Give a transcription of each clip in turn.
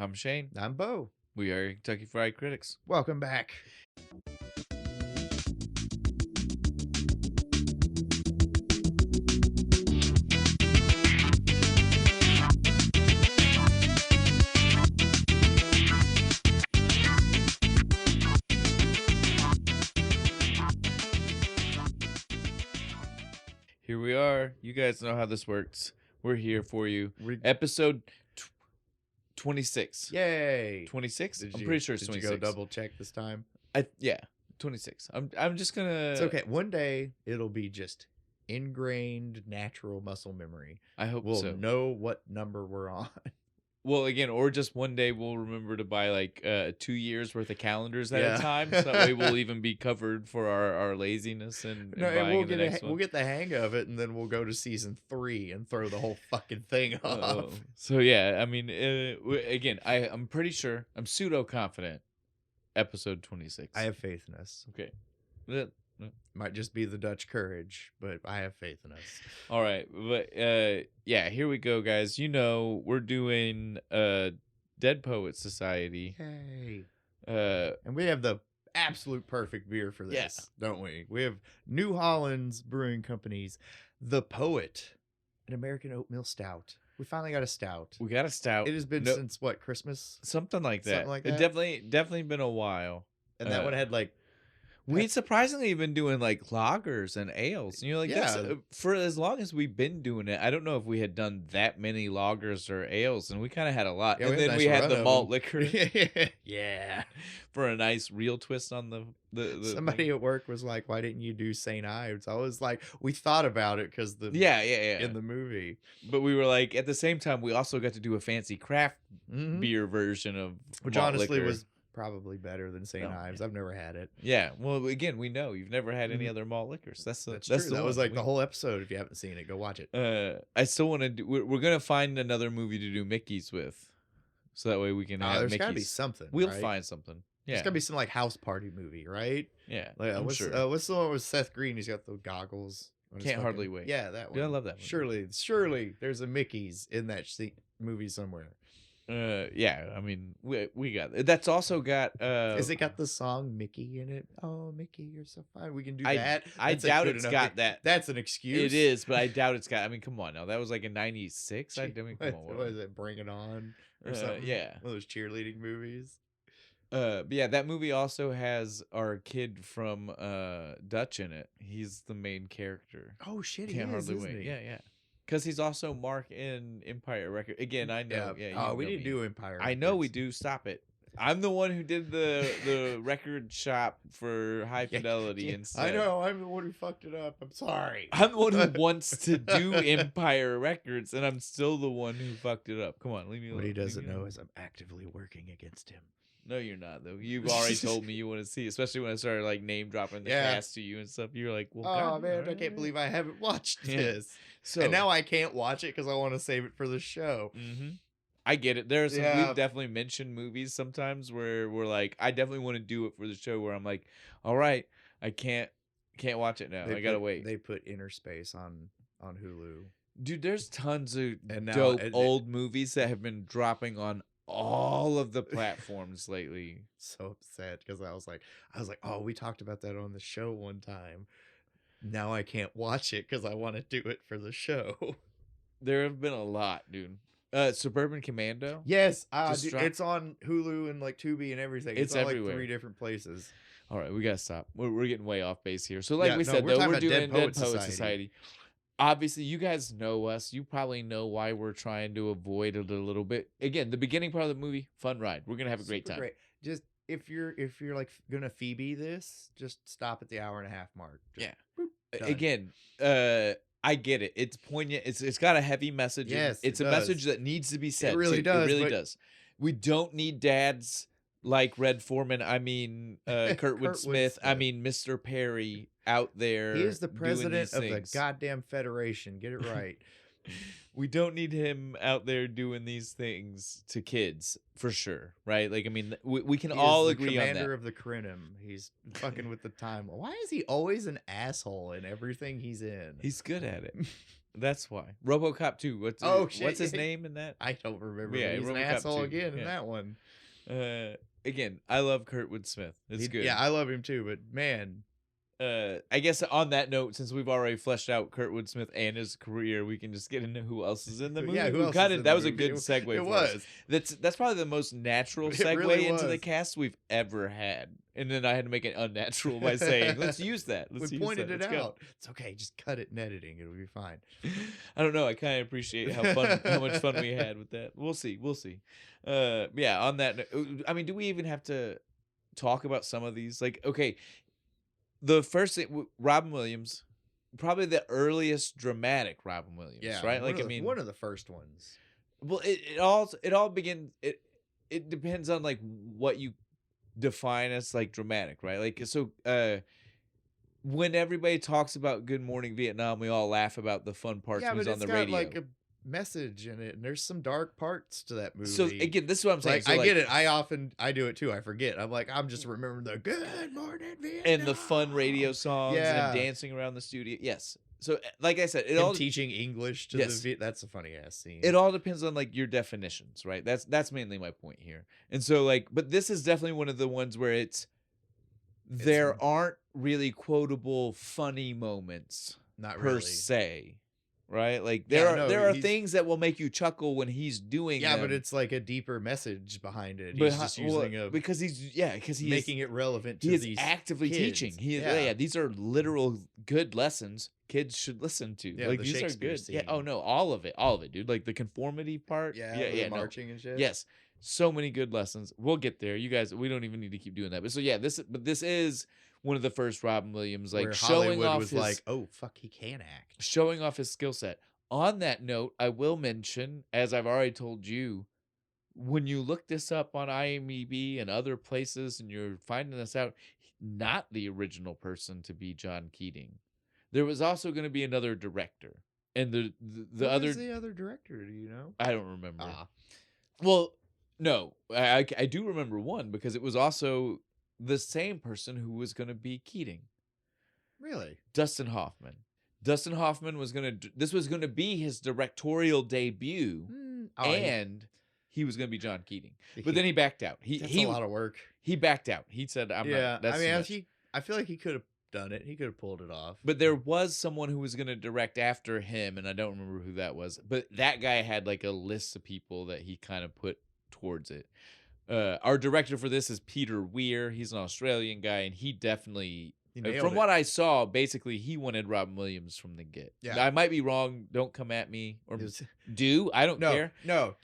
I'm Shane. I'm Bo. We are Kentucky Fried Critics. Welcome back. Here we are. You guys know how this works. We're here for you. Episode 26. Yay. 26? I'm pretty sure it's 26. Did you go double check this time? Yeah, 26. I'm just going to... It's okay. One day, it'll be just ingrained natural muscle memory. I hope we'll so. know what number we're on. Well, again, or just one day we'll remember to buy like 2 years worth of calendars at a time. So that way we'll even be covered for our laziness and we'll get the hang of it, and then we'll go to season 3 and throw the whole fucking thing off. So yeah, I mean, again, I'm pretty sure, I'm pseudo confident. Episode 26. I have faith in us. Okay. Might just be the Dutch courage, but I have faith in us. All right, but yeah, here we go, guys. You know, we're doing Dead Poets Society. Yay! And we have the absolute perfect beer for this, don't we? We have New Holland's Brewing Company's The Poet, an American Oatmeal Stout. We finally got a stout. We got a stout. It has been since what, Christmas? Something like that. Something like that. It definitely been a while. And that one had like. We'd surprisingly been doing like lagers and ales. And you're like, for as long as we've been doing it, I don't know if we had done that many lagers or ales, and we kind of had a lot. And then we had the malt liquor. Yeah. For a nice real twist on the Somebody at work was like, why didn't you do St. Ives? I was like, we thought about it because in the movie. But we were like, at the same time, we also got to do a fancy craft beer version of which malt honestly liquor. Was probably better than St. Ives. I've never had it. Yeah. Well, again, we know you've never had any other malt liquors. That's true. That was like the whole episode. If you haven't seen it, go watch it. I still want to do. We're gonna find another movie to do Mickey's with, so that way we can. Have there's Mickey's. Gotta be something. We'll find something. Yeah. There's gotta be some like house party movie, right? Yeah. Like, I'm what's the one with Seth Green? He's got the goggles. Can't hardly wait. Yeah, that one. Yeah, I love that one. Surely, there's a Mickey's in that movie somewhere. Yeah, I mean, we got that's also got Has it got the song Mickey in it? Oh, Mickey, you're so fine. We can do that. I doubt it's got that. That's an excuse. It is, but I doubt it's got. I mean, come on now. That was like in '96. I mean, come on. What is it? Bring It On or something? Yeah, one of those cheerleading movies. But yeah, that movie also has our kid from Dutch in it. He's the main character. Oh shit, Can't hardly wait. Yeah. Because he's also Mark in Empire Record. Again, I know. Yeah. We didn't do Empire. I know we do. Stop it. I'm the one who did the record shop for High Fidelity instead. I know. I'm the one who fucked it up. I'm sorry. I'm the one who wants to do Empire Records, and I'm still the one who fucked it up. Come on, leave me alone. What he doesn't know is I'm actively working against him. No, you're not, though. You've already told me you want to see, especially when I started like name dropping the cast to you and stuff. You're like, well, God, man, I can't believe I haven't watched this. And now I can't watch it because I want to save it for the show. I get it. There are some we've definitely mentioned movies sometimes where we're like, I definitely want to do it for the show. Where I'm like, all right, I can't watch it now. I gotta wait. They put Inner Space on Hulu. Dude, there's tons of dope old movies that have been dropping on all of the platforms lately. So upset because I was like, oh, we talked about that on the show one time. Now I can't watch it because I want to do it for the show. There have been a lot, dude. Suburban Commando. Yes, it's on Hulu and like Tubi and everything. It's on everywhere. Like 3 different places. All right, we gotta stop. We're getting way off base here. So like we said, though, we're doing Dead Poet Society. Obviously, you guys know us. You probably know why we're trying to avoid it a little bit. Again, the beginning part of the movie, fun ride. We're gonna have a great time. Great. Just if you're like gonna Phoebe this, just stop at the 1.5 hour mark. Boop, again, I get it. It's poignant. It's got a heavy message. Yes, it's a message that needs to be said. It really does. It really does. We don't need dads like Red Foreman. I mean, Kurtwood Smith. I mean, Mr. Perry out there. He is the president of the goddamn Federation. Get it right. We don't need him out there doing these things to kids, for sure, right? Like, I mean, we can all agree on that. Commander of the Crinim. He's fucking with the time. Why is he always an asshole in everything he's in? He's good at it. That's why. RoboCop 2. What's his name in that? I don't remember. Yeah, he's an asshole again in that one. Again, I love Kurtwood Smith. It's good. Yeah, I love him too, but man. I guess on that note, since we've already fleshed out Kurtwood Smith and his career, we can just get into who else is in the movie. Yeah, who else that was a good segue. It was. That's probably the most natural segue really into the cast we've ever had. And then I had to make it unnatural by saying, "Let's use that." We pointed it out. It's okay. Just cut it in editing. It'll be fine. I don't know. I kind of appreciate how much fun we had with that. We'll see. Yeah. On that, I mean, do we even have to talk about some of these? Like, okay. The first thing, Robin Williams, probably the earliest dramatic Robin Williams, right? Like, one of the first ones. Well, it all begins. It depends on like what you define as like dramatic, right? Like, so when everybody talks about Good Morning Vietnam, we all laugh about the fun parts when he's on the radio. Like a message in it, and there's some dark parts to that movie. So again, this is what I'm saying. Like, I get it. I do it too. I forget. I'm just remembering the Good Morning Vietnam and the fun radio songs and dancing around the studio. Yes. So like I said, teaching English to that's a funny ass scene. It all depends on like your definitions, right? That's mainly my point here. And so like, but this is definitely one of the ones where there aren't really quotable funny moments, not per se. Right, like there are things that will make you chuckle when he's doing. Yeah, them. But it's like a deeper message behind it. He's just using because he's making it relevant to these. He is actively kids. teaching. These are literal good lessons kids should listen to. Yeah, like these are good. Scene. Yeah. Oh no, all of it, dude. Like the conformity part. Yeah. Marching and shit. Yes, so many good lessons. We'll get there. You guys, we don't even need to keep doing that. But so yeah, this is one of the first Robin Williams, like, where showing Hollywood off was like, oh fuck, he can act. Showing off his skill set. On that note, I will mention, as I've already told you, when you look this up on IMDb and other places, and you're finding this out, not the original person to be John Keating. There was also going to be another director, and the other. Who's the other director? Do you know? I don't remember. Well, no, I do remember one because it was also the same person who was going to be Keating. Really? Dustin Hoffman. Dustin Hoffman this was going to be his directorial debut, and he was going to be John Keating. But then he backed out. That's a lot of work. He backed out. He said, "I'm not." That's I feel like he could have done it. He could have pulled it off. But there was someone who was going to direct after him, and I don't remember who that was. But that guy had like a list of people that he kind of put towards it. Our director for this is Peter Weir. He's an Australian guy, and he definitely, from what I saw, basically he wanted Robin Williams from the get. Yeah. I might be wrong. Don't come at me. Or I don't care. No,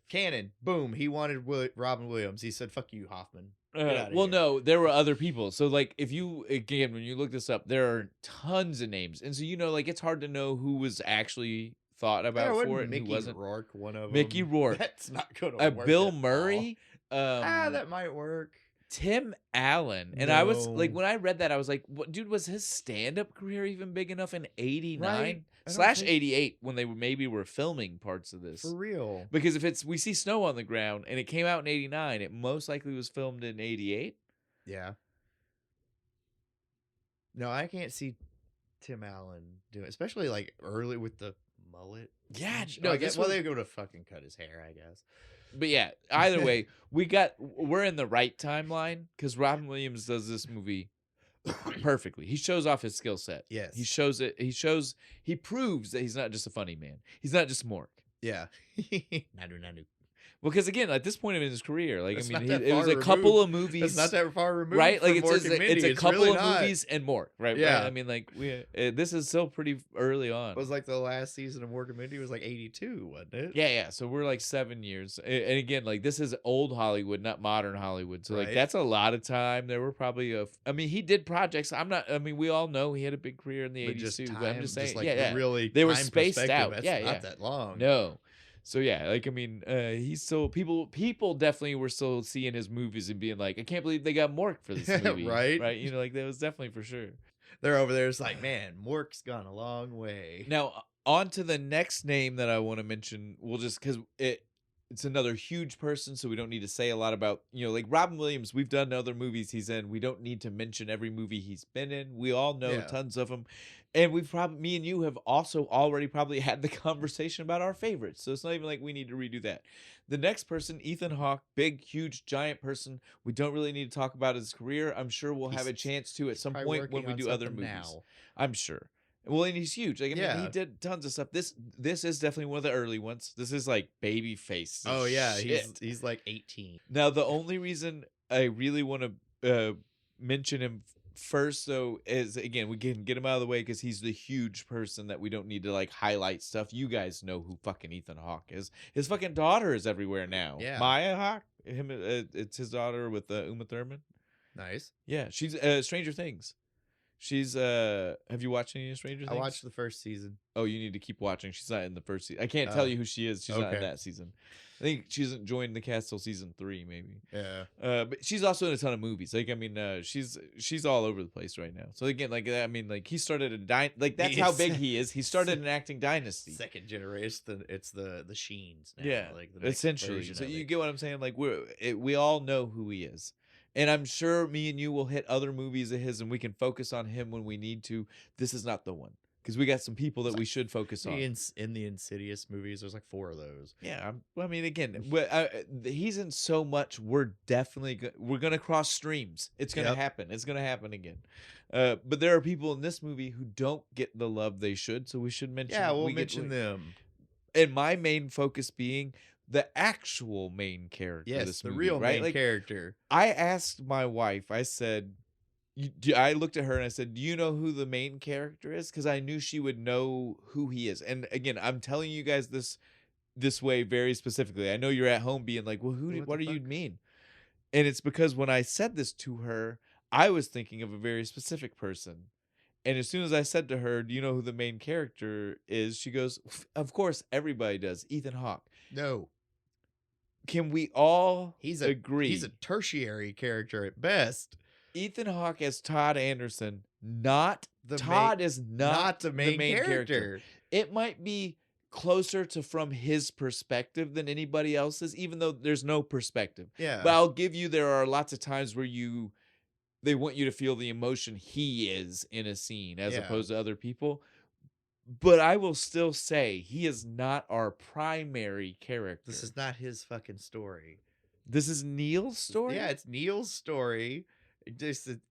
canon. Boom. He wanted Robin Williams. He said, "Fuck you, Hoffman." No, there were other people. So like, when you look this up, there are tons of names, and so like it's hard to know who was actually thought about for it and who wasn't. Rourke, one of them. Mickey Rourke. That's not gonna work. Bill Murray. That might work. Tim Allen. And I was like, when I read that, I was like, what, dude, was his stand-up career even big enough in 89 / 88 when they were filming parts of this? For real. Because if we see Snow on the Ground and it came out in 89, it most likely was filmed in 88. Yeah. No, I can't see Tim Allen doing it, especially like early with the mullet. Yeah. No, they go to fucking cut his hair, I guess. But yeah, either way, we're in the right timeline because Robin Williams does this movie perfectly. He shows off his skill set. Yes. He shows it. He proves that he's not just a funny man. He's not just Mork. Yeah. Nanu. Well, because again, at this point in his career, like, it was a couple of movies. It's not that far removed, right? Like it's a couple of movies and more, right? Yeah. Right? I mean, like this is still pretty early on. It was like the last season of Mork and Mindy was like 82, wasn't it? Yeah. So we're like 7 years, and again, like this is old Hollywood, not modern Hollywood. So like that's a lot of time. There were probably he did projects. We all know he had a big career in the 80s too. But I'm just saying, really, they were spaced out. That's not that long. No. So yeah, like he's still people definitely were still seeing his movies and being like, I can't believe they got Mork for this movie, right? Like that was definitely for sure. They're over there. It's like, man, Mork's gone a long way. Now on to the next name that I want to mention. We'll just because It's another huge person, so we don't need to say a lot about, like Robin Williams. We've done other movies he's in. We don't need to mention every movie he's been in. We all know tons of them. And me and you have also already probably had the conversation about our favorites. So it's not even like we need to redo that. The next person, Ethan Hawke, big, huge, giant person. We don't really need to talk about his career. I'm sure we'll have a chance to at some point when we do other movies. Now. I'm sure. Well, and he's huge. Like, I mean, he did tons of stuff. This is definitely one of the early ones. This is like baby face. Oh yeah, he's like 18. Now, the only reason I really want to mention him first, though, is again we can get him out of the way because he's the huge person that we don't need to like highlight stuff. You guys know who fucking Ethan Hawke is. His fucking daughter is everywhere now. Yeah, Maya Hawke. It's his daughter with Uma Thurman. Nice. Yeah, she's Stranger Things. She's have you watched any of Stranger Things? I watched the first season. Oh, you need to keep watching. She's not in the first season. I can't tell you who she is. She's not in that season. I think she hasn't joined the cast till season 3, maybe. Yeah. But she's also in a ton of movies. Like, I mean, she's all over the place right now. So again, like, I mean, like, he started that's how big he is. He started an acting dynasty. Second generation. It's the Sheens now. Yeah, like essentially. So you get what I'm saying? Like, we all know who he is. And I'm sure me and you will hit other movies of his and we can focus on him when we need to. This is not the one. Because we got some people that we should focus on. In the Insidious movies, there's like 4 of those. Yeah. I mean, again, he's in so much. We're going to cross streams. It's going to happen. It's going to happen again. But there are people in this movie who don't get the love they should. So we should mention. Yeah, we'll mention them. And my main focus being the actual main character of this movie. The real main character. I asked my wife, I said, I looked at her and I said, do you know who the main character is? Because I knew she would know who he is. And again, I'm telling you guys this way very specifically. I know you're at home being like, well, what do you mean? And it's because when I said this to her, I was thinking of a very specific person. And as soon as I said to her, do you know who the main character is? She goes, of course, everybody does. Ethan Hawke. No. Can we all agree? He's a tertiary character at best. Ethan Hawke as Todd Anderson, Todd is not the main character. It might be closer to from his perspective than anybody else's, even though there's no perspective. Yeah. But I'll give you, there are lots of times where they want you to feel the emotion he is in a scene as opposed to other people. But I will still say he is not our primary character. This is not his fucking story. This is Neil's story? Yeah, it's Neil's story.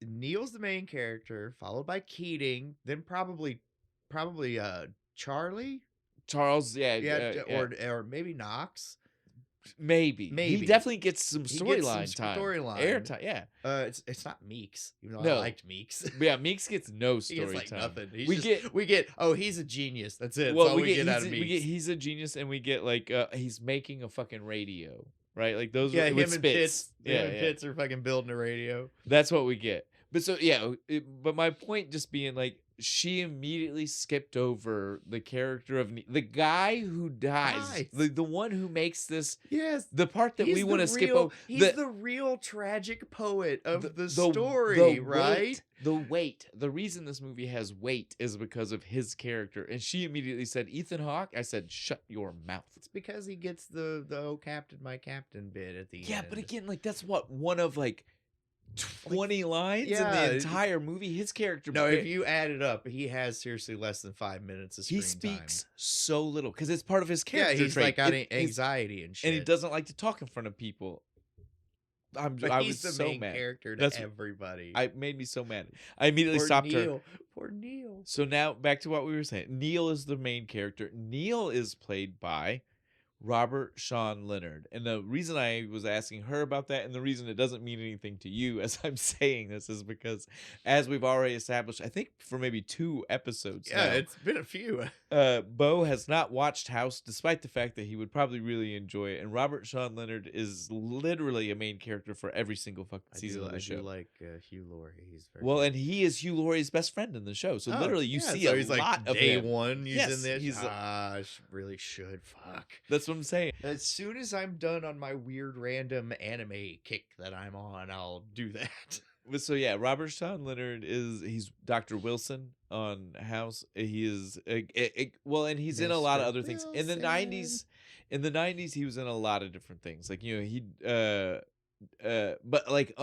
Neil's the main character, followed by Keating, then probably Charlie? Charles, or maybe Knox. Maybe he definitely gets some storyline time. Airtime, yeah. It's not Meeks, even though I liked Meeks. Yeah, Meeks gets no story time. Nothing. We get. Oh, he's a genius. That's it. Well, That's all we get out of Meeks. He's a genius, and we get like he's making a fucking radio, right? Like those. Yeah, him and Spitz. Pitts are fucking building a radio. That's what we get. But so but my point just being like, she immediately skipped over the character of the guy who dies, the one who makes this. Yes, the part that we want to skip over. He's the real tragic poet of the story, right? The reason this movie has weight is because of his character. And she immediately said, Ethan Hawke. I said, shut your mouth. It's because he gets the "Oh Captain, my Captain" bit at the end. Yeah, but again, like that's one of like 20 lines in the entire movie. His character. No, if you add it up, he has seriously less than 5 minutes of screen time. He speaks so little because it's part of his character. Yeah, he's trait. like got anxiety and shit, and he doesn't like to talk in front of people. I was the so main mad. Character to everybody. I made me so mad. I immediately stopped her. Poor Neil. So now back to what we were saying. Neil is the main character. Neil is played by Robert Sean Leonard. And the reason I was asking her about that, and the reason it doesn't mean anything to you as I'm saying this, is because as we've already established, I think for maybe 2 episodes now, it's been a few. Bo has not watched House, despite the fact that he would probably really enjoy it. And Robert Sean Leonard is literally a main character for every single fucking season of the show. I do like Hugh Laurie. He's very well, and he is Hugh Laurie's best friend in the show. So literally, you see a lot of day him. one. He's in this. I really should. Fuck. That's what I'm saying. As soon as I'm done on my weird random anime kick that I'm on, I'll do that. So yeah, Robert Sean Leonard he's Dr. Wilson on House. He is and he's Mr. in a lot of other things. In the 90s, in the 90s he was in a lot of different things. Like, you know, he but like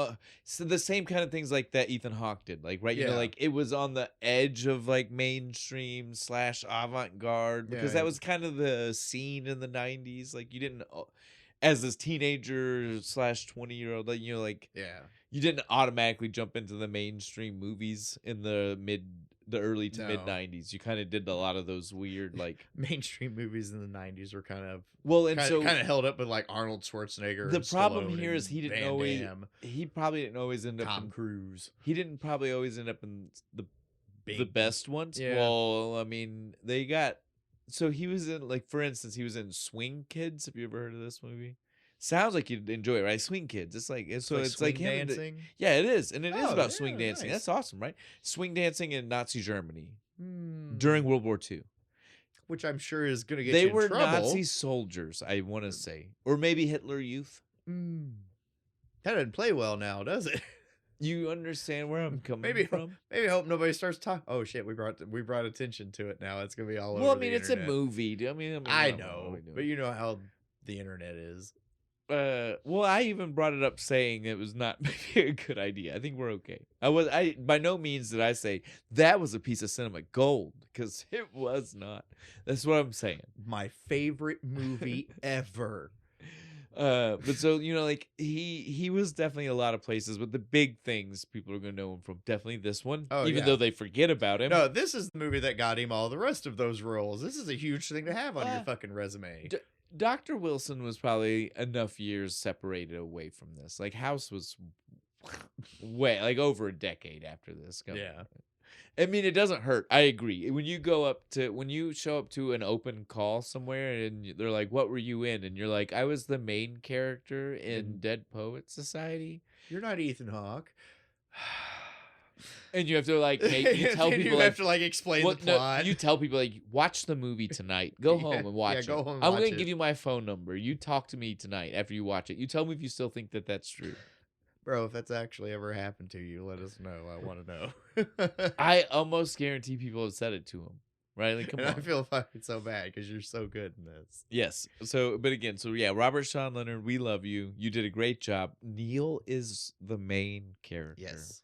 so the same kind of things like that Ethan Hawke did, like, right, you know, like it was on the edge of like mainstream / avant-garde, because that was kind of the scene in the 90s. Like, you didn't as this teenager / 20-year-old, like, you know, like, you didn't automatically jump into the mainstream movies in the early to mid 90s. You kind of did a lot of those weird, like, mainstream movies in the 90s were kind of kind of held up with like Arnold Schwarzenegger. The problem here is he probably didn't always end up Tom Cruise. He didn't probably always end up in the best ones. Well, I mean, they got, so he was in, like, for instance, he was in Swing Kids. Have you ever heard of this movie? Sounds like you'd enjoy it, right? Swing Kids. It's like it's like him dancing. Yeah, it is, and it is about swing dancing. Nice. That's awesome, right? Swing dancing in Nazi Germany during World War II, which I'm sure is going to get you in trouble. They were Nazi soldiers, I want to say, or maybe Hitler Youth. That doesn't play well now, does it? You understand where I'm coming from? Maybe I hope nobody starts talking. Oh shit, we brought attention to it now. It's gonna be all over. Well, I mean, it's a movie. I mean, I know, but you know how the internet is. Well, I even brought it up saying it was not maybe a good idea. I think we're okay. I by no means did I say that was a piece of cinema gold, because it was not. That's what I'm saying. My favorite movie ever. But so, you know, like he was definitely a lot of places, but the big things people are gonna know him from, definitely this one. Even though they forget about him. No, this is the movie that got him all the rest of those roles. This is a huge thing to have on your fucking resume. Dr. Wilson was probably enough years separated away from this. Like, House was way, like, over a decade after this. Yeah. I mean, it doesn't hurt. I agree. When you show up to an open call somewhere and they're like, "What were you in?" and you're like, "I was the main character in Dead Poets Society." You're not Ethan Hawke. And you have to, like, you tell people, you have to, like, explain the plot. You tell people, like, watch the movie tonight. Go home and watch it. Go home and I'm watch going to give you my phone number. You talk to me tonight after you watch it. You tell me if you still think that that's true. Bro, if that's actually ever happened to you, let us know. I want to know. I almost guarantee people have said it to him. Right? Like, come on. I feel fucking so bad because you're so good in this. Yes. So, but again, Robert Sean Leonard, we love you. You did a great job. Neil is the main character. Yes.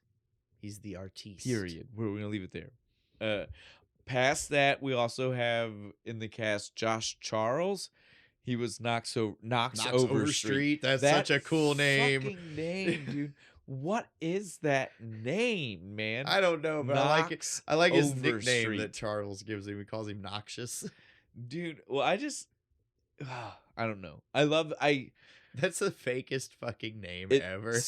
He's the artiste. Period. We're going to leave it there. Past that, we also have in the cast Josh Charles. He was Knox Overstreet. That's such a cool name. Fucking name, dude. What is that name, man? I don't know, but I like it. I like his nickname that Charles gives him. He calls him Noxious. Dude, well, I don't know. That's the fakest fucking name ever.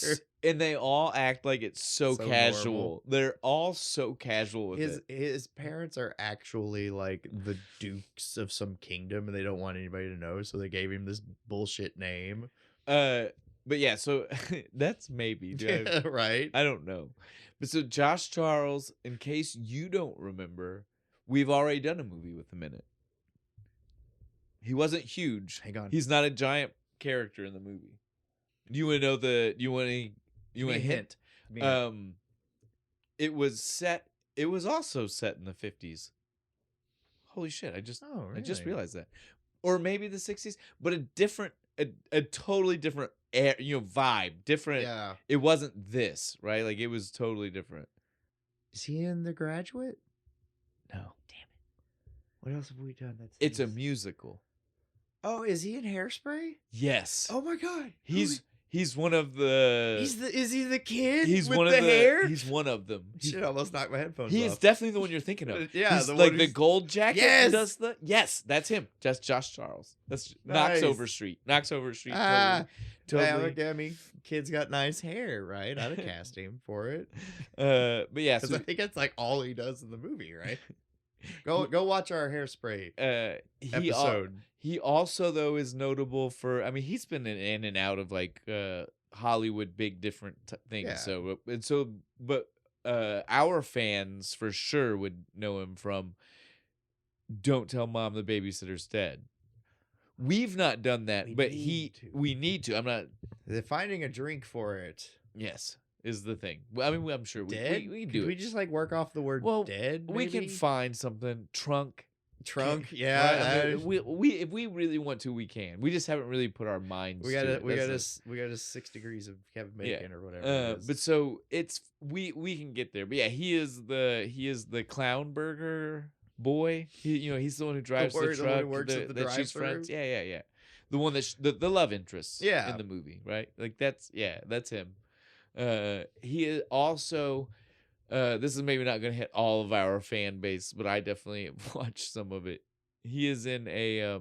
And they all act like it's so casual. Normal. They're all so casual with it. His parents are actually like the dukes of some kingdom, and they don't want anybody to know, so they gave him this bullshit name. But yeah, so that's maybe, dude. Right. I don't know. But so Josh Charles, in case you don't remember, we've already done a movie with him in it. He wasn't huge. Hang on. He's not a giant character in the movie. Do you want to know you want a hint? It was also set in the 50s. Holy shit, I just realized that. Or maybe the 60s, but a totally different vibe, different. Yeah. It wasn't this, right? Like, it was totally different. Is he in The Graduate? No. Damn it. What else have we done? It's a musical. Oh, is he in Hairspray? Yes. Oh my god. He's one of the. Is he the kid? He's with one the of hair. He's one of them. Shit, I almost knocked my headphones off. He is definitely the one you're thinking of. Yeah, he's like the gold jacket. Yes, yes, that's him. That's Josh Charles. That's nice. Knox Overstreet. Totally. I mean, kid's got nice hair, right? I'd have cast him for it. But yeah, I think that's like all he does in the movie, right? Go watch our Hairspray episode. He also, though, is notable for. I mean, he's been in and out of like Hollywood, big different things. Yeah. But our fans for sure would know him from "Don't Tell Mom the Babysitter's Dead." We've not done that, we need to. I'm not. They're finding a drink for it. Yes. Is the thing. Well, I mean, I'm sure we can do it. We just like work off the word dead? Maybe? We can find something. Trunk. trunk. Yeah, right? I mean, we if we really want to, we can. We just haven't really put our minds. We got a 6 degrees of Kevin Bacon or whatever. It is. But so it's we can get there. But yeah, he is the clown burger boy. He's the one who drives the truck. The one who works at the drive-thru. Yeah. The one that the love interest. In the movie, right? Like that's him. He is also. This is maybe not going to hit all of our fan base, but I definitely watched some of it. He is in a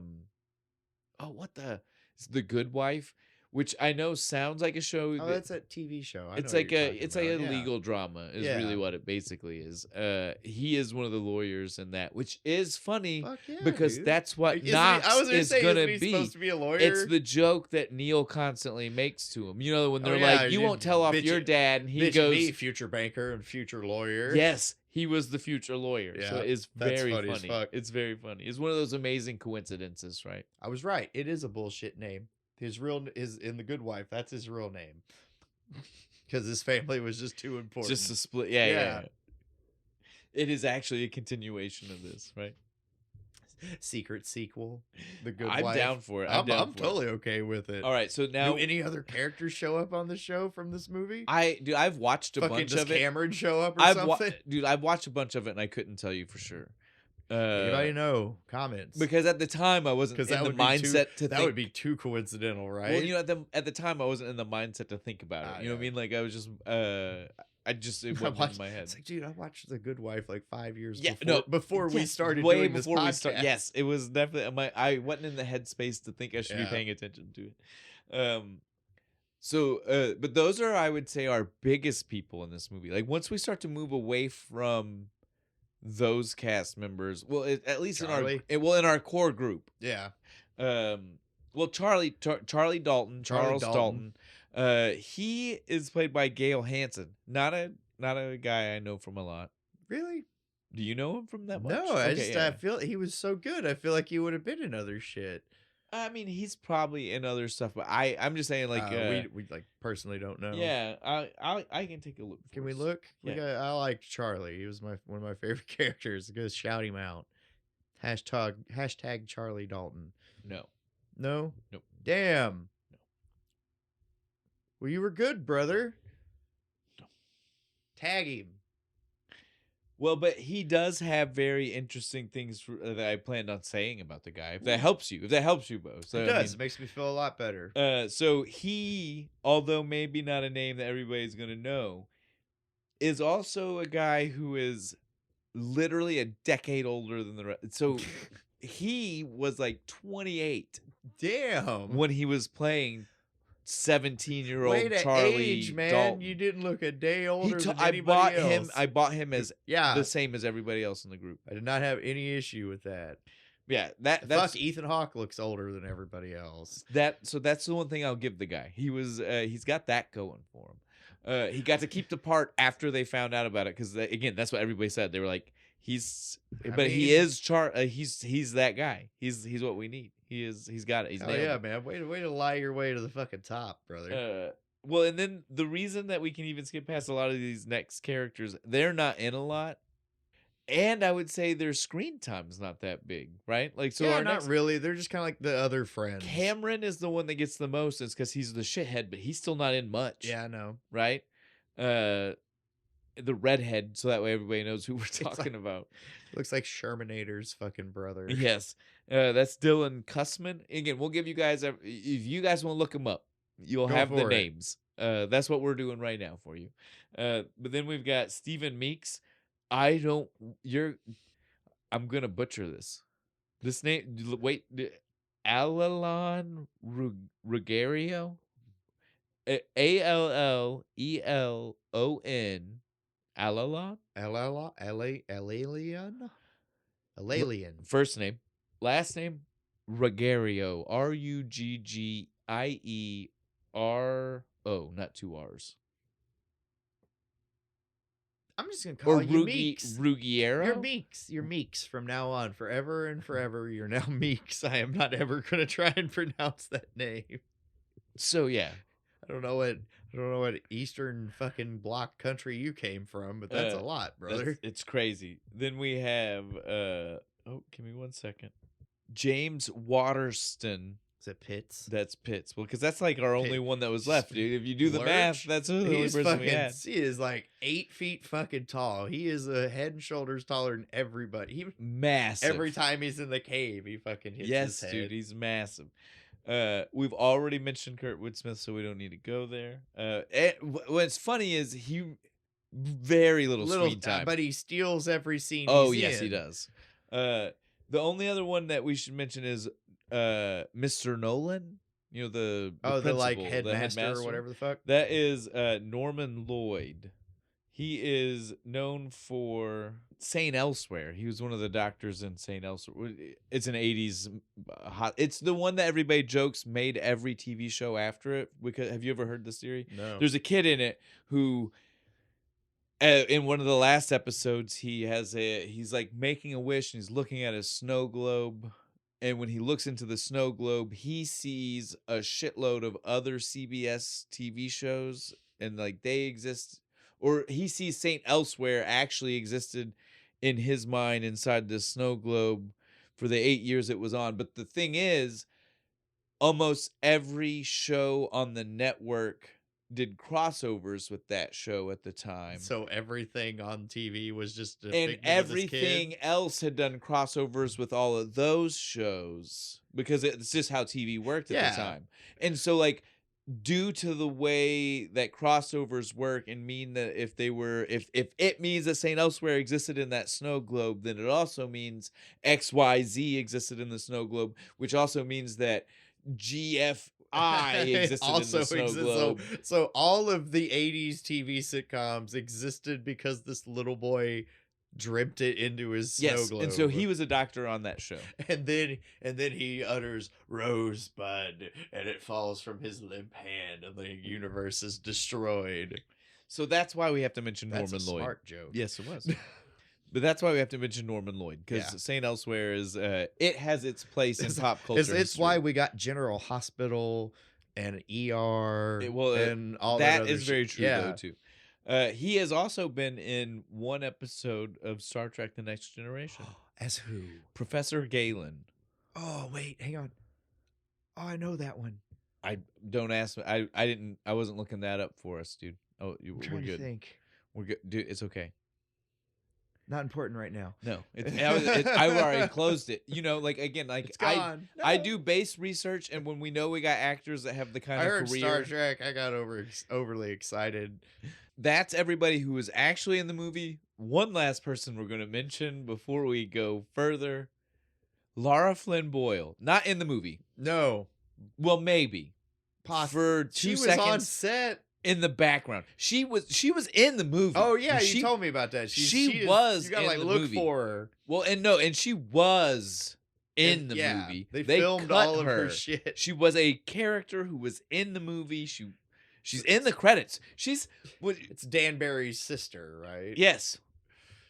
it's The Good Wife, which I know sounds like a show. Oh, that's a TV show. It's like a legal drama is really what it basically is. He is one of the lawyers in that, which is funny because that's what Knox is going to be. Supposed to be a lawyer? It's the joke that Neil constantly makes to him. When they're like, "You won't tell off your dad," and he goes, "Me, future banker and future lawyer." Yes, he was the future lawyer. Yeah, so it's very funny. As fuck. It's very funny. It's one of those amazing coincidences, right? I was right. It is a bullshit name. His real is in The Good Wife. That's his real name, because his family was just too important. Just a split. Yeah. It is actually a continuation of this, right? Secret sequel. The Good Wife. I'm down for it. I'm totally okay with it. All right, so now do any other characters show up on the show from this movie? I've watched a bunch of it. Cameron show up or something? I've watched a bunch of it and I couldn't tell you for sure. Anybody know? Comments. Because at the time I wasn't in the mindset to think. That would be too coincidental, right? Well, at the time I wasn't in the mindset to think about it. You know what I mean? Like I was just it went in my head. It's like, dude, I watched The Good Wife like 5 years before we started doing this podcast. Yes, it was definitely I wasn't in the headspace to think I should be paying attention to it. But those are, I would say, our biggest people in this movie. Like once we start to move away from those cast members, well, at least in our core group. Yeah. Well, Charlie Dalton, Charles Dalton. He is played by Gail Hansen. Not a guy I know from a lot. Really? Do you know him from that much? No, I feel he was so good. I feel like he would have been in other shit. I mean, he's probably in other stuff, but I'm just saying, like we like personally don't know. Yeah, I can take a look. Can we look? Yeah. I like Charlie. He was one of my favorite characters. Go shout him out. Hashtag Charlie Dalton. No. Nope. No. Damn. Well, you were good, brother. No. Tag him. Well, but he does have very interesting things that I planned on saying about the guy. If that helps you, Bo. So, it does. It makes me feel a lot better. So he, although maybe not a name that everybody's going to know, is also a guy who is literally a decade older than the rest. So he was like 28. Damn. When he was playing 17-year-old Charlie age, man. Dalton. You didn't look a day older than anybody else. I bought him as the same as everybody else in the group. I did not have any issue with that. Yeah, that's Ethan Hawke looks older than everybody else. So that's the one thing I'll give the guy. He's got that going for him. He got to keep the part after they found out about it because again, that's what everybody said. They were like, he is he's that guy. He's what we need. He's got it. He's nailed it. Man. Way to lie your way to the fucking top, brother. Well, and then the reason that we can even skip past a lot of these next characters, they're not in a lot. And I would say their screen time's not that big, right? Like, so not really. They're just kind of like the other friends. Cameron is the one that gets the most. It's because he's the shithead, but he's still not in much. Yeah, I know. Right? The redhead, so that way everybody knows who we're talking about. Looks like Shermanator's fucking brother. Yes. That's Dylan Cussman. Again, we'll give you guys, if you guys want to look him up, you'll have the names. That's what we're doing right now for you. But then we've got Stephen Meeks. I'm going to butcher this. This name, wait, Allelon Ruggiero? Allelon. Allelon? Alalian. First name. Last name, Ruggiero. Ruggiero. Not two R's. I'm just going to call you Meeks. Ruggiero? You're Meeks from now on. Forever and forever, you're now Meeks. I am not ever going to try and pronounce that name. So, yeah. I don't know what Eastern fucking block country you came from, but that's a lot, brother. It's crazy. Then we have Oh, give me 1 second. James Waterston. Is it Pitts? That's Pitts. Well, because that's like our only one that was left, dude. If you do the math, that's the only person we had. He is like 8 feet fucking tall. He is a head and shoulders taller than everybody. Massive. Every time he's in the cave, he fucking hits his head. Yes, dude, he's massive. We've already mentioned Kurtwood Smith, so we don't need to go there. What's funny is he very little screen time, but he steals every scene. Yes, he does. The only other one that we should mention is Mr. Nolan. You know the like headmaster or whatever the fuck. That is Norman Lloyd. He is known for St. Elsewhere. He was one of the doctors in St. Elsewhere. It's an 80s it's the one that everybody jokes made every TV show after it. Because have you ever heard this theory? No. There's a kid in it who in one of the last episodes he's like making a wish and he's looking at a snow globe, and when he looks into the snow globe he sees a shitload of other CBS TV shows and like they exist. Or he sees St. Elsewhere actually existed in his mind inside the snow globe for the 8 years it was on. But the thing is, almost every show on the network did crossovers with that show at the time. So everything on TV was just and everything else had done crossovers with all of those shows because it's just how TV worked at the time. And so like, due to the way that crossovers work and mean that if it means that St. Elsewhere existed in that snow globe, then it also means XYZ existed in the snow globe, which also means that GFI existed in the snow globe. So all of the 80s TV sitcoms existed because this little boy dreamt it into his snow globe. And so he was a doctor on that show. And then he utters Rosebud and it falls from his limp hand and the universe is destroyed. So that's why we have to mention Norman Lloyd. That's a smart joke. Yes, it was. But that's why we have to mention Norman Lloyd, because St. Elsewhere is it has its place in pop culture. It's why we got General Hospital and ER and all that other is very true though too. He has also been in one episode of Star Trek: The Next Generation. As who? Professor Galen. Oh, wait, hang on. Oh, I know that one. I don't ask me. I wasn't looking that up for us, dude. Oh, we're good. We're good, dude. It's okay. Not important right now. No, I already closed it. You know, like again, like it's gone. I do base research, and when we know we got actors that have the kind of heard career. Star Trek, I got overly excited. That's everybody who was actually in the movie. One last person we're going to mention before we go further. Lara Flynn Boyle. Not in the movie. No. Well, maybe. For 2 seconds. She was on set. In the background. She was in the movie. Oh, yeah, you told me about that. She was you gotta, in the look movie. For her. Well, and she was in the movie. They filmed all of her shit. She was a character who was in the movie. She's in the credits. It's Dan Barry's sister, right? Yes.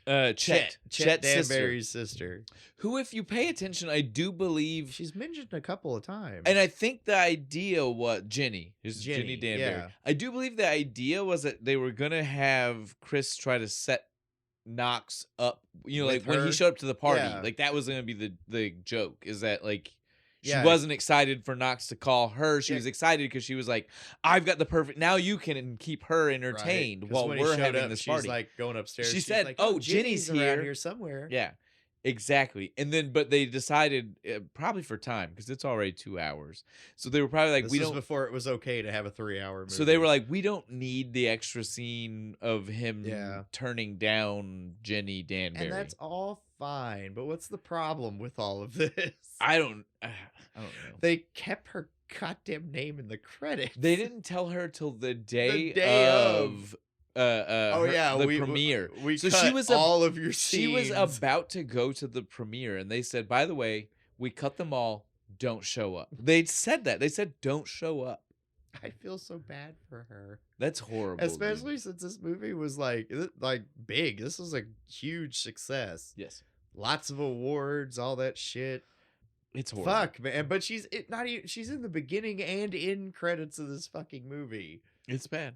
Chet Danbury's sister. Who, if you pay attention, I do believe she's mentioned a couple of times. And I think the idea Jenny Danbury. Yeah. I do believe the idea was that they were gonna have Chris try to set Knox up. You know, like when he showed up to the party, like that was gonna be the joke. Is that like. She wasn't excited for Knox to call her. She was excited because she was like, I've got the perfect... Now you can keep her entertained while we're having this party. She's like going upstairs. She said, like, oh, Jenny's around here somewhere. Yeah, exactly. And then, but they decided, probably for time, because it's already 2 hours. So they were probably like, this was before it was okay to have a 3-hour movie. So they were like, we don't need the extra scene of him turning down Jenny Danbury. And that's all fine. But what's the problem with all of this? I don't know. They kept her goddamn name in the credits. They didn't tell her till the day of the premiere. We so cut she was all of your scenes. She was about to go to the premiere, and they said, by the way, we cut them all. Don't show up. They said that. They said, don't show up. I feel so bad for her. That's horrible. Especially since this movie was like big. This was a huge success. Yes. Lots of awards, all that shit. It's horrible. Fuck, man. But she's in the beginning and in credits of this fucking movie. It's bad.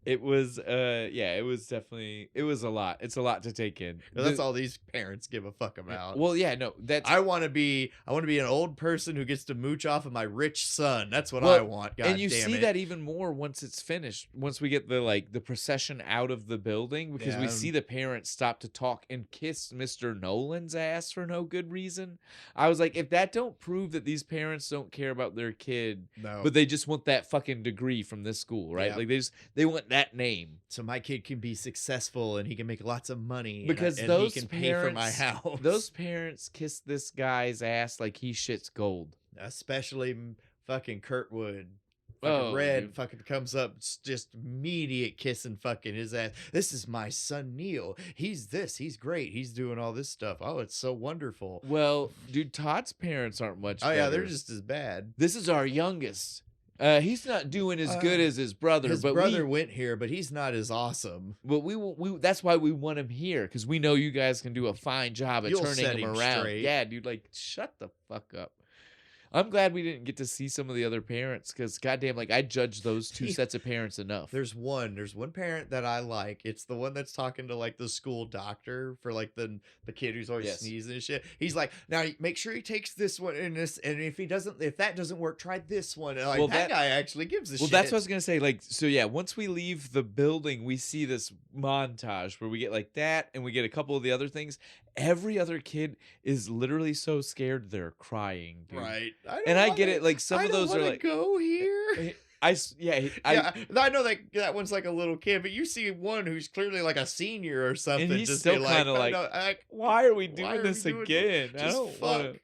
It was it was definitely, it was a lot. It's a lot to take in. That's all these parents give a fuck about. Well, yeah, no, that's I want to be an old person who gets to mooch off of my rich son. That's what I want. God and you damn see it. that even more once it's finished. Once we get the procession out of the building, because we see the parents stop to talk and kiss Mr. Nolan's ass for no good reason. I was like, if that don't prove that these parents don't care about their kid, but they just want that fucking degree from this school, right? Like they want that name, so my kid can be successful and he can make lots of money because and those he can parents, pay for my house. Those parents kiss this guy's ass like he shits gold, especially fucking Kurtwood. Fucking Red dude. Fucking comes up, just immediate kissing fucking his ass. This is my son Neil. He's great. He's doing all this stuff. Oh, it's so wonderful. Well, dude, Todd's parents aren't much better. Yeah, they're just as bad. This is our youngest. He's not doing as good as his brother. His brother went here, but he's not as awesome. But we that's why we want him here, because we know you guys can do a fine job at turning him around. Straight. Yeah, dude, like shut the fuck up. I'm glad we didn't get to see some of the other parents, because goddamn, like I judge those two sets of parents enough. There's one parent that I like. It's the one that's talking to like the school doctor for like the kid who's always sneezing and shit. He's like, now make sure he takes this one and this, and if that doesn't work, try this one. And like that guy actually gives a shit. Well, that's what I was gonna say. Like, so yeah, once we leave the building, we see this montage where we get like that, and we get a couple of the other things. Every other kid is literally so scared they're crying, dude. Right. I get it. Like some of those are like, go here. I know that one's like a little kid, but you see one who's clearly like a senior or something. And he's just still kind of like, why are we doing this again? I don't want to.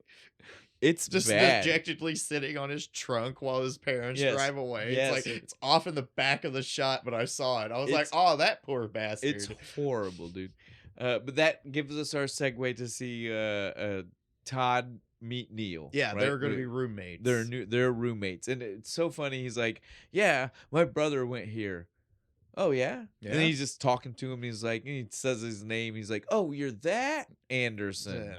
It's just bad. dejectedly sitting on his trunk while his parents drive away. It's like it's off in the back of the shot, but I saw it. I was like, oh, that poor bastard. It's horrible, dude. But that gives us our segue to see Todd meet Neil. Yeah, right? They're going to be roommates. They're roommates, and it's so funny. He's like, "Yeah, my brother went here." Oh yeah? And he's just talking to him. He's like, he says his name. He's like, "Oh, you're that Anderson."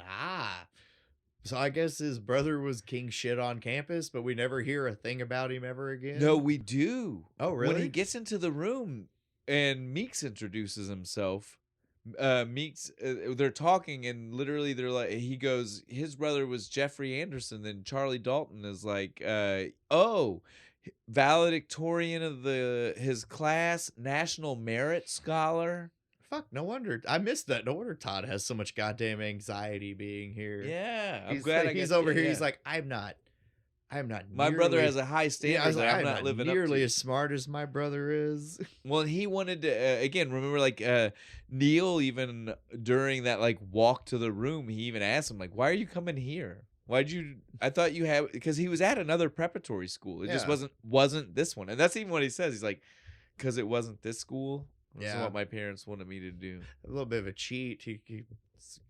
So I guess his brother was king shit on campus, but we never hear a thing about him ever again. No, we do. Oh, really? When he gets into the room and Meeks introduces himself. Meeks, they're talking, and literally they're like, he goes, his brother was Jeffrey Anderson. Then Charlie Dalton is like, valedictorian of his class, National Merit Scholar. Fuck, no wonder. I missed that. No wonder Todd has so much goddamn anxiety being here. Yeah, I'm glad he's over here. Yeah. He's like, I'm not. My brother has a high standard. Yeah, I'm not living nearly as smart as my brother is. Well, he wanted to again. Remember, like Neil, even during that like walk to the room, he even asked him like, "Why are you coming here? Why'd you? I thought you had," because he was at another preparatory school. It just wasn't this one, and that's even what he says. He's like, "Because it wasn't this school. That's what my parents wanted me to do." A little bit of a cheat. He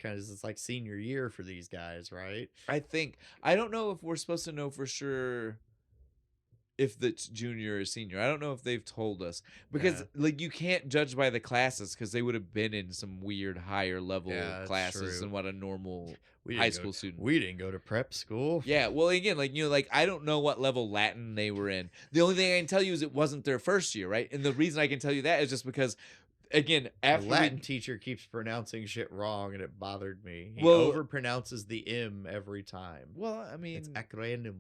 kind of, it's like senior year for these guys, right? I don't know if we're supposed to know for sure if it's junior or senior. I don't know if they've told us, because like you can't judge by the classes, because they would have been in some weird higher level classes than what a normal high school student. We didn't go to prep school. Yeah, well, again, like like I don't know what level Latin they were in. The only thing I can tell you is it wasn't their first year, right? And the reason I can tell you that is just because, again, after the Latin teacher keeps pronouncing shit wrong, and it bothered me. He overpronounces the M every time. Well, I mean, it's acronym.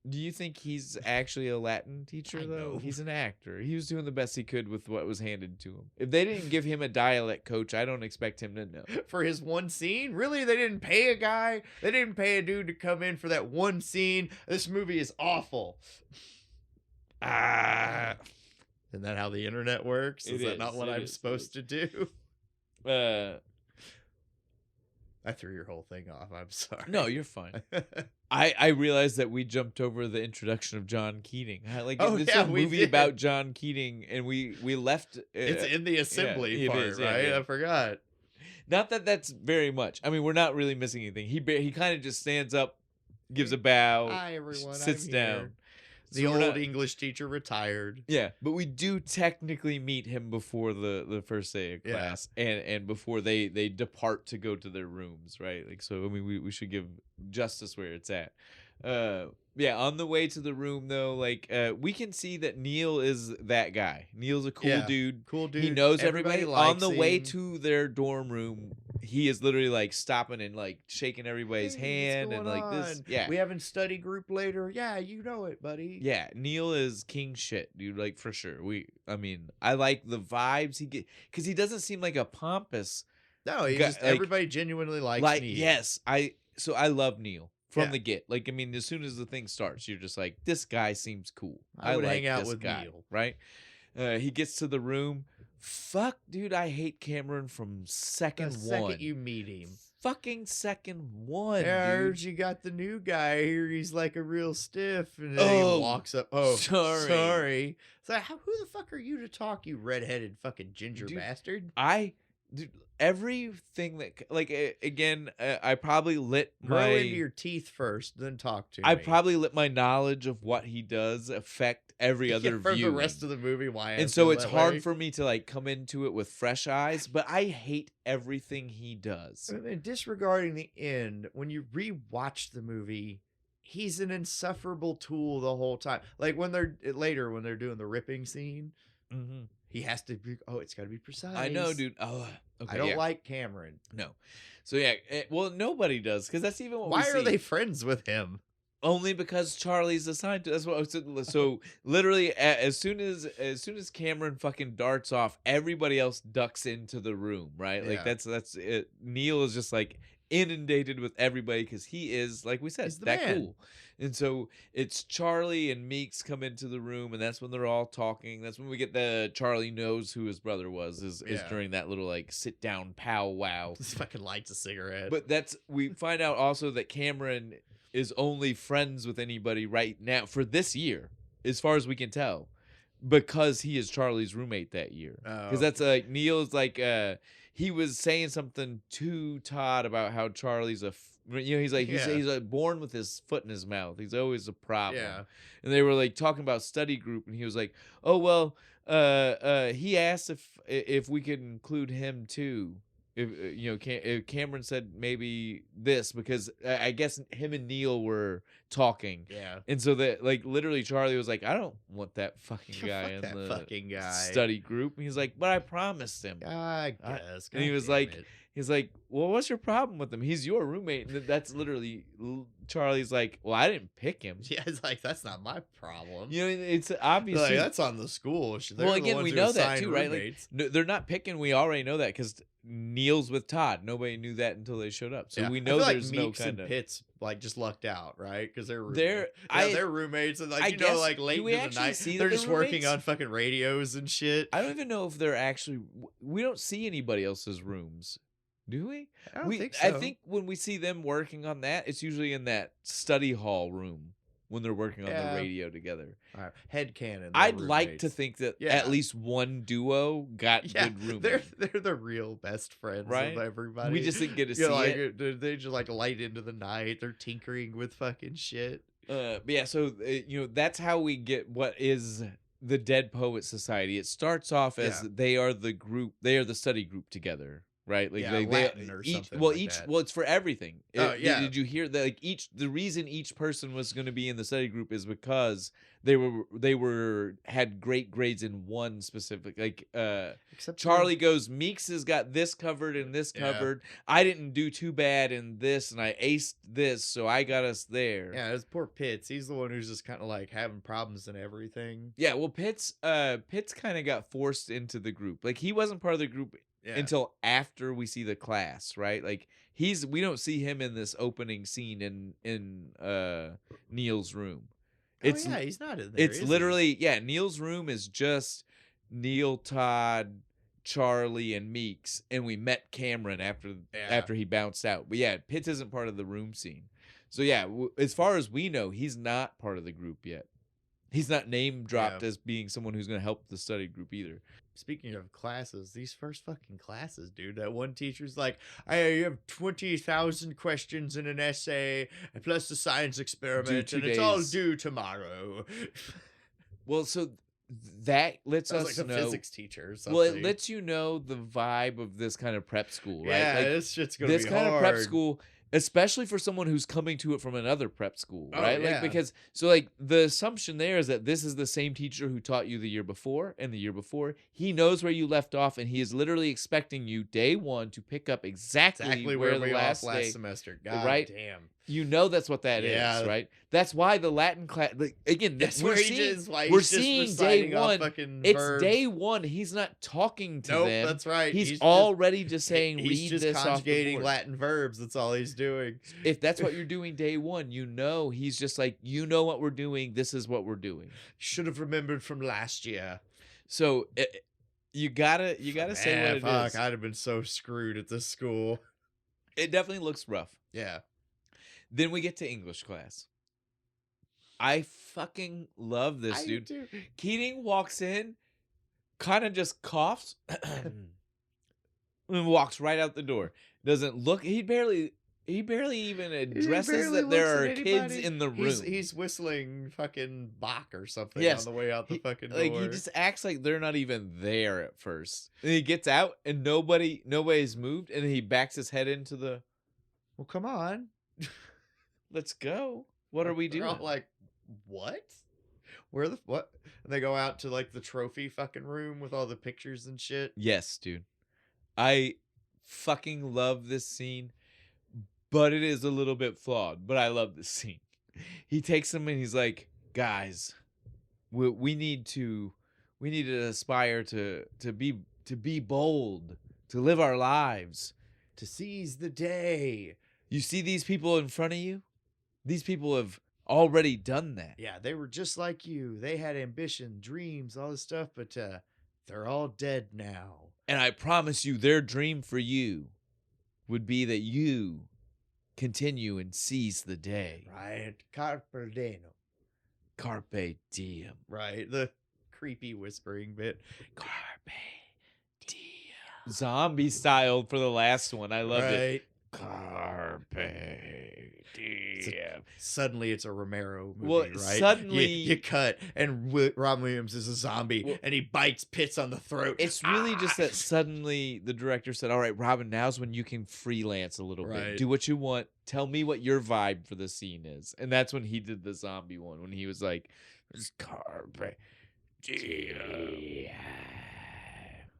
Do you think he's actually a Latin teacher, though? He's an actor. He was doing the best he could with what was handed to him. If they didn't give him a dialect coach, I don't expect him to know. For his one scene? Really? They didn't pay a guy? They didn't pay a dude to come in for that one scene? This movie is awful. Isn't that how the internet works? Is that not what I'm supposed to do? I threw your whole thing off. I'm sorry. No, you're fine. I realized that we jumped over the introduction of John Keating. It's a movie about John Keating, and we left. It's in the assembly part, right? I forgot. Not that that's very much. I mean, we're not really missing anything. He kind of just stands up, gives a bow, hi everyone, sits down. The old English teacher retired. Yeah, but we do technically meet him before the first day of class, and before they depart to go to their rooms, right? Like, so I mean, we should give justice where it's at. Yeah, on the way to the room though, like we can see that Neil is that guy. Neil's a cool dude. Cool dude. He knows everybody. On the way him. to their dorm room, he is literally like stopping and like shaking everybody's hand and like this. Yeah, we having study group later. Yeah, you know it, buddy. Yeah, Neil is king shit, dude. Like for sure. I mean, I like the vibes he get because he doesn't seem like a pompous. No, he just like, everybody genuinely likes Neil. Yes, I love Neil. From the get. Like, I mean, as soon as the thing starts, you're just like, this guy seems cool. I would like hang out this with guy, Neil. Right? He gets to the room. Fuck, dude, I hate Cameron from second one. Second you meet him. Fucking second one, yeah, I heard dude. you got the new guy here. He's like a real stiff. And then he walks up. Oh, sorry. It's like, who the fuck are you to talk, you redheaded fucking ginger bastard? Dude, everything that like again I probably lit grow into your teeth first, then talk to me. I probably let my knowledge of what he does affect every other for view the rest of the movie. Why? And so it's hard for me to like come into it with fresh eyes, but I hate everything he does. And disregarding the end, when you rewatch the movie, he's an insufferable tool the whole time. Like when they're doing the ripping scene. Mm-hmm. He has to be. Oh, it's got to be precise. I know, dude. Oh, okay, I don't like Cameron. No. So yeah, well, nobody does because that's even what. Why are they friends with him? Only because Charlie's assigned to. That's what I was. So literally, as soon as Cameron fucking darts off, everybody else ducks into the room, right? Like that's it. Neil is just like inundated with everybody because he is, like we said, that man. Cool. And so it's Charlie and Meeks come into the room, and that's when they're all talking. That's when we get the Charlie knows who his brother was. Is during that little like sit down powwow. This fucking lights a cigarette. But we find out also that Cameron is only friends with anybody right now for this year, as far as we can tell, because he is Charlie's roommate that year. Because that's like Neil's like he was saying something to Todd about how Charlie's he's like born with his foot in his mouth. He's always a problem. Yeah. And they were like talking about study group, and he was like, "Oh well, he asked if we could include him too. If Cameron said maybe this because I guess him and Neil were talking. Yeah. And so that like literally Charlie was like, I don't want that fucking guy in the fucking guy study group. And he's like, but I promised him. I guess. And he was like, he's like, well, what's your problem with him? He's your roommate. And that's literally Charlie's like, well, I didn't pick him. Yeah, it's like, that's not my problem. It's obviously. Like, that's on the school. Well, again, we know that too, right? Like, no, they're not picking. We already know that because Neil's with Todd. Nobody knew that until they showed up. So we know there's no kind of. Pitts like just lucked out, right? Because they're roommates and like late into the night. They're just working on fucking radios and shit. I don't even know if they're actually. We don't see anybody else's rooms. Do we? I don't think so. I think when we see them working on that, it's usually in that study hall room when they're working on the radio together. Headcanon. I'd like to think that at least one duo got good roommates. They're the real best friends of everybody. We just didn't get to see it. They just like light into the night. They're tinkering with fucking shit. But yeah, so that's how we get what is the Dead Poet Society. It starts off as they are the group. They are the study group together. Right, like Latin or something. Well, it's for everything. Did you hear that? Like the reason each person was going to be in the study group is because they had great grades in one specific. Like, except Charlie goes, Meeks has got this covered and this covered. I didn't do too bad in this, and I aced this, so I got us there. Yeah, it's poor Pitts. He's the one who's just kind of like having problems and everything. Yeah, well, Pitts kind of got forced into the group. Like he wasn't part of the group. Yeah. Until after we see the class, right? Like we don't see him in this opening scene in Neil's room. He's not in there. It's literally Neil's room is just Neil, Todd, Charlie, and Meeks, and we met Cameron after he bounced out. But Pitts isn't part of the room scene. So as far as we know, he's not part of the group yet. He's not name dropped as being someone who's going to help the study group either. Speaking of classes, these first fucking classes, dude. That one teacher's like, you have 20,000 questions in an essay, plus the science experiment, and it's all due tomorrow. Well, so that lets us like know. A physics teacher or something. Well, it lets you know the vibe of this kind of prep school, right? Yeah, like, this shit's going to be hard. This kind of prep school, especially for someone who's coming to it from another prep school, right? Yeah. Like, because so like the assumption there is that this is the same teacher who taught you the year before and the year before. He knows where you left off, and he is literally expecting you day one to pick up exactly where the last semester. God right? damn. You know that's what that is, right? That's why the Latin class. Like, again, we're seeing day one. It's verbs. Day one. He's not talking to them. That's right. He's already just saying, he's read just this conjugating off the board. Latin verbs. That's all he's doing. If that's what you're doing day one, you know he's just like, you know what we're doing. This is what we're doing. Should have remembered from last year. So you gotta say what it is. I'd have been so screwed at this school. It definitely looks rough. Yeah. Then we get to English class. I fucking love this, dude. Do. Keating walks in, kind of just coughs, and walks right out the door. Doesn't look. He barely even addresses that there are kids in the room. He's whistling fucking Bach or something on the way out the fucking door. Like, he just acts like they're not even there at first. And he gets out and nobody's moved, and he backs his head into the. Well, come on. Let's go. What are we doing? They're all like, what? Where the what? And they go out to like the trophy fucking room with all the pictures and shit. Yes, dude. I fucking love this scene, but it is a little bit flawed. But I love this scene. He takes them and he's like, guys, we need to aspire to be bold, to live our lives, to seize the day. You see these people in front of you? These people have already done that. Yeah, they were just like you. They had ambition, dreams, all this stuff, but they're all dead now. And I promise you, their dream for you would be that you continue and seize the day. Right. Carpe Diem. Carpe Diem. Right. The creepy whispering bit. Carpe Diem. Zombie style for the last one. I loved it. Carpe Diem. Suddenly it's a Romero movie, well, right? Suddenly you cut and Robin Williams is a zombie and he bites Pitts on the throat. It's really just that suddenly the director said, all right, Robin, now's when you can freelance a little bit. Do what you want. Tell me what your vibe for the scene is. And that's when he did the zombie one, when he was like, Carpe Diem.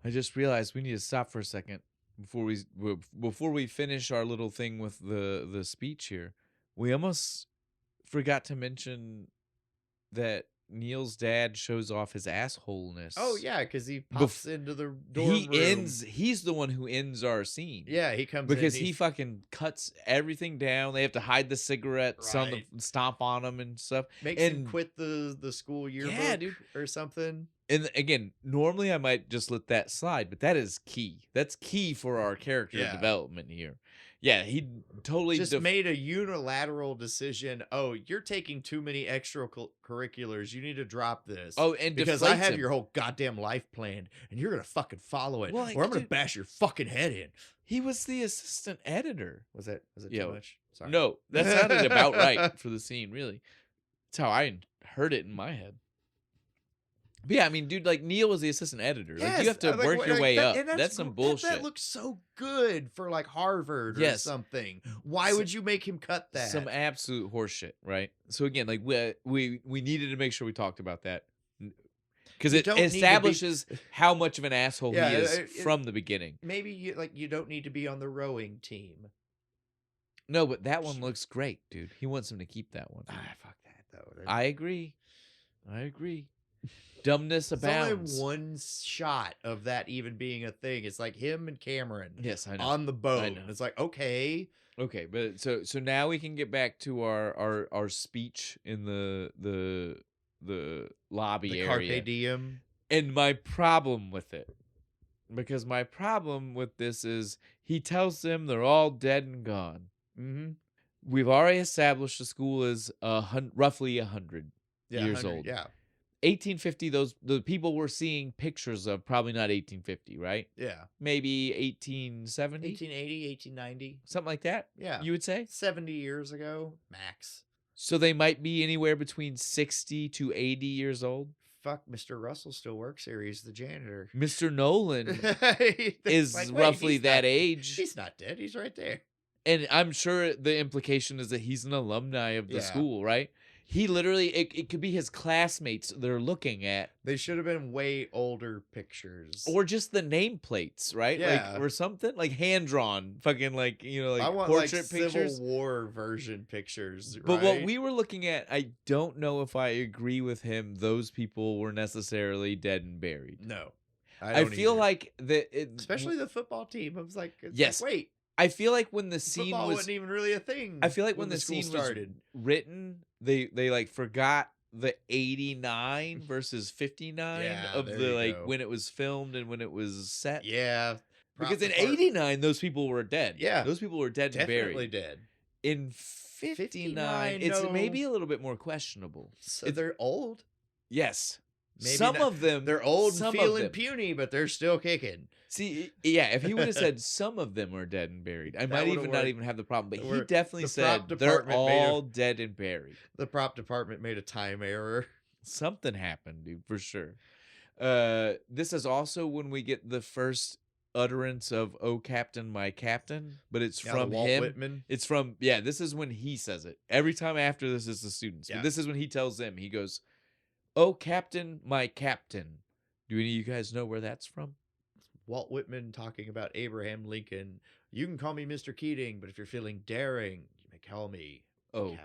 I just realized we need to stop for a second. Before we finish our little thing with the speech here, we almost forgot to mention that Neil's dad shows off his assholeness. Oh yeah, because he pops into the dorm room. He's the one who ends our scene. Yeah, he comes because he fucking cuts everything down. They have to hide the cigarettes, stomp on them and stuff. Makes him quit the school yearbook or something. And again, normally I might just let that slide, but that is key. That's key for our character development here. Yeah, he totally just made a unilateral decision. Oh, you're taking too many extracurriculars. You need to drop this. Oh, and because I have your whole goddamn life planned, and you're gonna fucking follow it, or I'm gonna bash your fucking head in. He was the assistant editor. Was it too much? Sorry. No, that sounded about right for the scene. Really, that's how I heard it in my head. But yeah, I mean, dude, like Neil was the assistant editor. Like, you have to work your way up. That's some bullshit. That looks so good for like Harvard or something. Why would you make him cut that? Some absolute horseshit, right? So again, like we needed to make sure we talked about that because it establishes how much of an asshole he is from the beginning. Maybe you don't need to be on the rowing team. No, but that one looks great, dude. He wants him to keep that one. Fuck that though. I agree. Dumbness abounds. There's only one shot of that even being a thing. It's like him and Cameron. Yes, I know. On the boat. I know. It's like, okay, but so now we can get back to our speech in the lobby area. Carpe Diem. And my problem with it, because my problem with this is he tells them they're all dead and gone. Mm-hmm. We've already established the school is roughly 100 years old. Yeah. 1850, the people we're seeing pictures of, probably not 1850, right? Yeah. Maybe 1870? 1880, 1890. Something like that? Yeah. You would say? 70 years ago, max. So they might be anywhere between 60 to 80 years old? Fuck, Mr. Russell still works here. He's the janitor. Mr. Nolan is roughly that age. He's not dead. He's right there. And I'm sure the implication is that he's an alumni of the school, right? He literally, it could be his classmates they're looking at. They should have been way older pictures. Or just the nameplates, right? Yeah. Like, or something. Like hand-drawn. Fucking like, like I want portrait like pictures. Civil War version pictures, But what we were looking at, I don't know if I agree with him. Those people were necessarily dead and buried. No. I feel either. Like that, especially the football team. I was like, yes. Like, wait. I feel like when the scene football wasn't even really a thing. I feel like when the scene started written, they like forgot the 89 versus 59 of the like when it was filmed and when it was set. Yeah. Because in 89 those people were dead. Yeah. Those people were dead and buried. Definitely dead. In 59 it's maybe a little bit more questionable. So they're old. Yes. Maybe some of them they're old and feeling puny, but they're still kicking. See, yeah, if he would have said some of them are dead and buried, I might even not even have the problem. But he definitely said they're all dead and buried. The prop department made a time error. Something happened, dude, for sure. This is also when we get the first utterance of "Oh, Captain, my Captain," but it's from Walt him. Whitman. It's from this is when he says it. Every time after this is the students. But this is when he tells them. He goes, "Oh, Captain, my Captain." Do any of you guys know where that's from? Walt Whitman talking about Abraham Lincoln. You can call me Mr. Keating, but if you're feeling daring, you may call me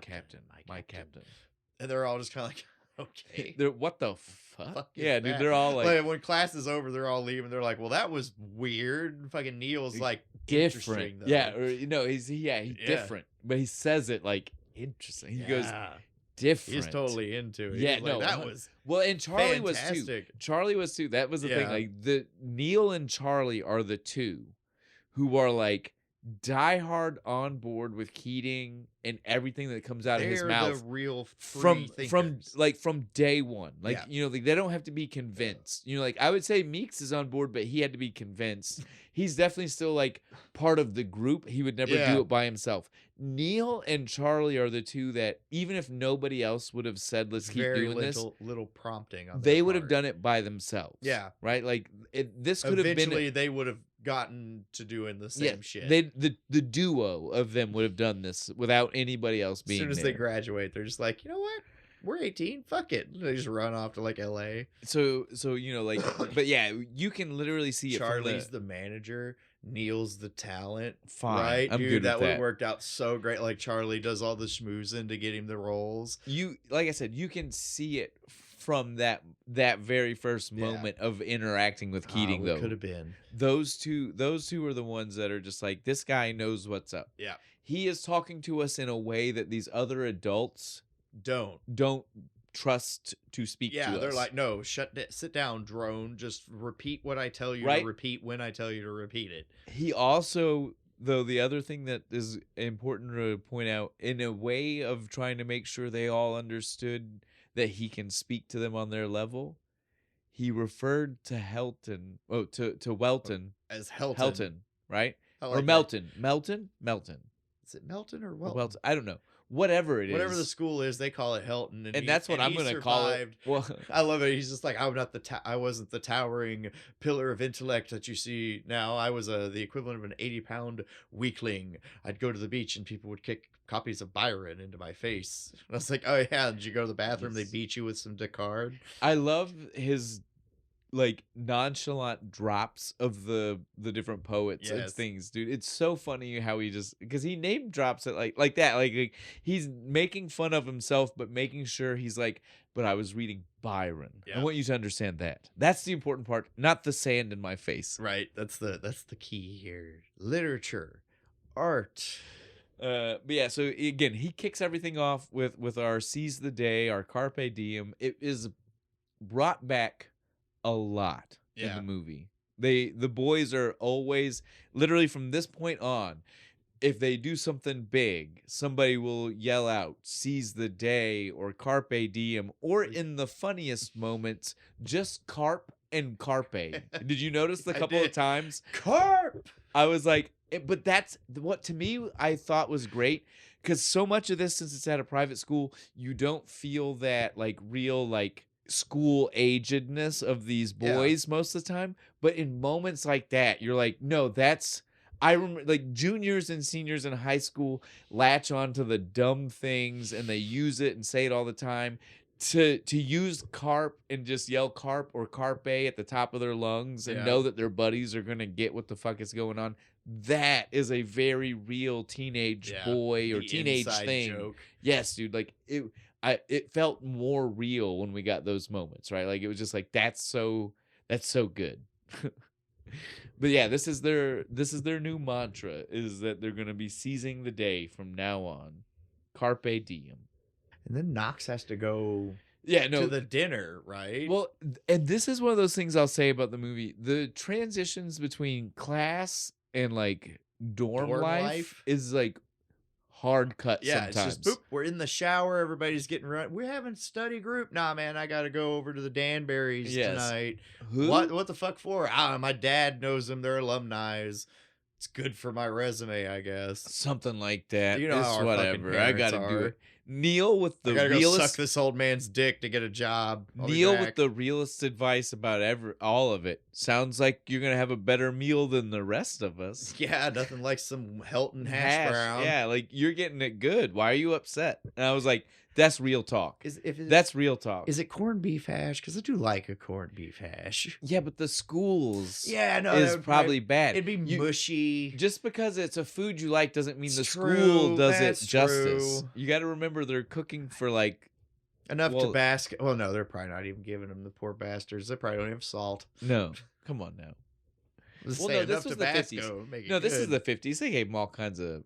Captain, my Captain. And they're all just kind of like, okay. They're what the fuck? Yeah, dude, they're all like when class is over, they're all leaving. They're like, well, that was weird. And fucking Neil's like different. Yeah, or he's different. But he says it like interesting. He goes different. He's totally into it. Yeah, no, that was and Charlie fantastic. was too. Charlie was too. That was the thing. Like the Neil and Charlie are the two who are like diehard on board with Keating and everything that comes out of his mouth. They're the real from day one. Like like they don't have to be convinced. Like I would say Meeks is on board, but he had to be convinced. He's definitely still like part of the group. He would never do it by himself. Neil and Charlie are the two that even if nobody else would have said let's keep doing this, little prompting on they would have done it by themselves. Yeah, right. Like this could have been. Eventually, they would have gotten to doing the same shit. The duo of them would have done this without anybody else being. As soon as they graduate, they're just like, you know what? We're 18. Fuck it. They just run off to like LA. So like, but yeah, you can literally see Charlie's the manager. Neil's the talent. Fine, right, I'm dude. good That with would have worked out so great. Like Charlie does all the schmoozing to get him the roles. Like I said, you can see it from that very first moment of interacting with Keating. Though could have been those two are the ones that are just like, this guy knows what's up. Yeah, he is talking to us in a way that these other adults don't trust to speak to us. Yeah, they're like, no, sit down, drone. Just repeat what I tell you to repeat when I tell you to repeat it. He also, though, the other thing that is important to point out, in a way of trying to make sure they all understood that he can speak to them on their level, he referred to to Welton as Helton. Helton, right? Like or Melton. Melton? Is it Melton or Welton? Welton? I don't know. Whatever it is. Whatever the school is, they call it Helton. And that's what I'm going to call it. Well, I love it. He's just like, I wasn't the towering pillar of intellect that you see now. I was the equivalent of an 80-pound weakling. I'd go to the beach and people would kick copies of Byron into my face. And I was like, oh yeah, did you go to the bathroom? They beat you with some Descartes. I love his like nonchalant drops of the different poets and things, dude. It's so funny how he just, because he name drops it like that, like he's making fun of himself, but making sure he's like, but I was reading Byron. I want you to understand that. That's the important part, not the sand in my face. Right. That's the key here. Literature, art. But yeah, so again, he kicks everything off with our seize the day, our Carpe Diem. It is brought back a lot in the movie. The boys are always, literally from this point on, if they do something big, somebody will yell out seize the day or Carpe Diem, or in the funniest moments, just carp and carpe. Did you notice the couple of times carp? I was like, but that's what to me I thought was great, because so much of this, since it's at a private school, you don't feel that like real like school agedness of these boys most of the time. But in moments like that, you're like, no, that's, I remember like juniors and seniors in high school latch on to the dumb things and they use it and say it all the time. To use carp and just yell carp or carpe at the top of their lungs and know that their buddies are gonna get what the fuck is going on. That is a very real teenage boy or teenage thing. Joke. Yes, dude. Like it felt more real when we got those moments, right? Like it was just like that's so good. But yeah, this is their new mantra is that they're gonna be seizing the day from now on. Carpe diem. And then Knox has to go to the dinner, right? Well, and this is one of those things I'll say about the movie. The transitions between class and like dorm life is like hard cut sometimes. It's just boop, we're in the shower, everybody's getting run. We're having study group. Nah, man, I gotta go over to the Danberries tonight. Who? What the fuck for? My dad knows them, they're alumni. It's good for my resume, I guess. Something like that. You know how our whatever. I gotta do it. Neil with the realest. Go suck this old man's dick to get a job. Neil with the realest advice about all of it. Sounds like you're gonna have a better meal than the rest of us. Yeah, nothing like some Helton hash brown. Yeah, like you're getting it good. Why are you upset? And I was like, that's real talk. That's real talk. Is it corned beef hash? Because I do like a corned beef hash. Yeah, but the schools is probably bad. It'd be mushy. Just because it's a food you like doesn't mean school does it justice. You got to remember they're cooking for like enough Tabasco. Well, no, they're probably not even giving them, the poor bastards. They probably don't have salt. No, come on now. Well, no, this was the 50s. No, this is the 50s. They gave them all kinds of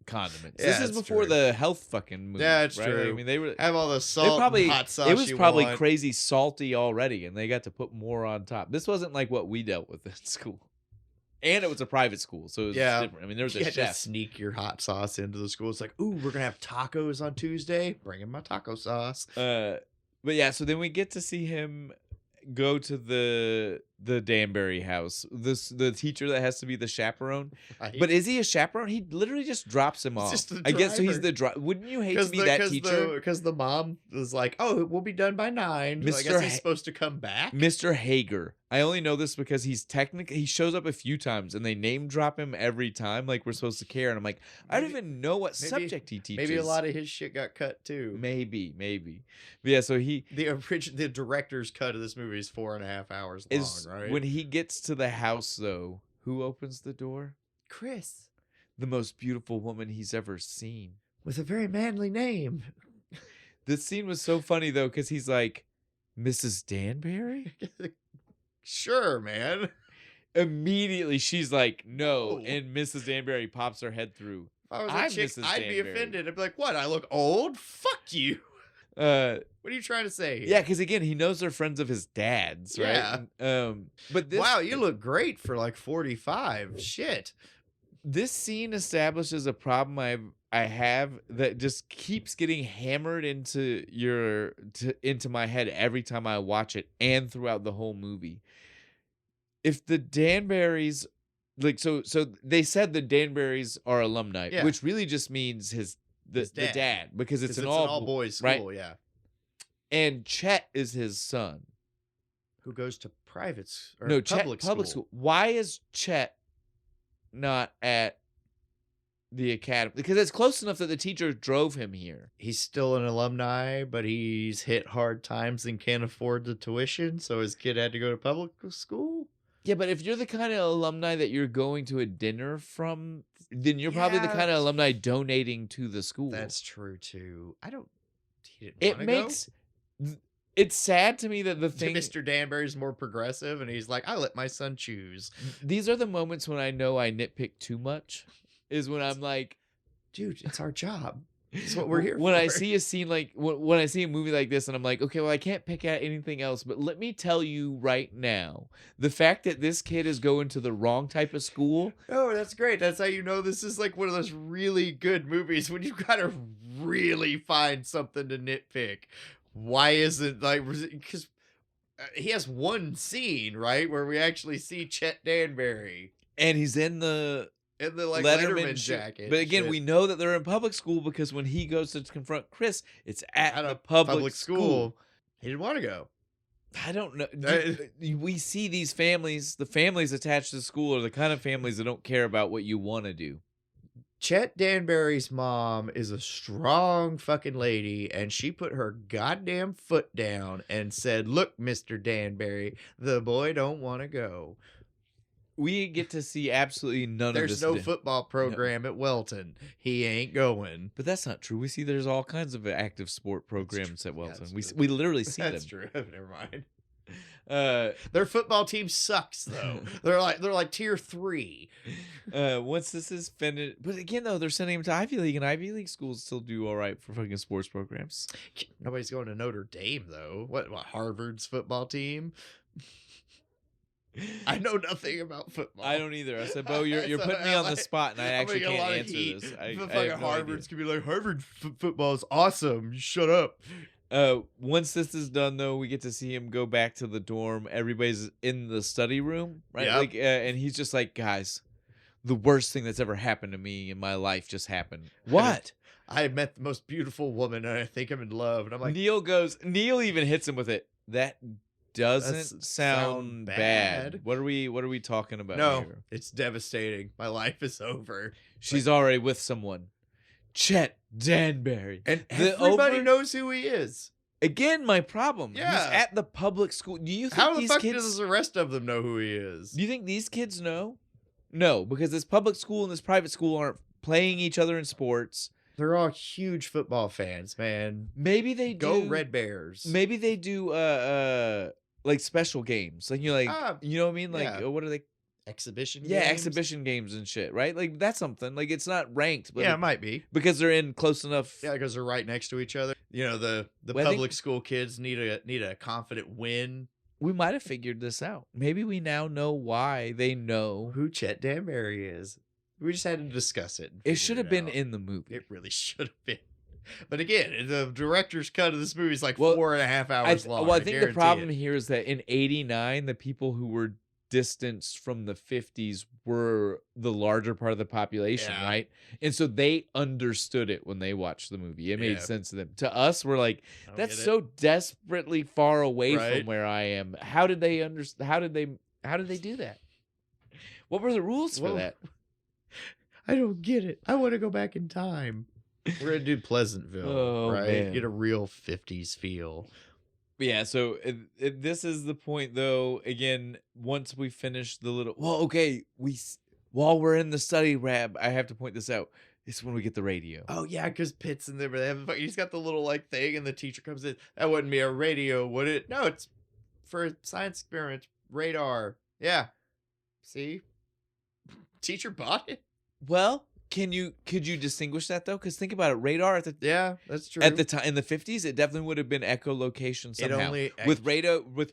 condiments. This is before the health fucking movement. Yeah, it's true. I mean, they were have all the salt, and hot sauce. It was probably crazy salty already, and they got to put more on top. This wasn't like what we dealt with in school, and it was a private school, so it was different. I mean, there was a chef. To sneak your hot sauce into the school. It's like, ooh, we're gonna have tacos on Tuesday. Bring in my taco sauce. But yeah, so then we get to see him go to the Danbury house. The teacher that has to be the chaperone. Right. But is he a chaperone? He literally just drops him off. I guess so. He's the driver. Wouldn't you hate to be that teacher? Because the mom was like, "Oh, we'll be done by 9." I guess he's supposed to come back. Mr. Hager. I only know this because he shows up a few times and they name drop him every time. Like we're supposed to care. And I'm like, I don't even know what subject he teaches. Maybe a lot of his shit got cut too. Maybe. But yeah. So the director's cut of this movie is 4.5 hours long. Right? When he gets to the house, though, who opens the door? Chris. The most beautiful woman he's ever seen. With a very manly name. This scene was so funny, though, because he's like, Mrs. Danbury? Sure, man. Immediately, she's like, no. And Mrs. Danbury pops her head through. If I was a chick, I'd be offended. I'd be like, what? I look old? Fuck you. What are you trying to say here? Yeah, because again, he knows they're friends of his dad's, right? Yeah. But wow, you look great for like 45. Shit. This scene establishes a problem I have that just keeps getting hammered into my head every time I watch it and throughout the whole movie. If the Danburys, like so they said the Danburys are alumni, which really just means the dad, because it's an all boys school, right? Yeah. And Chet is his son, who goes to public school. Why is Chet not at the academy? Because it's close enough that the teacher drove him here. He's still an alumni, but he's hit hard times and can't afford the tuition, so his kid had to go to public school. Yeah, but if you're the kind of alumni that you're going to a dinner from, then you're probably the kind of alumni donating to the school. That's true too. He didn't want to go. It's sad to me that Mr. Danbury's more progressive, and he's like, I let my son choose. These are the moments when I know I nitpick too much. Is when I'm like, dude, it's our job. That's what we're here when for. I see a scene like when I see a movie like this and I'm like, okay, well, I can't pick out anything else, but let me tell you right now, the fact that this kid is going to the wrong type of school. Oh, that's great. That's how you know this is like one of those really good movies when you gotta really find something to nitpick. Why isn't because he has one scene, right, where we actually see Chet Danbury. And he's in the Letterman jacket. But again, we know that they're in public school because when he goes to confront Chris, it's at a public school. He didn't want to go. I don't know. We see these families, the families attached to the school are the kind of families that don't care about what you want to do. Chet Danbury's mom is a strong fucking lady, and she put her goddamn foot down and said, "Look, Mr. Danbury, the boy don't want to go." We get to see absolutely none of this. There's no football program at Welton. He ain't going. But that's not true. We see there's all kinds of active sport programs at Welton. We literally see them. That's true. Never mind. Their football team sucks though. they're like tier 3. Once this is finished, but again though, they're sending them to Ivy League, and Ivy League schools still do all right for fucking sports programs. Nobody's going to Notre Dame though. What Harvard's football team? I know nothing about football. I don't either. I said, Bo, you're putting me on the spot, and I actually can't answer this. Fucking Harvard's could be like, Harvard football is awesome. Shut up. Once this is done, though, we get to see him go back to the dorm. Everybody's in the study room, right? Yep. Like, and he's just like, guys, the worst thing that's ever happened to me in my life just happened. What? I met the most beautiful woman, and I think I'm in love. And I'm like, Neil even hits him with it. That doesn't sound bad. What are we talking about here? It's devastating. My life is over. She's already with someone. Chet Danbury. And everybody knows who he is. Again, my problem. Yeah. He's at the public school. Do you think how the these fuck kids, does the rest of them know who he is? Do you think these kids know? No, because this public school and this private school aren't playing each other in sports. They're all huge football fans, man. Maybe they go Red Bears. Maybe they do like special games. Like you know what I mean? Like what are they? Exhibition games? Yeah, exhibition games and shit, right? Like that's something. Like it's not ranked, but it might be. Because they're in close enough. Yeah, because they're right next to each other. You know, the public school kids need a confident win. We might have figured this out. Maybe we now know why they know who Chet Danbury is. We just had to discuss it. It should have been in the movie. It really should have been. But again, the director's cut of this movie is like 4.5 hours long. Well, I think the problem here is that in '89, the people who were distanced from the 50s were the larger part of the population, right? And so they understood it when they watched the movie. It made sense to them. To us, we're like, that's so desperately far away from where I am. How did they understand? How did they do that? What were the rules for that? I don't get it. I want to go back in time. We're gonna do Pleasantville, right? Man. Get a real 50s feel. Yeah, so this is the point, though. Again, once we finish the little... Well, okay, while we're in the study lab, I have to point this out. It's when we get the radio. Oh, yeah, because Pitt's in there. He's got the little, like, thing, and the teacher comes in. That wouldn't be a radio, would it? No, it's for a science experiment. Radar. Yeah. See? Teacher bought it. Well... Could you distinguish that though? Because think about it, radar at the that's true. At the time in the 50s, it definitely would have been echolocation somehow. With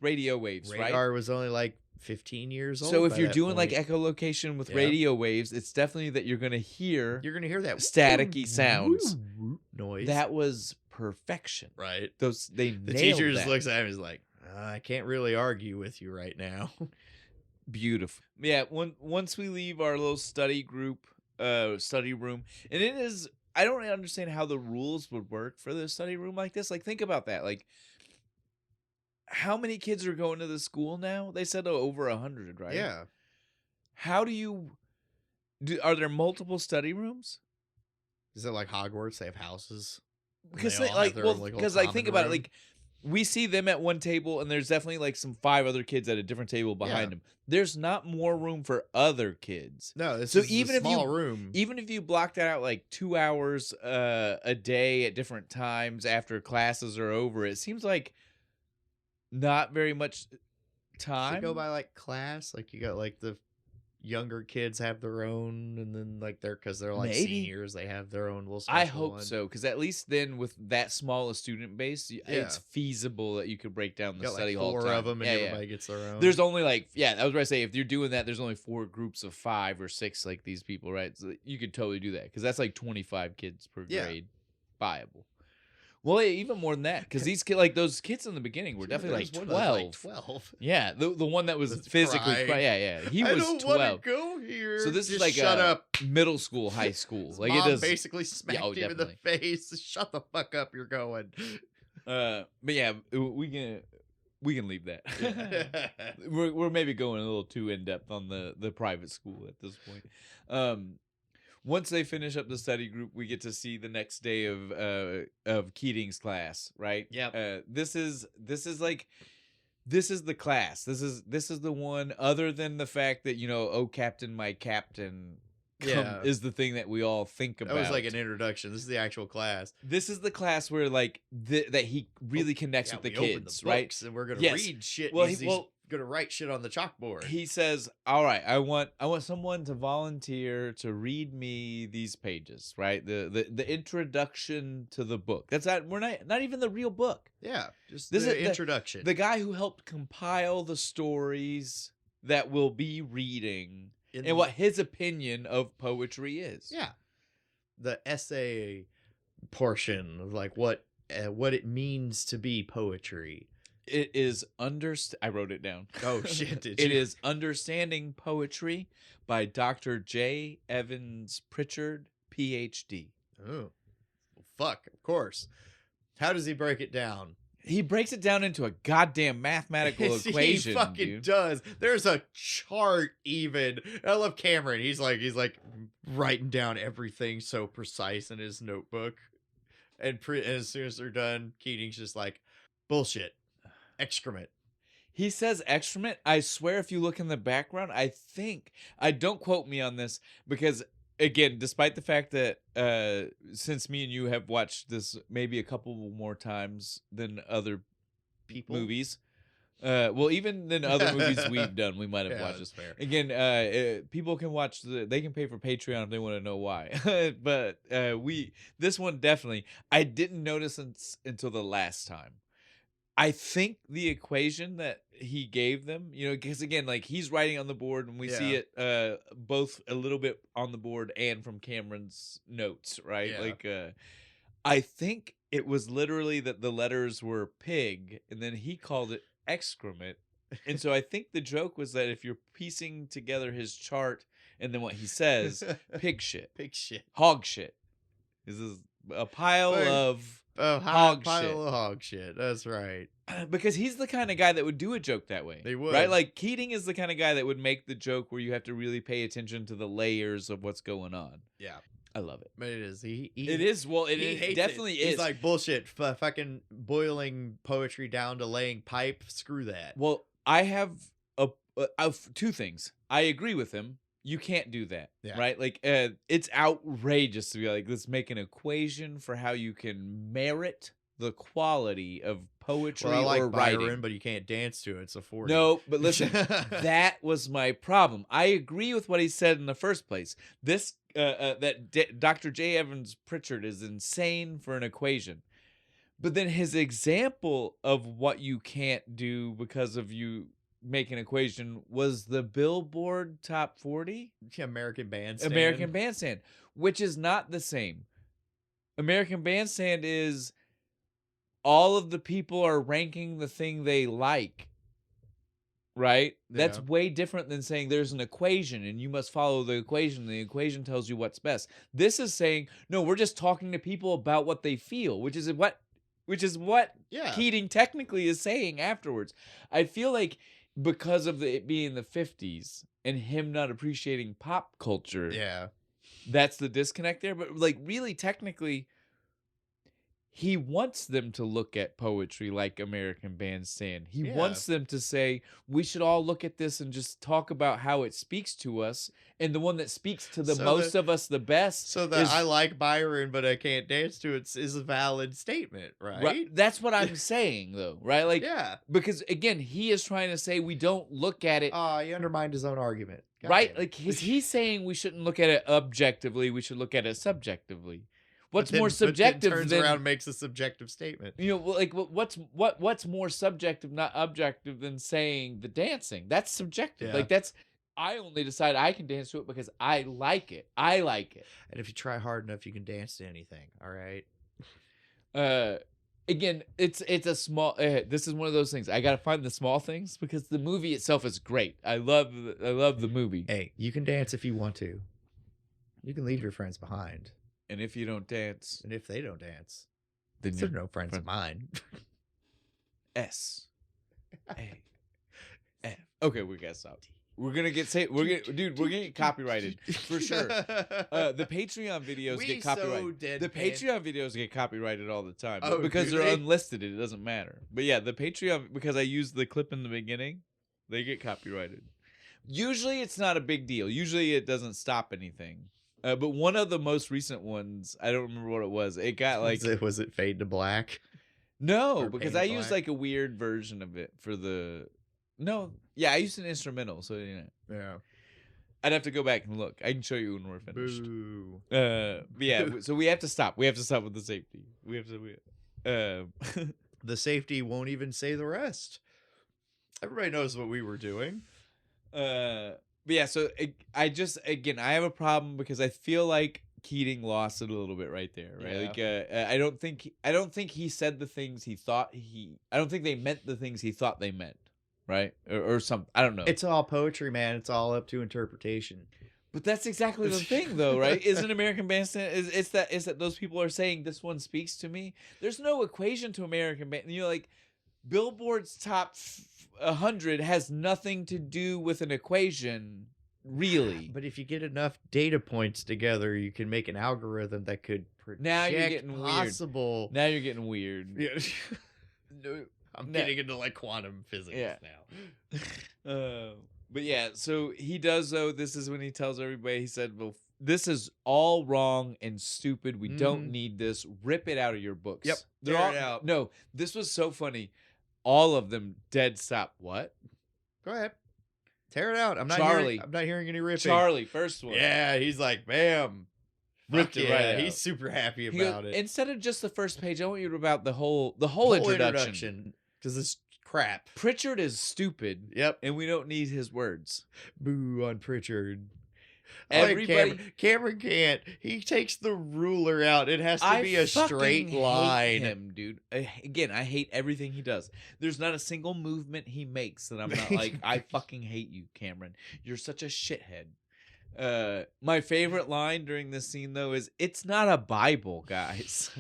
radio waves. Radar was only like 15 years old. So if you're doing like echolocation with radio waves, it's definitely that you're gonna hear that staticky sounds. Noise. That was perfection. Right. The teacher just looks at him and is like, I can't really argue with you right now. Beautiful. Yeah. Once we leave our little study group. Study room, and it is, I don't understand how the rules would work for the study room like this. Like, think about that. Like, how many kids are going to the school now? They said over 100, right? Yeah. How are there multiple study rooms? Is it like Hogwarts? They have houses. Because think about it. Like, we see them at one table, and there's definitely like 5 other kids at a different table behind them. There's not more room for other kids. No, this is a small room. Even if you block that out like 2 hours a day at different times after classes are over, it seems like not very much time. Should go by like class, like you got like the younger kids have their own, and then like because they're like seniors, they have their own little special I hope so, because at least then with that small a student base, it's feasible that you could break down the study hall. 4 of them, and everybody gets their own. There's only I was about to say, if you're doing that, there's only 4 groups of 5 or 6 like these people, right? So you could totally do that, because that's like 25 kids per grade. Viable. Well, even more than that, because these those kids in the beginning were definitely like 12. 12. Yeah, the one that was physically crying. He was 12. I don't want to go here. So this is like shut up. Middle school, high school. His mom basically smacked him in the face. Shut the fuck up, you're going. But yeah, We can leave that. Yeah. We're maybe going a little too in depth on the private school at this point. Once they finish up the study group, we get to see the next day of Keating's class, right? Yeah. This is the class. This is the one. Other than the fact that oh, Captain, my Captain. Is the thing that we all think about. That was like an introduction. This is the actual class. This is the class where that he really connects with the kids, right? And we're gonna read shit. Well, he's gonna write shit on the chalkboard. He says, "All right, I want someone to volunteer to read me these pages, right? The introduction to the book. That's we're not even the real book. Yeah, just the introduction. The guy who helped compile the stories that we'll be reading." And what his opinion of poetry is. Yeah. The essay portion of like what it means to be poetry. It is I wrote it down. Oh shit, did you? It is Understanding Poetry by Dr. J. Evans Pritchard, PhD. Oh. Well, fuck, of course. How does he break it down? He breaks it down into a goddamn mathematical equation. He fucking does. There's a chart even. I love Cameron. He's like writing down everything so precise in his notebook. And as soon as they're done, Keating's just like, bullshit. Excrement. He says excrement. I swear if you look in the background, don't quote me on this because again, despite the fact that since me and you have watched this maybe a couple more times than other movies, even than other movies we've done, we might have watched this. Fair. Again, people can watch they can pay for Patreon if they want to know why. But this one definitely, I didn't notice until the last time. I think the equation that he gave them, because again, like he's writing on the board and we see it both a little bit on the board and from Cameron's notes, right? Yeah. Like, I think it was literally that the letters were pig and then he called it excrement. And so I think the joke was that if you're piecing together his chart and then what he says, pig shit, hog shit. This is a pile of... hog shit. That's right. Because he's the kind of guy that would do a joke that way. They would. Right? Like Keating is the kind of guy that would make the joke where you have to really pay attention to the layers of what's going on. Yeah. I love it. But it is. It is. Well, it definitely is. He's like, bullshit. Fucking boiling poetry down to laying pipe. Screw that. Well, I have two things. I agree with him. You can't do that, right? Like, it's outrageous to be like, let's make an equation for how you can merit the quality of poetry I like or Byron, writing. But you can't dance to it. It's a 40. No, but listen, that was my problem. I agree with what he said in the first place. This, Dr. J. Evans Pritchard is insane for an equation. But then his example of what you can't do because of you make an equation was the Billboard Top 40 American Bandstand, which is not the same. American Bandstand is all of the people are ranking the thing they like, right? That's way different than saying there's an equation and you must follow the equation. The equation tells you what's best. This is saying, no, we're just talking to people about what they feel, which is what Keating technically is saying afterwards. I feel like because of it being the 50s and him not appreciating pop culture, that's the disconnect there. But like really technically, he wants them to look at poetry like American Bandstand. He wants them to say, we should all look at this and just talk about how it speaks to us. And the one that speaks to the most of us the best. So that I like Byron, but I can't dance to it is a valid statement, right? That's what I'm saying, though, right? Like, because, again, he is trying to say we don't look at it. He undermined his own argument. Right? Like, he's saying we shouldn't look at it objectively. We should look at it subjectively. What's more subjective turns around and makes a subjective statement. Like what's more subjective, not objective, than saying the dancing? That's subjective. Yeah. Like that's I only decide I can dance to it because I like it. I like it. And if you try hard enough, you can dance to anything. All right. Again, it's a small. This is one of those things. I gotta find the small things because the movie itself is great. I love the movie. Hey, you can dance if you want to. You can leave your friends behind. And if you don't dance, and if they don't dance, then they're no friends of mine. S. Okay, we gotta stop. We're gonna get we're gonna get copyrighted for sure. The Patreon videos get copyrighted. The Patreon videos get copyrighted all the time because they're unlisted. It doesn't matter. But yeah, the Patreon, because I used the clip in the beginning, they get copyrighted. Usually, it's not a big deal. Usually, it doesn't stop anything. But one of the most recent ones, I don't remember what it was. It got like was it Fade to Black? No, because I used like a weird version of it for the. No, yeah, I used an instrumental, so yeah. I'd have to go back and look. I can show you when we're finished. Boo. But yeah, so we have to stop. We have to stop with the safety. We have to. The safety won't even say the rest. Everybody knows what we were doing. But yeah, so I have a problem because I feel like Keating lost it a little bit right there, right? Yeah. Like, I don't think he said the things he thought I don't think they meant the things he thought they meant. Right? Or something. I don't know. It's all poetry, man. It's all up to interpretation. But that's exactly the thing, though, right? Isn't American Bandstand... It's that those people are saying, this one speaks to me. There's no equation to American Bandstand. You know, like, Billboard's top 100 has nothing to do with an equation, really. But if you get enough data points together, you can make an algorithm that could project now you're getting possible... Weird. Now you're getting weird. Yeah. No. I'm getting into like quantum physics now. But yeah, so he does though. This is when he tells everybody, he said, well, this is all wrong and stupid. We don't need this. Rip it out of your books. Yep. They're all out. No, this was so funny. All of them dead stop. What? Go ahead. Tear it out. I'm not hearing any ripping. Charlie, first one. Yeah, he's like, bam. Ripped it right out. He's super happy about it. Instead of just the first page, I want you to about the whole introduction. Because it's crap. Pritchard is stupid. Yep. And we don't need his words. Boo on Pritchard. Everybody, Cameron can't. He takes the ruler out. It has to be a straight line. Hate him, dude. Again, I hate everything he does. There's not a single movement he makes that I'm not like, I fucking hate you, Cameron. You're such a shithead. My favorite line during this scene, though, is, it's not a Bible, guys.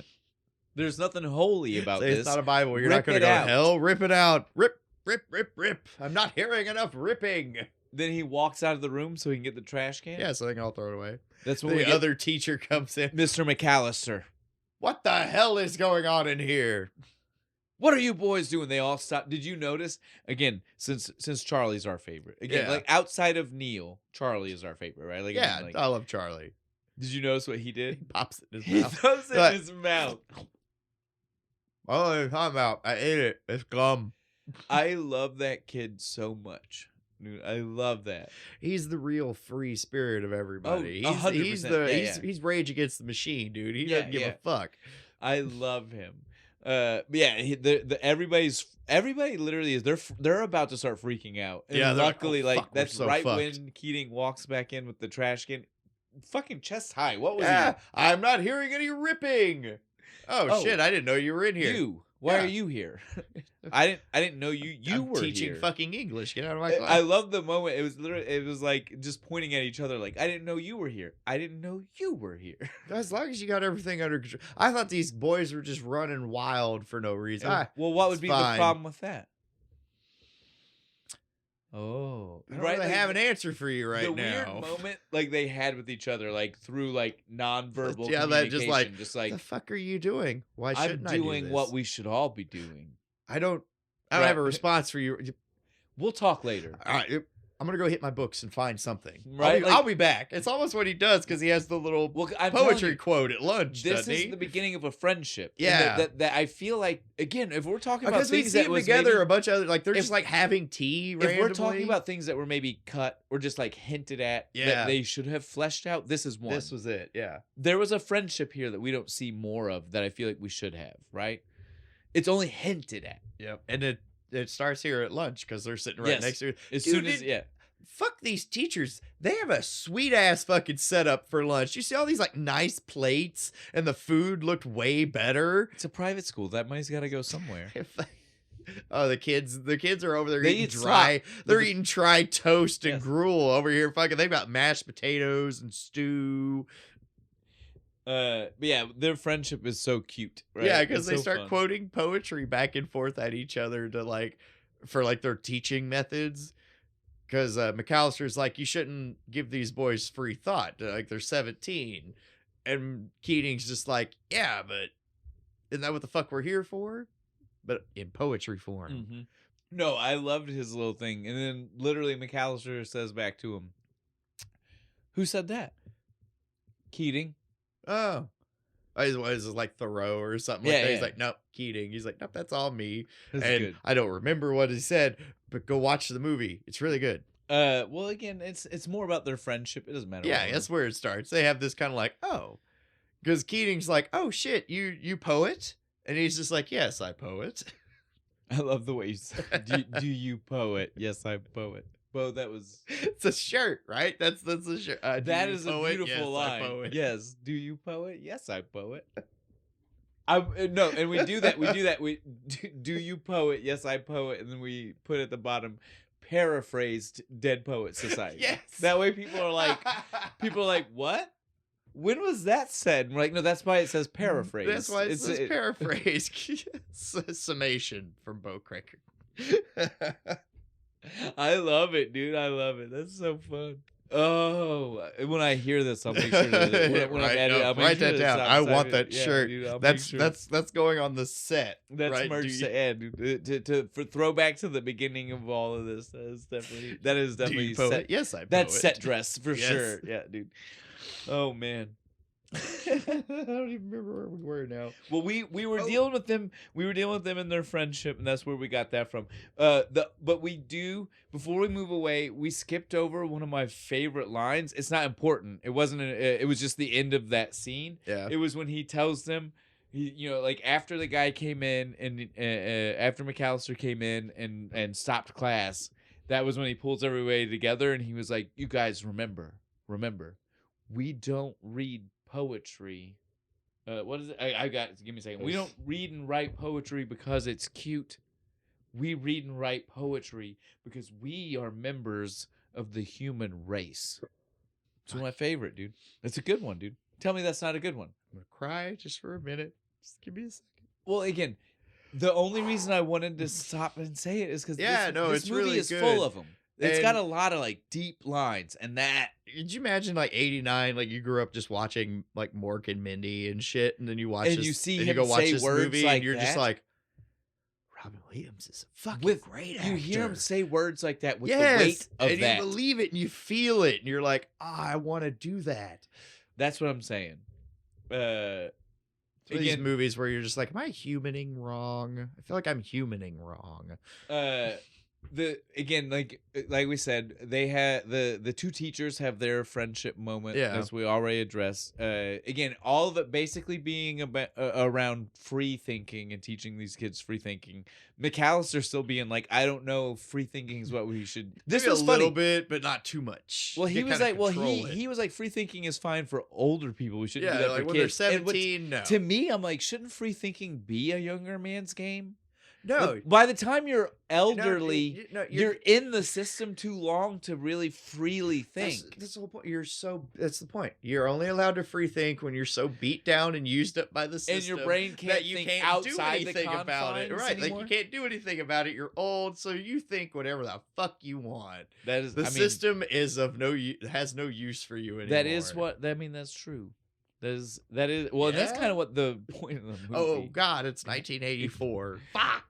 There's nothing holy about this. It's not a Bible. You're not going to go to hell. Rip it out. Rip, rip, rip, rip. I'm not hearing enough ripping. Then he walks out of the room so he can get the trash can? Yeah, so they can all throw it away. That's when the other teacher comes in. Mr. McAllister. What the hell is going on in here? What are you boys doing? They all stop. Did you notice? Again, since Charlie's our favorite. Again, like outside of Neil, Charlie is our favorite, right? Like, yeah, I love Charlie. Did you notice what he did? He pops it in his mouth. He throws it in his mouth. Oh, it's talking about. I ate it. It's gum. I love that kid so much. Dude, I love that. He's the real free spirit of everybody. Oh, 100%. He's Rage Against the Machine, dude. He doesn't give a fuck. I love him. Everybody literally is. They're about to start freaking out. And luckily, that's so right fucked. When Keating walks back in with the trash can, fucking chest high. What was he? I'm not hearing any ripping. Oh shit! I didn't know you were in here. Why are you here? I didn't know you I'm were teaching here. Fucking English. Get out of my class. I love the moment. It was like just pointing at each other like, I didn't know you were here. I didn't know you were here. As long as you got everything under control. I thought these boys were just running wild for no reason. Well, what would be the problem with that? Oh, I don't really have an answer for you right now. The weird moment like they had with each other, like through like nonverbal communication, just like the fuck are you doing? Why shouldn't I do this? I'm doing what we should all be doing. I don't have a response for you. We'll talk later. All right. I'm going to go hit my books and find something. Right? I'll be back. It's almost what he does because he has the little poetry quote at lunch, This is the beginning of a friendship. Yeah. That I feel like, again, if we're talking about things we see them together, a bunch of other, like, they're just like having tea randomly. If we're talking about things that were maybe cut or just like hinted at that they should have fleshed out, this is one. This was it, yeah. There was a friendship here that we don't see more of that I feel like we should have, right? It's only hinted at. Yep. And it starts here at lunch because they're sitting right next to it. As soon as fuck these teachers. They have a sweet ass fucking setup for lunch. You see all these like nice plates and the food looked way better. It's a private school. That money's got to go somewhere. Oh, the kids are over there eating dry. They're eating dry toast and gruel over here. Fucking, they've got mashed potatoes and stew. But yeah, their friendship is so cute, right? Yeah, because they start quoting poetry back and forth at each other to like for like their teaching methods. Because McAllister's like, you shouldn't give these boys free thought. Like, they're 17. And Keating's just like, yeah, but isn't that what the fuck we're here for? But in poetry form. Mm-hmm. No, I loved his little thing. And then literally McAllister says back to him, who said that? Keating. Oh. Is it like Thoreau or something like that? He's like, nope, Keating. He's like, nope, that's all me. That's and good. I don't remember what he said, but go watch the movie. It's really good. Well, again, it's more about their friendship. It doesn't matter. Yeah, that's where it starts. They have this kind of like, oh, because Keating's like, oh shit, you poet, and he's just like, yes, I poet. I love the way you said, do you poet? Yes, I poet. Well, that was... It's a shirt, right? That's a shirt. That is a beautiful line. Yes. Do you poet? Yes, I poet. No, and we do that. We do you poet? Yes, I poet. And then we put at the bottom, paraphrased Dead Poet Society. Yes. That way people are like, what? When was that said? And we're like, no, that's why it says paraphrase. That's why it says paraphrase. Summation from Bo Cracker. I love it, dude. I love it. That's so fun. Oh, when I hear this, I'll make sure to write that down. I want that shirt. Dude, that's going on the set. That's right? Merch to add for throwback to the begining of all of this. That is definitely set. Yes, I poet. That's set dress for sure. Yeah, dude. Oh man. I don't even remember where we were now. Well, we were dealing with them. We were dealing with them in their friendship, and that's where we got that from. But we do, before we move away, we skipped over one of my favorite lines. It's not important. It wasn't. It was just the end of that scene. Yeah. It was when he tells them, like after the guy came in and after McAllister came in and stopped class. That was when he pulls everybody together, and he was like, "You guys remember, we don't read poetry." What is it? I got. Give me a second. We don't read and write poetry because it's cute. We read and write poetry because we are members of the human race. It's my favorite, dude. That's a good one, dude. Tell me that's not a good one. I'm gonna cry just for a minute. Just give me a second. Well, again, the only reason I wanted to stop and say it is because this movie really is full of them. It's got a lot of like deep lines, and that. Did you imagine like 89? Like you grew up just watching like Mork and Mindy and shit, and then you watch and you see him say words movie, like and you're just like, Robin Williams is a fucking great actor. You hear him say words like that with the weight of and that. You believe it and you feel it, and you're like, I want to do that. That's what I'm saying. These movies where you're just like, am I humaning wrong? I feel like I'm humaning wrong. Like we said, they had the two teachers have their friendship moment, as we already addressed. Again, all of it basically being about around free thinking and teaching these kids free thinking. McAllister still being like, I don't know, free thinking is what we should. This was a little bit, but not too much. Well, he was like, he was like, free thinking is fine for older people. We shouldn't do that for when kids. They're 17. No. To me, I'm like, shouldn't free thinking be a younger man's game? No. By the time you're elderly, you're in the system too long to really freely think. That's the whole point. That's the point. You're only allowed to free think when you're so beat down and used up by the system. And your brain can't think outside the confines about it. Right. Anymore. Like you can't do anything about it. You're old, so you think whatever the fuck you want. That is the system is of no has no use for you anymore. That is what that's true. That is that's kind of what the point of the movie. Oh God, it's 1984. Fuck.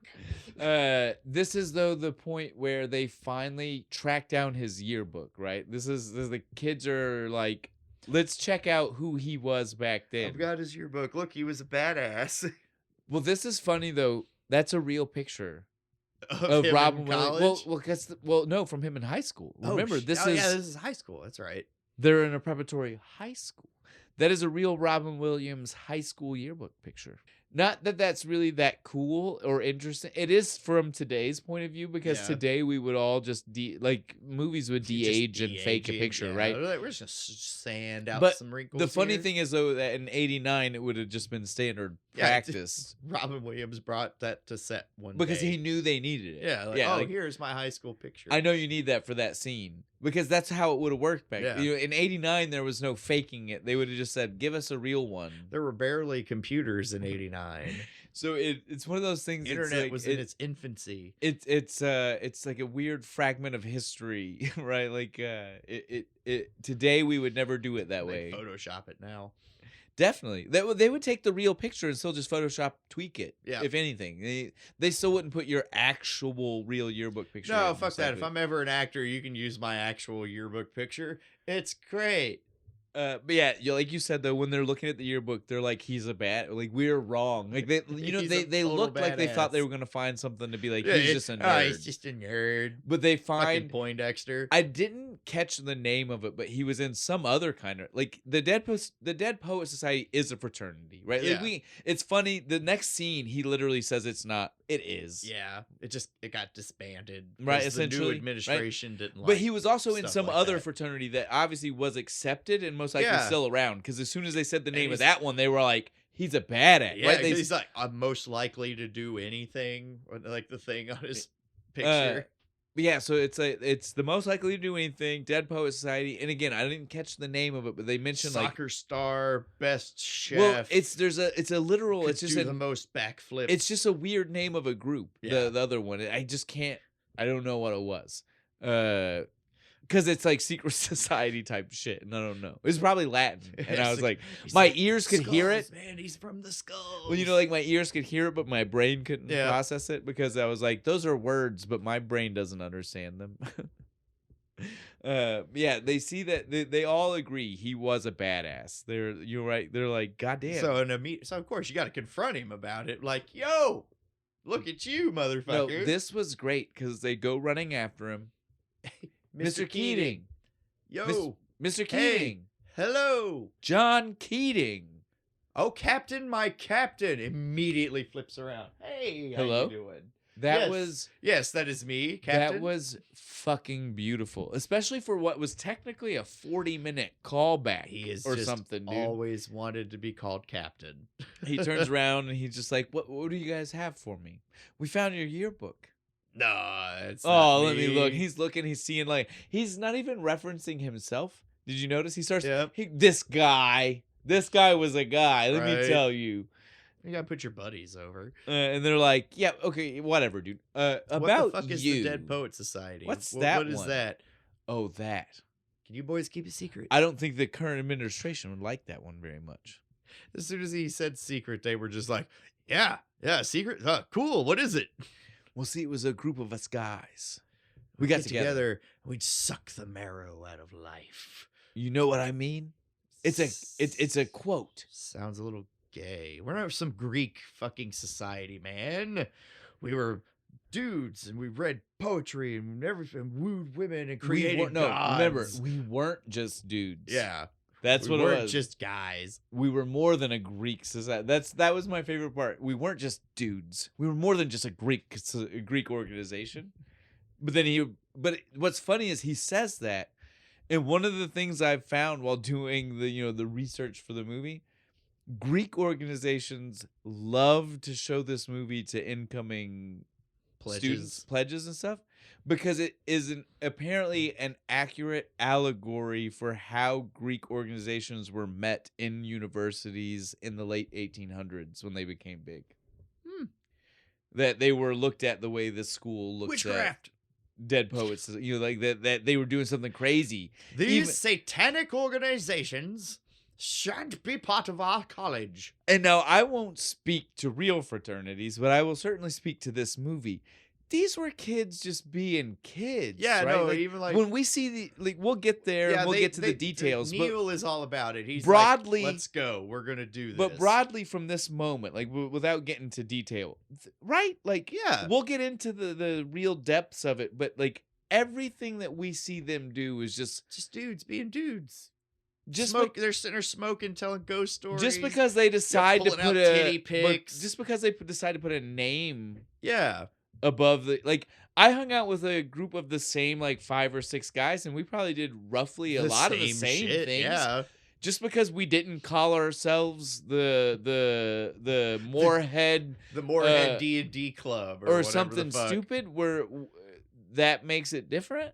This is though the point where they finally track down his yearbook, right? This is the kids are like, let's check out who he was back then. I've got his yearbook. Look, he was a badass. Well, this is funny though. That's a real picture of Robin Williams. No, from him in high school. Remember, this is high school. That's right. They're in a preparatory high school. That is a real Robin Williams high school yearbook picture. Not that that's really that cool or interesting. It is from today's point of view because today we would all just movies would de-age and fake a picture, right? We're just sand out some wrinkles. The funny thing is though that in '89 it would have just been standard practice. Robin Williams brought that to set one because day. he knew they needed it. Here's my high school picture. I know you need that for that scene. Because that's how it would have worked back then. In '89, there was no faking it. They would have just said, give us a real one. There were barely computers in '89. 1999. So it's one of those things. Internet was in its infancy. It's like a weird fragment of history, right? Like today we would never do it that way. Photoshop it now. Definitely, they would take the real picture and still just Photoshop tweak it. Yeah. If anything, they still wouldn't put your actual real yearbook picture. No, fuck that. If I'm ever an actor, you can use my actual yearbook picture. It's great. But yeah, like you said though, when they're looking at the yearbook, they're like, "He's a we're wrong." Like they looked like they thought they were gonna find something to be like, "He's just a nerd." He's just a nerd. But they find fucking Poindexter. I didn't catch the name of it, but he was in some other kind of like the Dead Poet Society is a fraternity, right? Yeah. Like it's funny. The next scene, he literally says it's not. It is. Yeah, it got disbanded, right? Essentially, the new administration didn't like. But he was also in some other that. Fraternity that obviously was accepted and most likely still around. Because as soon as they said the name of that one, they were like, "He's a badass." Yeah, right? He's like, "I'm most likely to do anything," like the thing on his picture. Yeah, so it's the most likely to do anything. Dead Poet Society, and again, I didn't catch the name of it, but they mentioned soccer star, best chef. Well, it's a literal. It's just the most backflips. It's just a weird name of a group. Yeah. The other one, I just can't. I don't know what it was. Because it's like secret society type shit, and I don't know. It was probably Latin, and I was like, my ears could hear it. Man, he's from the skulls. Well, like my ears could hear it, but my brain couldn't process it because I was like, those are words, but my brain doesn't understand them. Yeah, they see that they all agree he was a badass. You're right. They're like, goddamn. So of course you got to confront him about it. Like, yo, look at you, motherfucker. No, this was great because they go running after him. Mr. Keating. Yo. Mr. Keating. Hey. Hello. John Keating. Oh, Captain, my captain. Immediately flips around. Hey, hello? How you doing? Yes, that is me, Captain. That was fucking beautiful. Especially for what was technically a 40-minute callback. He is or just something, dude. Always wanted to be called Captain. He turns around and he's just like, what do you guys have for me? We found your yearbook. No, it's not me. Let me look. He's looking, he's seeing like he's not even referencing himself. Did you notice? He starts this guy was a guy, let me tell you. You gotta put your buddies over. And they're like, yeah, okay, whatever, dude. About what the fuck is you. the Dead Poet Society? What's that What is that? Oh, that. Can you boys keep a secret? I don't think the current administration would like that one very much. As soon as he said secret, they were just like, yeah, secret? Cool, what is it? Well, see, it was a group of us guys. We got together. We'd suck the marrow out of life. You know what I mean? It's a quote. Sounds a little gay. We're not some Greek fucking society, man. We were dudes and we read poetry and everything, wooed women and created gods. Remember, we weren't just dudes. Yeah. That's what it was. We weren't just guys. We were more than a Greek society. That was my favorite part. We weren't just dudes. We were more than just a Greek organization. But what's funny is he says that, and one of the things I've found while doing the research for the movie, Greek organizations love to show this movie to incoming pledges and stuff, because it is apparently an accurate allegory for how Greek organizations were met in universities in the late 1800s when they became big. That they were looked at the way this school looks witchcraft. At dead poets, like that they were doing something crazy. These satanic organizations shan't be part of our college. And now I won't speak to real fraternities, but I will certainly speak to this movie. These were kids just being kids. Yeah, right? no, even like when we see we'll get there and we'll get to the details. Neil is all about it. He's broadly, like, let's go. We're gonna do this. But broadly from this moment, like without getting to detail, right? Like, yeah, we'll get into the real depths of it. But like everything that we see them do is just dudes being dudes. Just they're sitting there smoking, telling ghost stories. Just because they decide to put titty pics. Just because they decide to put a name. Yeah. Above I hung out with a group of the same 5 or 6 guys, and we probably did roughly a lot of the same things. Yeah. Just because we didn't call ourselves the Moorhead the Moorhead D&D club or something stupid, where that makes it different.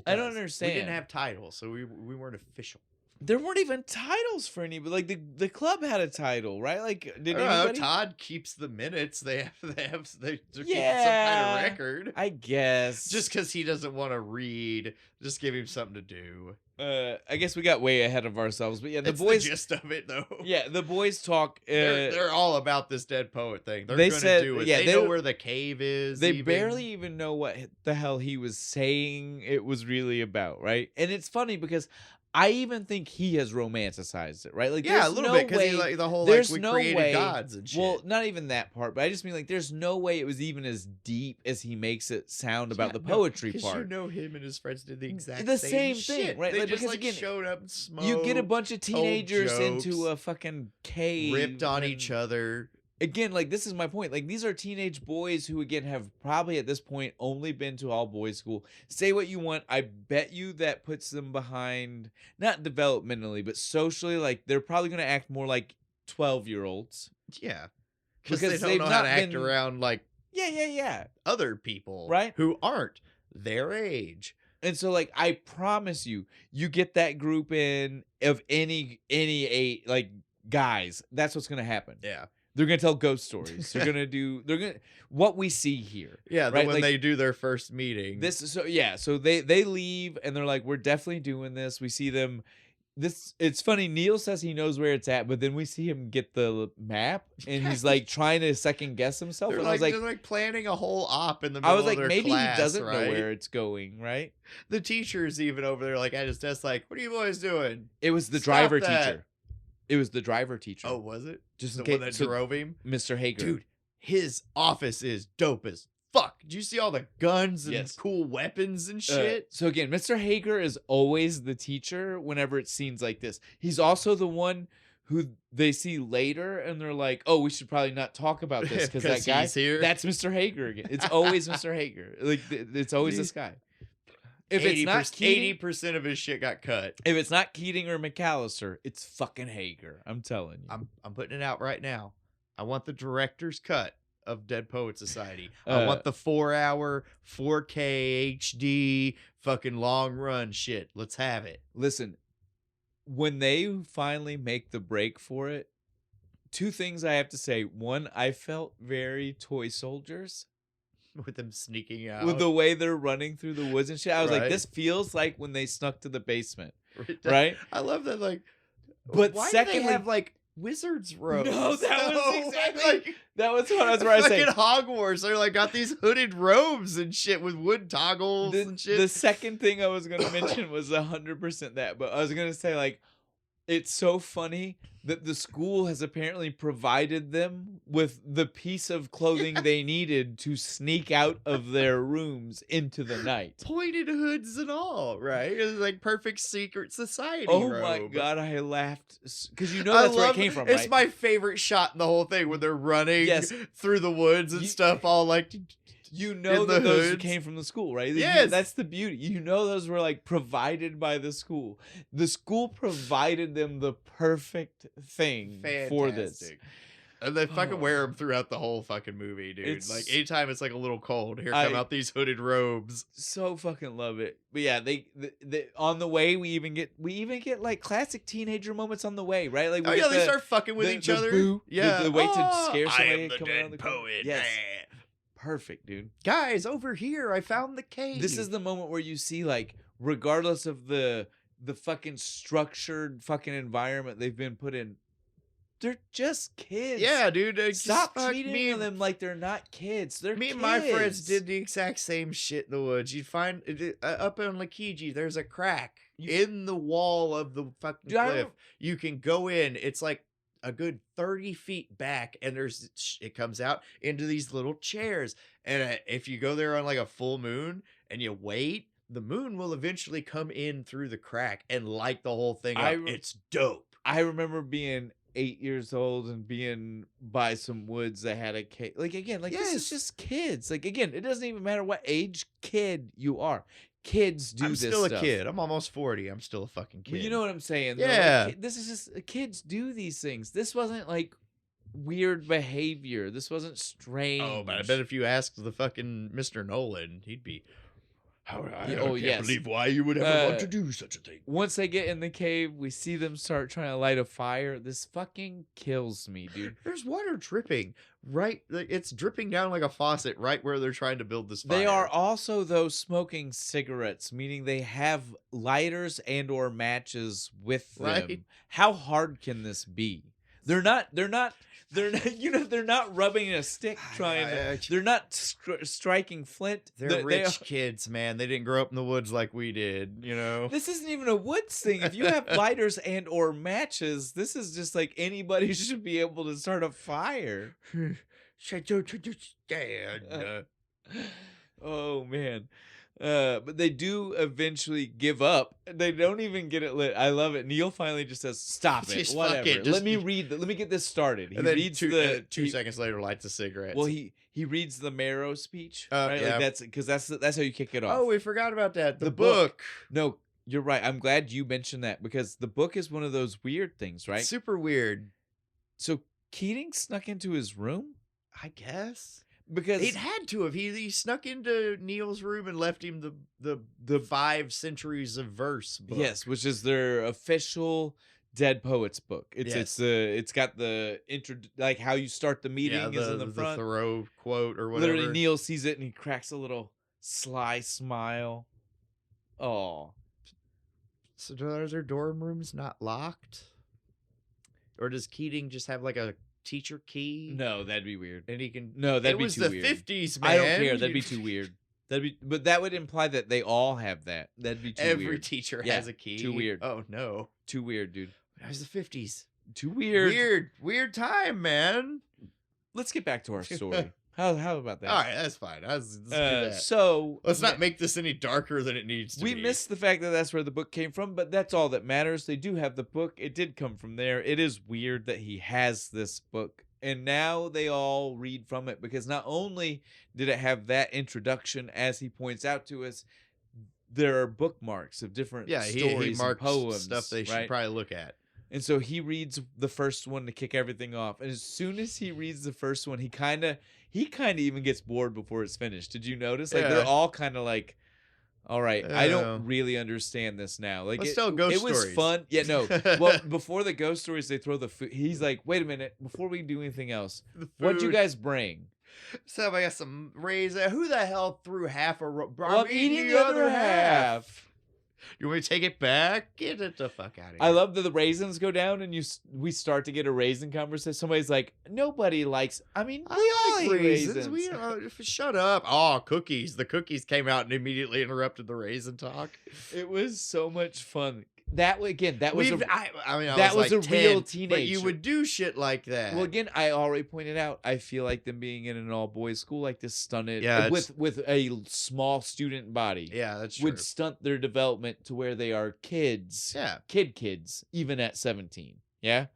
I don't understand. We didn't have titles, so we weren't official. There weren't even titles for anybody. Like the club had a title, right? Like did anybody? Todd keeps the minutes. They're keeping some kind of record. I guess. Just because he doesn't want to read, just give him something to do. I guess we got way ahead of ourselves, but yeah, the It's boys. The gist of it, though. Yeah, the boys talk. They're all about this dead poet thing. They're going to do it. Yeah, they know where the cave is. They barely even know what the hell he was saying. It was really about, right? And it's funny because I even think he has romanticized it, right? Like, yeah, a little bit because like the whole like we created gods and shit. Well, not even that part, but I just mean like there's no way it was even as deep as he makes it sound about the poetry part. You know, him and his friends did the exact same thing, shit. right? They like, just because, like again, showed up and smoked. You get a bunch of teenagers jokes, into a fucking cave, ripped on each other. Again, like this is my point. Like these are teenage boys who, again, have probably at this point only been to all boys school. Say what you want, I bet you that puts them behind, not developmentally, but socially. Like they're probably going to act more like 12-year-olds. Yeah, because they don't know how to act around like other people, right, who aren't their age. And so, like, I promise you, you get that group in of any age, like guys. That's what's going to happen. Yeah. They're gonna tell ghost stories. They're gonna what we see here. Yeah, right? When like, they do their first meeting. So they leave and they're like, we're definitely doing this. We see them. It's funny. Neil says he knows where it's at, but then we see him get the map and he's like trying to second guess himself. They're and like, I was they're like planning a whole op in the middle I was like, of their maybe class, he doesn't right? know where it's going, right? The teacher's even over there, like at his desk, like, what are you boys doing? It was the driver teacher. It was the driver teacher. Oh, was it? Just the one that drove him? Mr. Hager. Dude, his office is dope as fuck. Did you see all the guns and cool weapons and shit? So again, Mr. Hager is always the teacher whenever it's scenes like this. He's also the one who they see later and they're like, oh, we should probably not talk about this because that guy, that's Mr. Hager again. It's always Mr. Hager. Like it's always this guy. If it's not Keating, 80% of his shit got cut. If it's not Keating or McAllister, it's fucking Hager. I'm telling you. I'm putting it out right now. I want the director's cut of Dead Poet Society. I want the 4-hour 4K HD fucking long run shit. Let's have it. Listen, when they finally make the break for it, two things I have to say. One, I felt very Toy Soldiers. With them sneaking out. With the way they're running through the woods and shit. I was like, this feels like when they snuck to the basement. Right? I love that, like, but why secondly, do they have, like, wizard's robes? No, that was exactly, that was what I was trying to say. Fucking Hogwarts, they're like, got these hooded robes and shit with wood toggles and shit. The second thing I was going to mention was 100% that, but I was going to say, like, it's so funny that the school has apparently provided them with the piece of clothing they needed to sneak out of their rooms into the night. Pointed hoods and all, right? It was like perfect secret society robe. My God, I laughed. Because you know that's where it came from, It's right? my favorite shot in the whole thing when they're running through the woods and stuff, all like... You know that those came from the school, right? Yes. That's the beauty. You know those were like provided by the school. The school provided them the perfect thing for this. And they fucking wear them throughout the whole fucking movie, dude. Like anytime it's like a little cold, here come out these hooded robes. So fucking love it. But yeah, they on the way we even get like classic teenager moments on the way, right? Like they start fucking with each other. Boo, the way to scare somebody. I am the dead poet. Yes. Perfect, dude. Guys, over here, I found the cave. This is the moment where you see, like, regardless of the fucking structured fucking environment they've been put in, they're just kids. Yeah, dude. Stop treating them like they're not kids. They're me kids. And my friends did the exact same shit in the woods. You'd find up on Lakiji, there's a crack in the wall of the fucking cliff. You can go in. It's like a good 30 feet back, and it comes out into these little chairs. And if you go there on like a full moon and you wait, the moon will eventually come in through the crack and light the whole thing up. It's dope. I remember being 8 years old and being by some woods that had a cave. Like, again, like this is just kids. Like, again, it doesn't even matter what age kid you are. Kids do this stuff. I'm still a kid. I'm almost 40. I'm still a fucking kid. Well, you know what I'm saying? Yeah. Like, this is just, kids do these things. This wasn't like weird behavior. This wasn't strange. Oh, but I bet if you asked the fucking Mr. Nolan, he'd be, I can't believe why you would ever want to do such a thing. Once they get in the cave, we see them start trying to light a fire. This fucking kills me, dude. There's water dripping right. It's dripping down like a faucet right where they're trying to build this fire. They are also, though, smoking cigarettes, meaning they have lighters and or matches with them. Right? How hard can this be? They're not, they're not, they're not rubbing a stick they're not striking flint. They're rich kids, man. They didn't grow up in the woods like we did, you know? This isn't even a woods thing. If you have lighters and or matches, this is just like anybody should be able to start a fire. Oh, man. But they do eventually give up. They don't even get it lit. I love it. Neil finally just says, "Stop it, whatever. Let me read. Let me get this started." He reads two seconds later, lights a cigarette. Well, he reads the Marrow speech, right? Yeah. Like that's how you kick it off. Oh, we forgot about that. The book. No, you're right. I'm glad you mentioned that because the book is one of those weird things, right? Super weird. So Keating snuck into his room, I guess. Because it had to have. He snuck into Neil's room and left him the 5 centuries of verse book. Yes, which is their official Dead Poets book. It's got the like how you start the meeting is in the front. The Thoreau quote or whatever. Literally, Neil sees it and he cracks a little sly smile. Oh, so are their dorm rooms not locked, or does Keating just have like a teacher key? No, that'd be weird. And he can. No, that'd be too weird. It was the 50s, man. I don't care. That'd be too weird. But that would imply that they all have that. That'd be too weird. Every teacher has a key. Too weird. Oh no. Too weird, dude. That was the 50s. Too weird. Weird time, man. Let's get back to our story. How about that? All right, that's fine. Let's do that. So let's not make this any darker than it needs to be. We missed the fact that that's where the book came from, but that's all that matters. They do have the book. It did come from there. It is weird that he has this book. And now they all read from it because not only did it have that introduction, as he points out to us, there are bookmarks of different stories and poems. Stuff they should probably look at. And so he reads the first one to kick everything off. And as soon as he reads the first one, he kind of even gets bored before it's finished. Did you notice? Like they're all kind of like, all right, I don't really understand this now. Like let's tell ghost stories. It was fun. Yeah, no. Well, before the ghost stories, they throw the food. He's like, wait a minute, before we do anything else, what'd you guys bring? So I got some raisin. Who the hell threw half a I'm eating the other half. You want me to take it back? Get it the fuck out of here. I love that the raisins go down and we start to get a raisin conversation. Somebody's like, nobody likes, I like raisins. Shut up. Oh, cookies. The cookies came out and immediately interrupted the raisin talk. It was so much fun. That was a 10, real teenager. But you would do shit like that. Well, again, I already pointed out, I feel like them being in an all-boys school like this stunted with a small student body. Yeah, that's true. Would stunt their development to where they are kids. Yeah. Kids, even at 17. Yeah?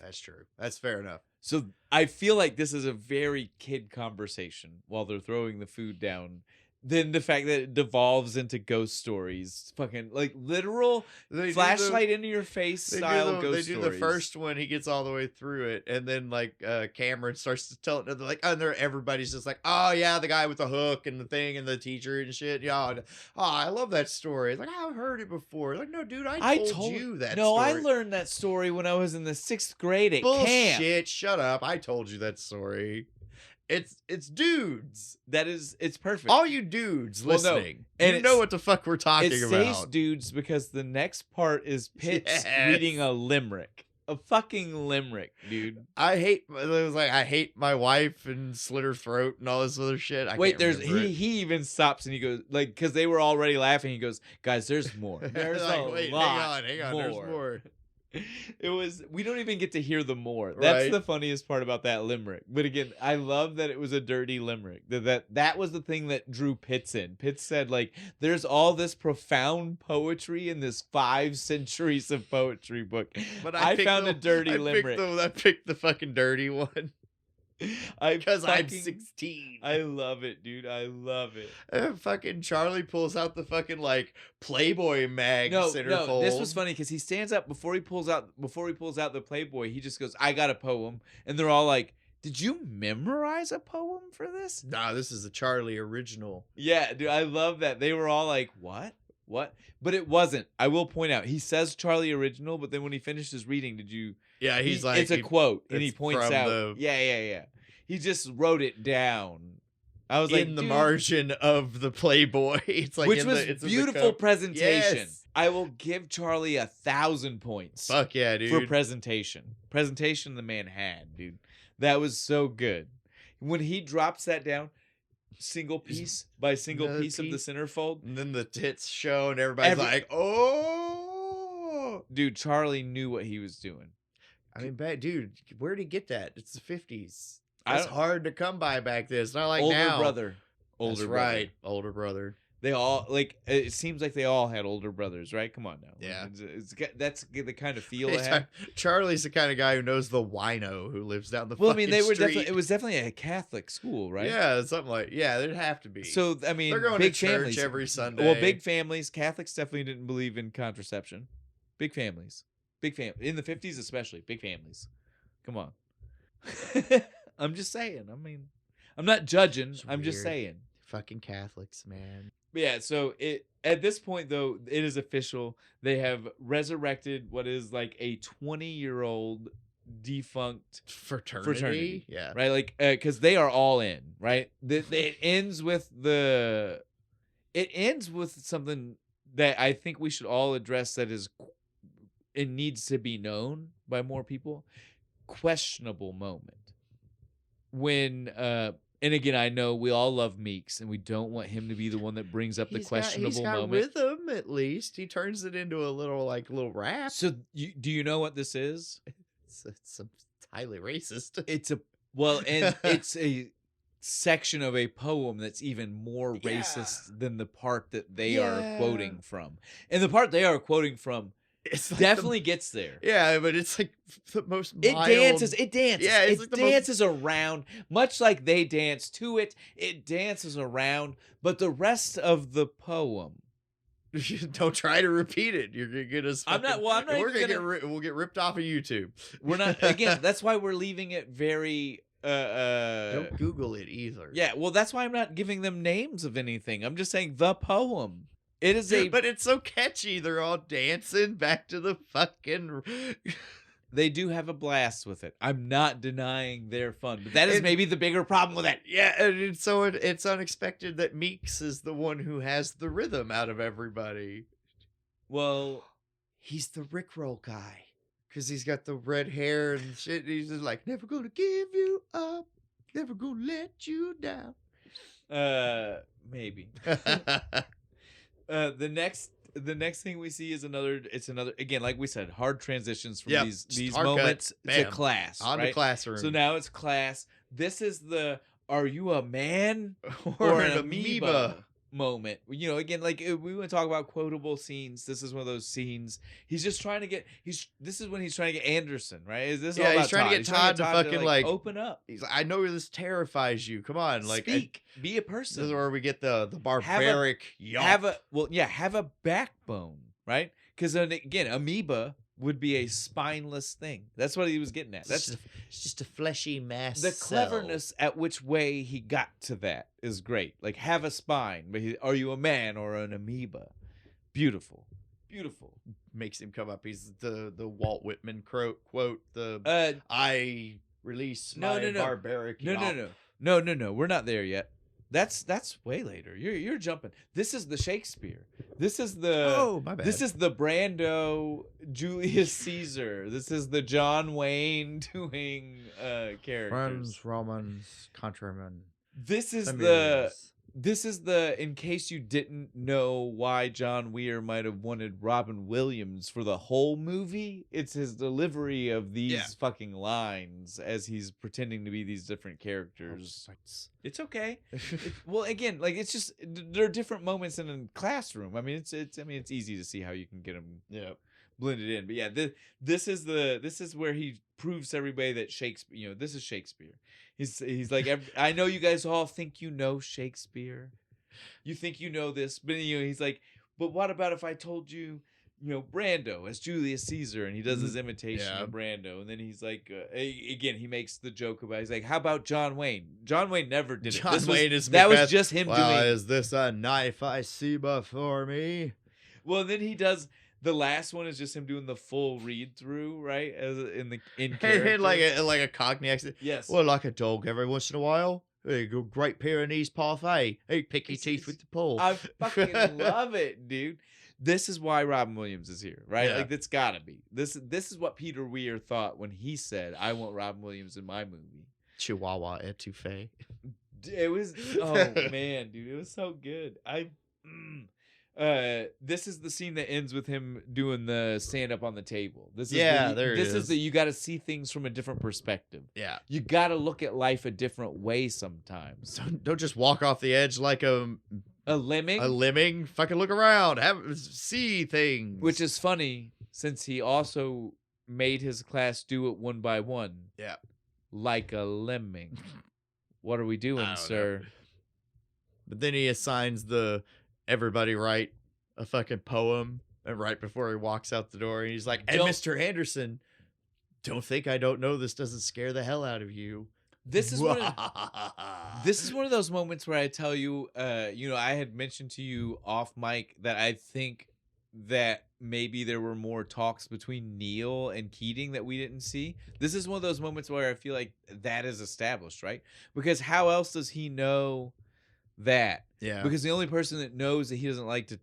That's true. That's fair enough. So I feel like this is a very kid conversation while they're throwing the food down. Then the fact that it devolves into ghost stories, fucking like literal flashlight into your face style ghost stories. They do the first one, he gets all the way through it, and then like Cameron starts to tell it. They're like, and everybody's just like, oh yeah, the guy with the hook and the thing and the teacher and shit. Yeah, I love that story. It's like I've heard it before. Like no, dude, I told you that. No, story. I learned that story when I was in the 6th grade at camp. Bullshit! Shut up! I told you that story. It's dudes. It's perfect. All you dudes listening, and you know what the fuck we're talking about. It says dudes because the next part is Pitts reading a limerick. A fucking limerick, dude. I hate my wife and slit her throat and all this other shit. He even stops and he goes like because they were already laughing. He goes, guys, there's more. There's like, hang on, there's more. We don't even get to hear the more. That's the funniest part about that limerick. But again, I love that it was a dirty limerick. That was the thing that drew Pitts in. Pitts said, like, there's all this profound poetry in this 5 centuries of poetry book. But I found a dirty limerick. I picked the fucking dirty one. Because I'm 16. I love it, dude. I love it. Fucking Charlie pulls out the fucking like Playboy mag centerfold. No, this was funny because he stands up before he pulls out the Playboy. He just goes, "I got a poem," and they're all like, Did you memorize a poem for this? Nah, this is a Charlie original. Yeah, dude, I love that. They were all like, what? What? But it wasn't. I will point out, he says Charlie original, but then when he finishes reading, did you... Yeah, he's like... It's a quote, and he points out... Yeah. He just wrote it down. I was like... In the margin of the Playboy. It's like which was beautiful presentation. Yes. I will give Charlie 1,000 points. Fuck yeah, dude. For presentation. Presentation the man had, dude. That was so good. When he drops that down, single piece by single piece of the centerfold. And then the tits show and everybody's like, oh. Dude, Charlie knew what he was doing. I mean, dude, where'd he get that? It's the 50s. That's hard to come by back then. It's not like now. Older brother. Right. Older brother. They all, like, it seems like they all had older brothers, right? Come on now. Yeah. That's the kind of feel they had. Charlie's the kind of guy who knows the wino who lives down the Well, I mean, they were street. it was definitely a Catholic school, right? Yeah, something like, there'd have to be. So, I mean, they're going big to church families. every Sunday. Well, big families. Catholics definitely didn't believe in contraception. Big families. Big family. In the 50s especially. Big families. Come on. I'm just saying. I mean, I'm not judging. I'm just saying. Fucking Catholics, man. Yeah, so at this point, though, it is official. They have resurrected what is like a 20-year-old defunct fraternity. Yeah. Right? Like, because they are all in, right? It ends with something that I think we should all address that it needs to be known by more people. Questionable moment. When, and again, I know we all love Meeks, and we don't want him to be the one that brings up the questionable moment. He's got rhythm, at least. He turns it into a little rap. So, do you know what this is? It's highly racist. It's a section of a poem that's even more racist than the part that they are quoting from. And the part they are quoting from definitely gets there. Yeah, but it's like the most mild. It dances. Yeah, it dances around, much like they dance to it. It dances around, but the rest of the poem. Don't try to repeat it. You're gonna. I'm not. We'll get ripped off of YouTube. We're not. Again, that's why we're leaving it very. Don't Google it either. Yeah, well, that's why I'm not giving them names of anything. I'm just saying the poem. It is but it's so catchy. They're all dancing back to the fucking. They do have a blast with it. I'm not denying their fun, but that is maybe the bigger problem with it. Yeah, and so it's unexpected that Meeks is the one who has the rhythm out of everybody. Well, he's the Rickroll guy because he's got the red hair and shit. He's just like, never gonna give you up, never gonna let you down. Maybe. The next thing we see is another again, like we said, hard transitions from these moments to class. On right? the classroom. So now it's class. This is the are you a man or an amoeba moment. You know, again, like we want to talk about quotable scenes. This is one of those scenes. He's just trying to get this is when he's trying to get Anderson, right? Is this all about he's trying to get Todd to fucking like open up. He's like, I know this terrifies you. Come on, like speak. Be a person. This is where we get the barbaric have a backbone, right? Because again, amoeba would be a spineless thing. That's what he was getting at. It's just a fleshy mass. The cleverness at which way he got to that is great. Like, have a spine, but are you a man or an amoeba? Beautiful. Makes him come up. He's the Walt Whitman quote. I release my barbaric. No. We're not there yet. That's way later. You're jumping. This is the Shakespeare. This is the my bad. This is the Brando Julius Caesar. This is the John Wayne doing characters. Friends, Romans, countrymen. This is the in case you didn't know why John Weir might have wanted Robin Williams for the whole movie. It's his delivery of these fucking lines as he's pretending to be these different characters. It's okay. Well, again, like it's just there are different moments in a classroom. I mean, it's easy to see how you can get them blended in. But yeah, this is where he proves to everybody that Shakespeare. You know, this is Shakespeare. He's like, I know you guys all think you know Shakespeare. You think you know this, but he's like, but what about if I told you, Brando as Julius Caesar, and he does his imitation of Brando, and then he's like, again, he makes the joke about, he's like, how about John Wayne? John Wayne never did it. That was just him doing. Is this a knife I see before me? Well, then he does. The last one is just him doing the full read through, right? As in character, like a Cockney accent. Yes. Well, like a dog every once in a while. Hey, go Great Pyrenees parfait. Hey, pick your teeth with the pull. I fucking love it, dude. This is why Robin Williams is here, right? Yeah. Like, that's gotta be. This is what Peter Weir thought when he said, "I want Robin Williams in my movie." Chihuahua etouffee. It was man, dude, it was so good. This is the scene that ends with him doing the stand up on the table. This is you got to see things from a different perspective. Yeah, you got to look at life a different way sometimes. Don't just walk off the edge like a lemming. A lemming. Fucking look around, see things. Which is funny since he also made his class do it one by one. Yeah, like a lemming. What are we doing, sir? Know. But then he assigns everybody write a fucking poem, and right before he walks out the door, and he's like, "And Mr. Anderson, don't think I don't know this doesn't scare the hell out of you." This is one of those moments where I tell you, I had mentioned to you off mic that I think that maybe there were more talks between Neil and Keating that we didn't see. This is one of those moments where I feel like that is established, right? Because how else does he know that? Yeah. Because the only person that knows that he doesn't like to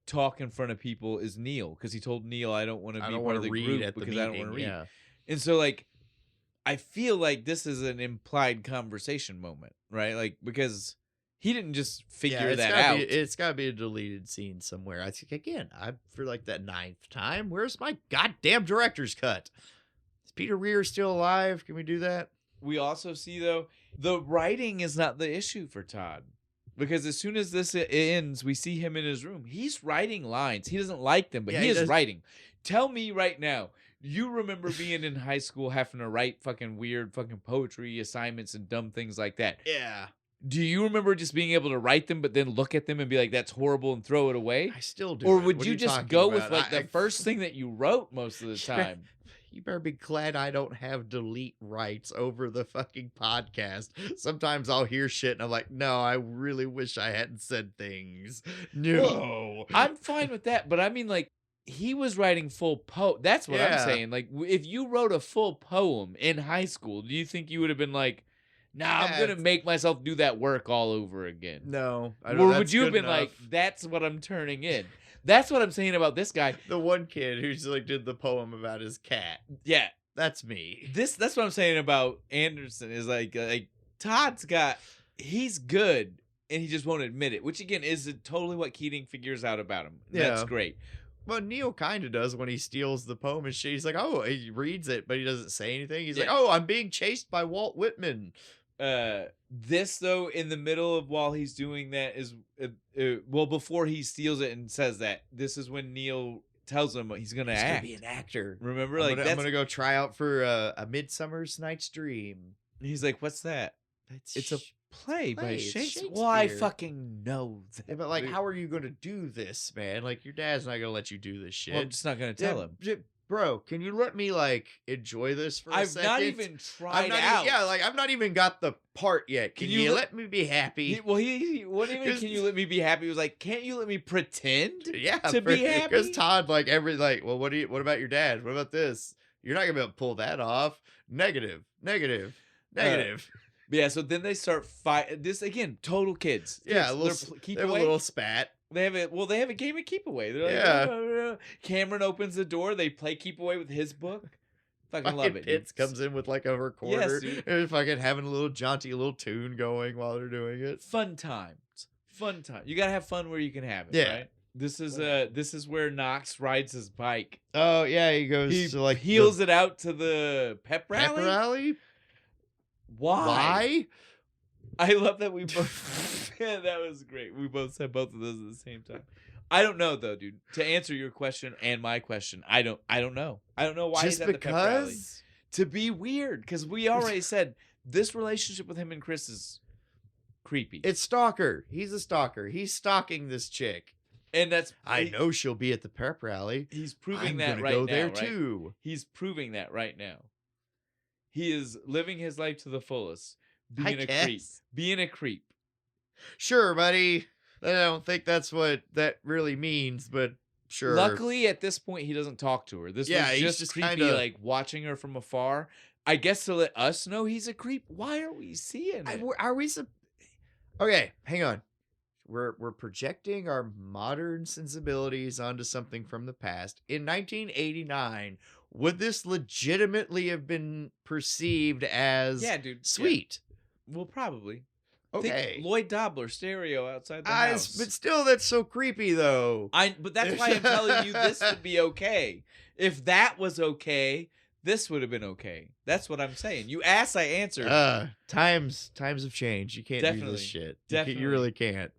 talk in front of people is Neil, because he told Neil, I don't want to be part of the group because I don't want to read. Yeah. And so, like, I feel like this is an implied conversation moment, right? Like, because he didn't just figure that out. It's got to be a deleted scene somewhere. I think, again, for like that 9th time, where's my goddamn director's cut? Is Peter Weir still alive? Can we do that? We also see, though, the writing is not the issue for Todd. Because as soon as this ends, we see him in his room. He's writing lines. He doesn't like them, but he is writing. Tell me right now, you remember being in high school having to write fucking weird fucking poetry assignments and dumb things like that? Yeah. Do you remember just being able to write them, but then look at them and be like, that's horrible, and throw it away? I still do. Or would you just go with like the first thing that you wrote most of the time? You better be glad I don't have delete rights over the fucking podcast. Sometimes I'll hear shit and I'm like, no, I really wish I hadn't said things. No. Well, I'm fine with that, but I mean, like, he was writing full poem. That's what I'm saying. Like, if you wrote a full poem in high school, do you think you would have been like, nah, I'm going to make myself do that work all over again? No. Or would you have been like, that's what I'm turning in? That's what I'm saying about this guy. The one kid who's like did the poem about his cat. Yeah. That's me. That's what I'm saying about Anderson is like Todd's he's good and he just won't admit it, which again is totally what Keating figures out about him. Yeah. That's great. Well, Neil kind of does when he steals the poem and shit. He's like, oh, he reads it, but he doesn't say anything. He's like, oh, I'm being chased by Walt Whitman. This though, in the middle of while he's doing that is before he steals it and says that, this is when Neil tells him he's gonna act. Be an actor. Remember, I'm gonna go try out for a Midsummer's Night's Dream. He's like, what's that? It's a play by Shakespeare. Well, I fucking know that. Yeah, but like, how are you gonna do this, man? Like, your dad's not gonna let you do this shit. Well, I'm just not gonna tell him. Bro, can you let me like enjoy this for a second? I've not even tried out. I've not even got the part yet. Can you let me be happy? What do you mean? Can you let me be happy? He was like, can't you let me pretend? Yeah, to be happy. Because Todd, like well, what about your dad? What about this? You're not gonna be able to pull that off. Negative. Yeah. So then they start fight. This again, total kids. Yeah, they have a little spat. They have a game of keep away. They're like, Cameron opens the door. They play keep away with his book. Fucking love it. Pitts comes in with like a recorder. Yes, and fucking having a little jaunty little tune going while they're doing it. Fun times. You gotta have fun where you can have it. Yeah. Right? This is where Knox rides his bike. Oh yeah, he goes to like heels it out to the pep rally. Why? I love that we both. Yeah, that was great. We both said both of those at the same time. I don't know though, dude. To answer your question and my question, I don't know. I don't know why he's at the pep rally. To be weird, because we already said this relationship with him and Chris is creepy. It's stalker. He's a stalker. He's stalking this chick. And I know she'll be at the pep rally. He's proving that right now. I'm gonna go there too. He's proving that right now. He is living his life to the fullest. Being a creep. Sure, buddy. I don't think that's what that really means, but sure. Luckily, at this point, he doesn't talk to her. This was just creepy, like watching her from afar. I guess to let us know he's a creep. Why are we seeing it? Are we? Okay, hang on. We're projecting our modern sensibilities onto something from the past. In 1989, would this legitimately have been perceived as sweet? Yeah. Well, probably. Okay. Think Lloyd Dobler stereo outside the house. But still, that's so creepy, though. But that's why I'm telling you this would be okay. If that was okay, this would have been okay. That's what I'm saying. You asked, I answered. Times have changed. You can't do this shit. Definitely. You really can't.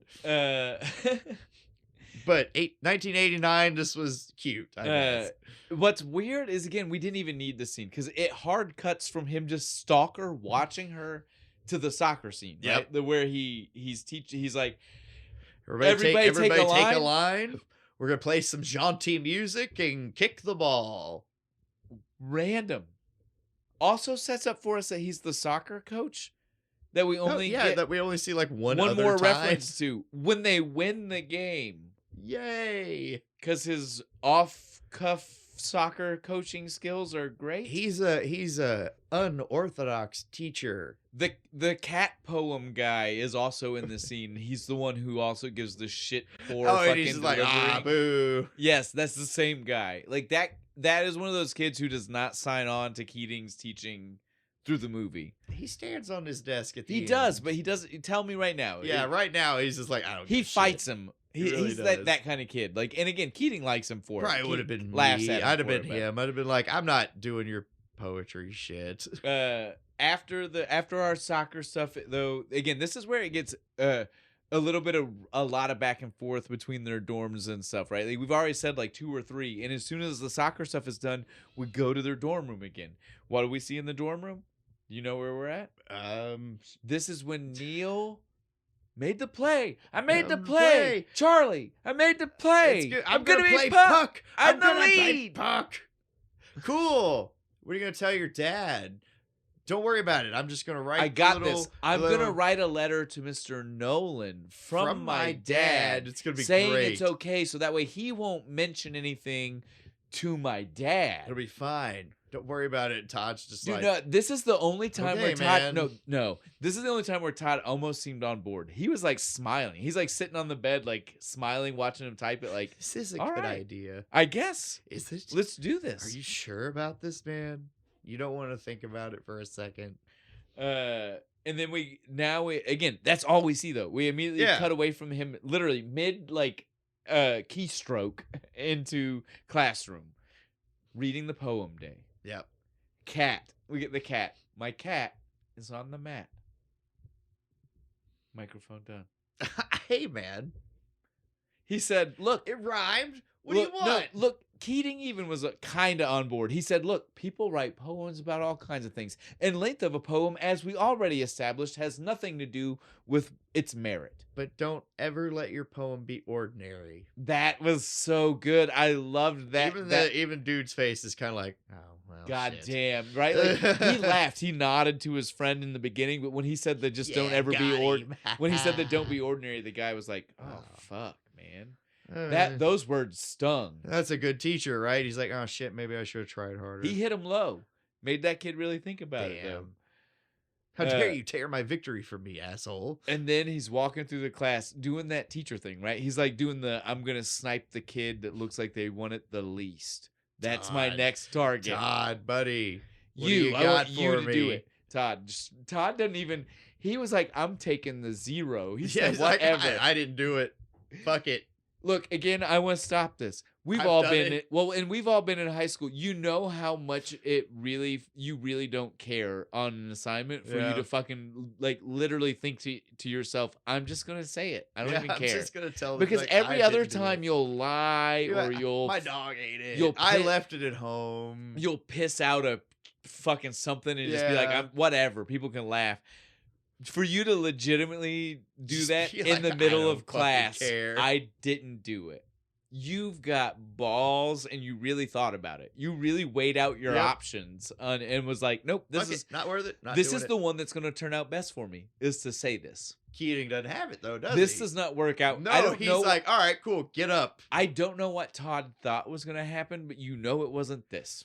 But 1989, this was cute, I guess. What's weird is, again, we didn't even need the scene because it hard cuts from him just stalker watching her to the soccer scene, right? Where he's teaching. He's like, everybody take a line. We're gonna play some jaunty music and kick the ball. Random. Also sets up for us that he's the soccer coach that we only that we only see like one more time. reference to when they win the game. Yay! Because his off-cuff soccer coaching skills are great. He's a unorthodox teacher. The cat poem guy is also in the scene. He's the one who also gives the shit for and he's like, boo. Yes, that's the same guy. Like that is one of those kids who does not sign on to Keating's teaching through the movie. He stands on his desk at the end. He does, but he doesn't. Tell me right now. Yeah, right now he's just like, I don't. He fights shit. him. He's that kind of kid. Like, and again, Keating likes him for it. Probably would have been laughs me. at him. I'd have been him. I'd have been like, I'm not doing your poetry shit. After our soccer stuff, though, again, this is where it gets a lot of back and forth between their dorms and stuff, right? Like, we've already said like 2 or 3, and as soon as the soccer stuff is done, we go to their dorm room again. What do we see in the dorm room? You know where we're at? This is when Neil made the play. I made the play. Charlie, I made the play. I'm gonna play puck. I'm the lead. Puck. Cool. What are you gonna tell your dad? Don't worry about it. I'm just gonna write. I got this. I'm gonna write a letter to Mr. Nolan from my dad. It's gonna be saying great. It's okay, so that way he won't mention anything to my dad. It'll be fine. Don't worry about it. Todd's just No, this is the only time where Todd. No. This is the only time where Todd almost seemed on board. He was like smiling. He's like sitting on the bed, like smiling, watching him type it. Like, this is a good idea. I guess. Is it? Let's do this. Are you sure about this, man? You don't want to think about it for a second. And then again, that's all we see though. We immediately cut away from him, literally mid keystroke into classroom, reading the poem day. Yep. Cat. We get the cat. My cat is on the mat. Microphone done. Hey, man. He said, look. It rhymed. What do you want? No, look, Keating even was kind of on board. He said, look, people write poems about all kinds of things. And length of a poem, as we already established, has nothing to do with its merit. But don't ever let your poem be ordinary. That was so good. I loved that. Even dude's face is kind of like, oh, well, God shit. damn, right? Like, he laughed. He nodded to his friend in the beginning, but when he said that don't ever be ordinary, when he said that don't be ordinary, the guy was like, oh, fuck, man. Those words stung. That's a good teacher, right? He's like, oh, shit, maybe I should have tried harder. He hit him low. Made that kid really think about it, though. How dare you tear my victory from me, asshole. And then he's walking through the class doing that teacher thing, right? He's like doing I'm going to snipe the kid that looks like they want it the least. That's my next target. Todd, buddy. I want you to do it. Todd doesn't even, he was like, I'm taking the 0. He said, whatever. Like, I didn't do it. Fuck it. Look, again, I want to stop this. We've all been in high school. You know how much you really don't care on an assignment for you to fucking like literally think to yourself, I'm just gonna say it. I don't even care. I'm just gonna tell them, because every other time you'll lie or you'll my dog ate it. I left it at home. You'll piss out a fucking something and just be like, whatever. People can laugh. For you to legitimately do that in the middle of class, I didn't do it. You've got balls, and you really thought about it. You really weighed out your options and was like, nope, this is not worth it. This is the one that's going to turn out best for me, is to say this. Keating doesn't have it, though, does he? This does not work out. No, he's like, all right, cool, get up. I don't know what Todd thought was going to happen, but it wasn't this.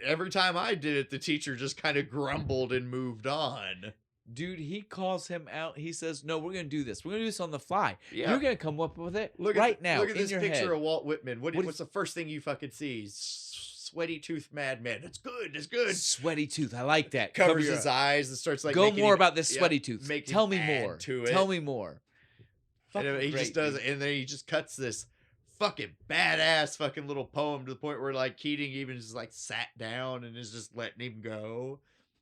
Every time I did it, the teacher just kind of grumbled and moved on. Dude, he calls him out. He says, no, we're going to do this. We're going to do this on the fly. Yeah. You're going to come up with it now. Look at this picture head. of Walt Whitman. What's the first thing you fucking see? Sweaty tooth madman. It's good. It's good. Sweaty tooth. I like that. Covers his eyes and starts like go more about this sweaty tooth. Tell me more. Tell me more. And he just does it, and then he just cuts this fucking badass fucking little poem to the point where like Keating even just like sat down and is just letting him go.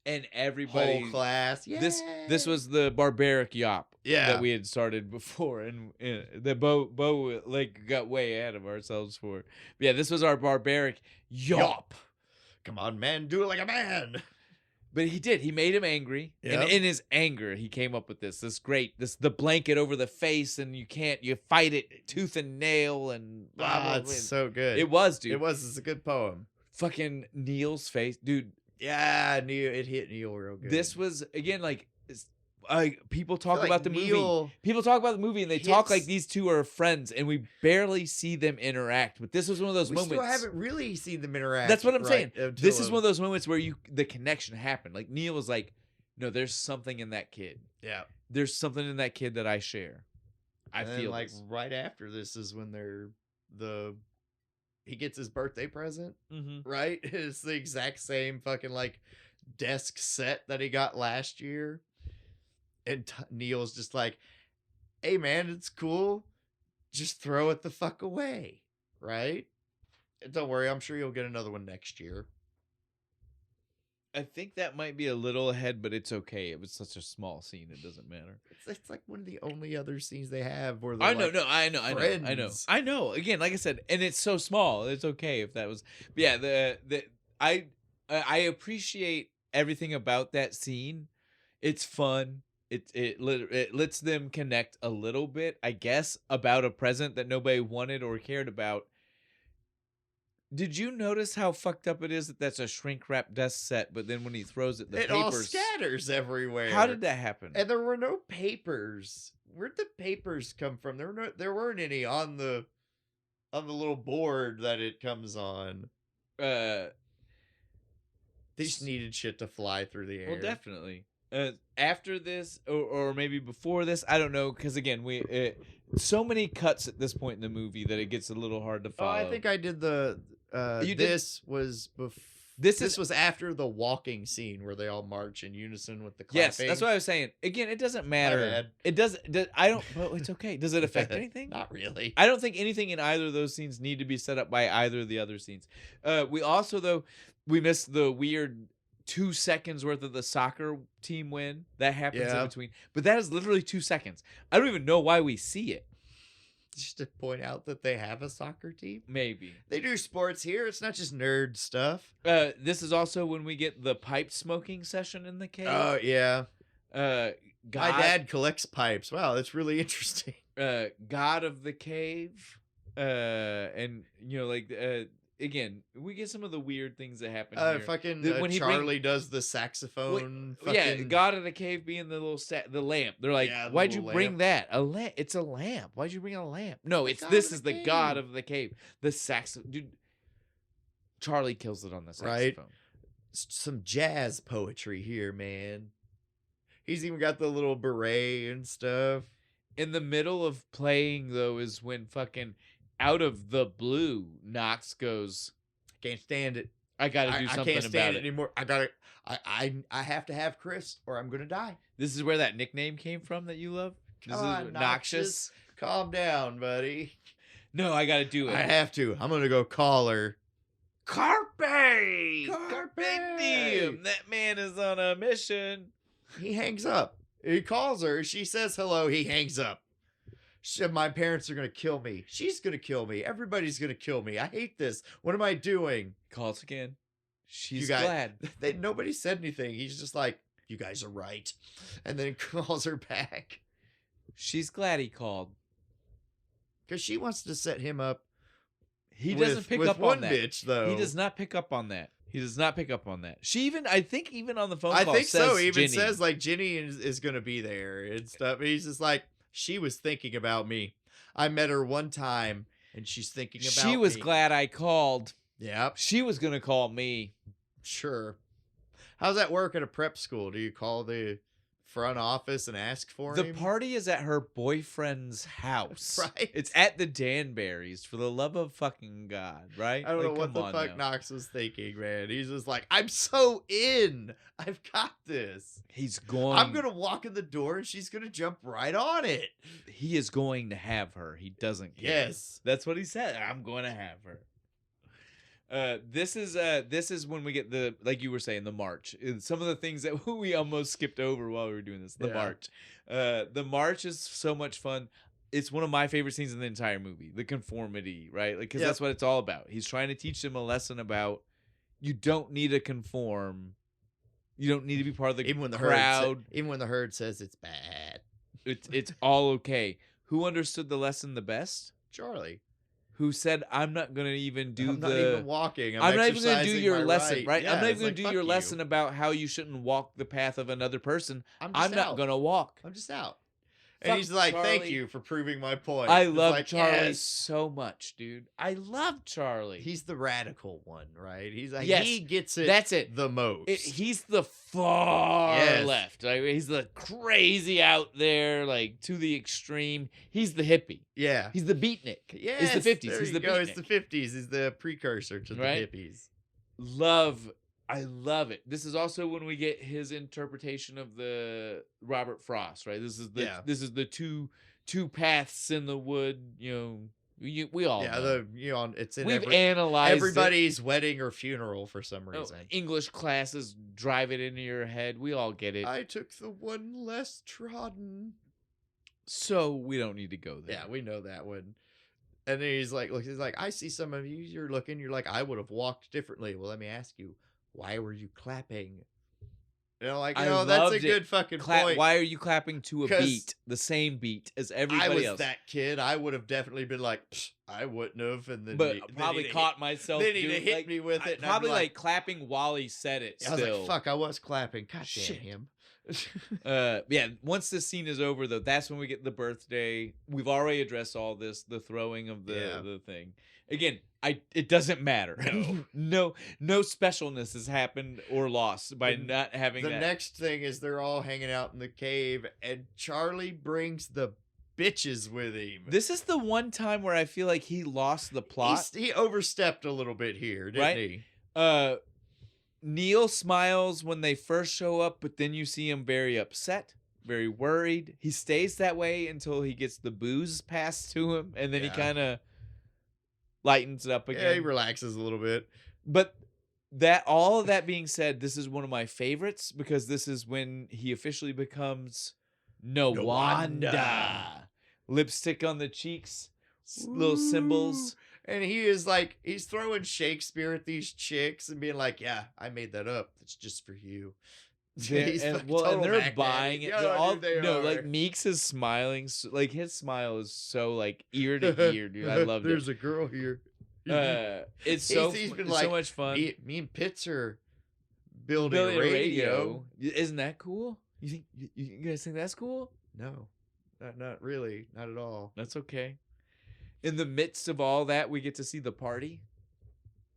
And everybody, whole class, this was the barbaric yop that we had started before, and the Bo like got way ahead of ourselves for. But yeah, this was our barbaric yop. Come on, man, do it like a man. But he did. He made him angry, and in his anger, he came up with this the blanket over the face, and you fight it tooth and nail, and it's so good. It was, dude. It's a good poem. Fucking Neil's face, dude. Yeah, Neil. It hit Neil real good. This was again like people talk about the movie. People talk about the movie and they talk like these two are friends, and we barely see them interact. But this was one of those moments. We still haven't really seen them interact. That's what I'm saying. This is one of those moments where the connection happened. Like Neil was like, "No, there's something in that kid. Yeah, there's something in that kid that I share." I feel like right after this is when he gets his birthday present, right? It's the exact same fucking like desk set that he got last year. And Neil's just like, hey man, it's cool. Just throw it the fuck away, right? And don't worry, I'm sure you'll get another one next year. I think that might be a little ahead, but it's okay. It was such a small scene; it doesn't matter. It's like one of the only other scenes they have where I know. Again, like I said, and it's so small. It's okay if that was. But yeah, I appreciate everything about that scene. It's fun. It lets them connect a little bit, I guess, about a present that nobody wanted or cared about. Did you notice how fucked up it is that that's a shrink wrap desk set, but then when he throws it, the papers all scatters everywhere? How did that happen? And there were no papers. Where'd the papers come from? There weren't any on the little board that it comes on. They just needed shit to fly through the air. Well, definitely. After this, or maybe before this, I don't know, because again, so many cuts at this point in the movie that it gets a little hard to follow. I think I did the. This was This was after the walking scene where they all march in unison with the clapping. Yes, that's what I was saying. Again, it doesn't matter. It doesn't. I don't. But it's okay. Does it affect anything? Not really. I don't think anything in either of those scenes need to be set up by either of the other scenes. We also we missed the weird 2 seconds worth of the soccer team win that happens in between. But that is literally 2 seconds. I don't even know why we see it. Just to point out that they have a soccer team? Maybe. They do sports here. It's not just nerd stuff. This is also when we get the pipe smoking session in the cave. Oh, yeah. My dad collects pipes. Wow, that's really interesting. God of the cave. And, again, we get some of the weird things that happen here. When Charlie does the saxophone. God of the cave being the little the lamp. They're like, why'd you bring that? A lamp? It's a lamp. Why'd you bring a lamp? No, this is the God of the cave. The saxophone, dude. Charlie kills it on the saxophone. Right? Some jazz poetry here, man. He's even got the little beret and stuff. In the middle of playing, though, is when fucking out of the blue, Knox goes, I can't stand it. I gotta do something about it. I can't stand it anymore. I have to have Chris or I'm gonna die. This is where that nickname came from that you love? Come on, Noxious. Calm down, buddy. No, I gotta do it. I have to. I'm gonna go call her. Carpe Diem. That man is on a mission. He hangs up. He calls her. She says hello. He hangs up. My parents are going to kill me. She's going to kill me. Everybody's going to kill me. I hate this. What am I doing? Calls again. She's glad. Nobody said anything. He's just like, you guys are right. And then calls her back. She's glad he called. Because she wants to set him up. He doesn't pick up on that. Bitch, though. He does not pick up on that. He does not pick up on that. She even, I think even on the phone call, I think says so. Even Ginny. says like Ginny is going to be there and stuff. He's just like, she was thinking about me. I met her one time and she's thinking about me. She was glad I called. Yep. She was going to call me. Sure. How's that work at a prep school? Do you call the front office and ask for him? The party is at her boyfriend's house. Right. It's at the Danberries, for the love of fucking God, right? I don't know what the fuck Knox was thinking, man. He's just like, I'm so in. I've got this. I'm going to walk in the door and she's going to jump right on it. He is going to have her. He doesn't care. Yes. That's what he said. I'm going to have her. This is when we get the, like you were saying, the march. Some of the things that we almost skipped over while we were doing this. The march. The march is so much fun. It's one of my favorite scenes in the entire movie. The conformity, right? Like, because that's what it's all about. He's trying to teach them a lesson about you don't need to conform. You don't need to be part of the crowd. Even when the herd says it's bad. It's all okay. Who understood the lesson the best? Charlie. Who said, I'm not going to even do I'm not even walking. I'm not even going to do your lesson, right? Yeah, I'm not even going to do your lesson about how you shouldn't walk the path of another person. I'm not going to walk. I'm just out. And he's like, Charlie. thank you for proving my point. I love Charlie so much, dude. I love Charlie. He's the radical one, right? He's like, yes, he gets it. That's it. The most. He's the far left. Like, he's the crazy out there, like to the extreme. He's the hippie. Yeah. He's the beatnik. Yeah. He's the 50s. He's the beatnik. He's the 50s. He's the precursor to the hippies. I love it. This is also when we get his interpretation of the Robert Frost, right? This is the two paths in the wood. You know, we all know. It's in We've analyzed everybody's wedding or funeral for some reason. English classes drive it into your head. We all get it. I took the one less trodden. So we don't need to go there. Yeah, we know that one. And then he's like, I see some of you. You're like, I would have walked differently. Well, let me ask you. Why were you clapping? That's a good fucking point. Why are you clapping to a beat, the same beat as everybody else? I was that kid. I would have definitely been like, I wouldn't have, and then probably caught myself. Then he'd hit me with it. Probably like clapping while he said it. I was like, fuck, I was clapping. God damn him. Once this scene is over, though, that's when we get the birthday. We've already addressed all this, the throwing of the thing. Again, it doesn't matter. No specialness has happened or lost by not having that. The next thing is they're all hanging out in the cave, and Charlie brings the bitches with him. This is the one time where I feel like he lost the plot. He overstepped a little bit here, didn't he? Neil smiles when they first show up, but then you see him very upset, very worried. He stays that way until he gets the booze passed to him, and then he kind of lightens it up again. Yeah, he relaxes a little bit. But all of that being said, this is one of my favorites because this is when he officially becomes Nawanda. Lipstick on the cheeks, little symbols. And he is like, he's throwing Shakespeare at these chicks and being like, yeah, I made that up. It's just for you. And they're buying it. Like Meeks is smiling. Like his smile is so like ear to ear, dude. I love it. There's a girl here. It's so much fun. Me and Pitts are building a radio. Isn't that cool? You guys think that's cool? No, not really, not at all. That's okay. In the midst of all that, we get to see the party.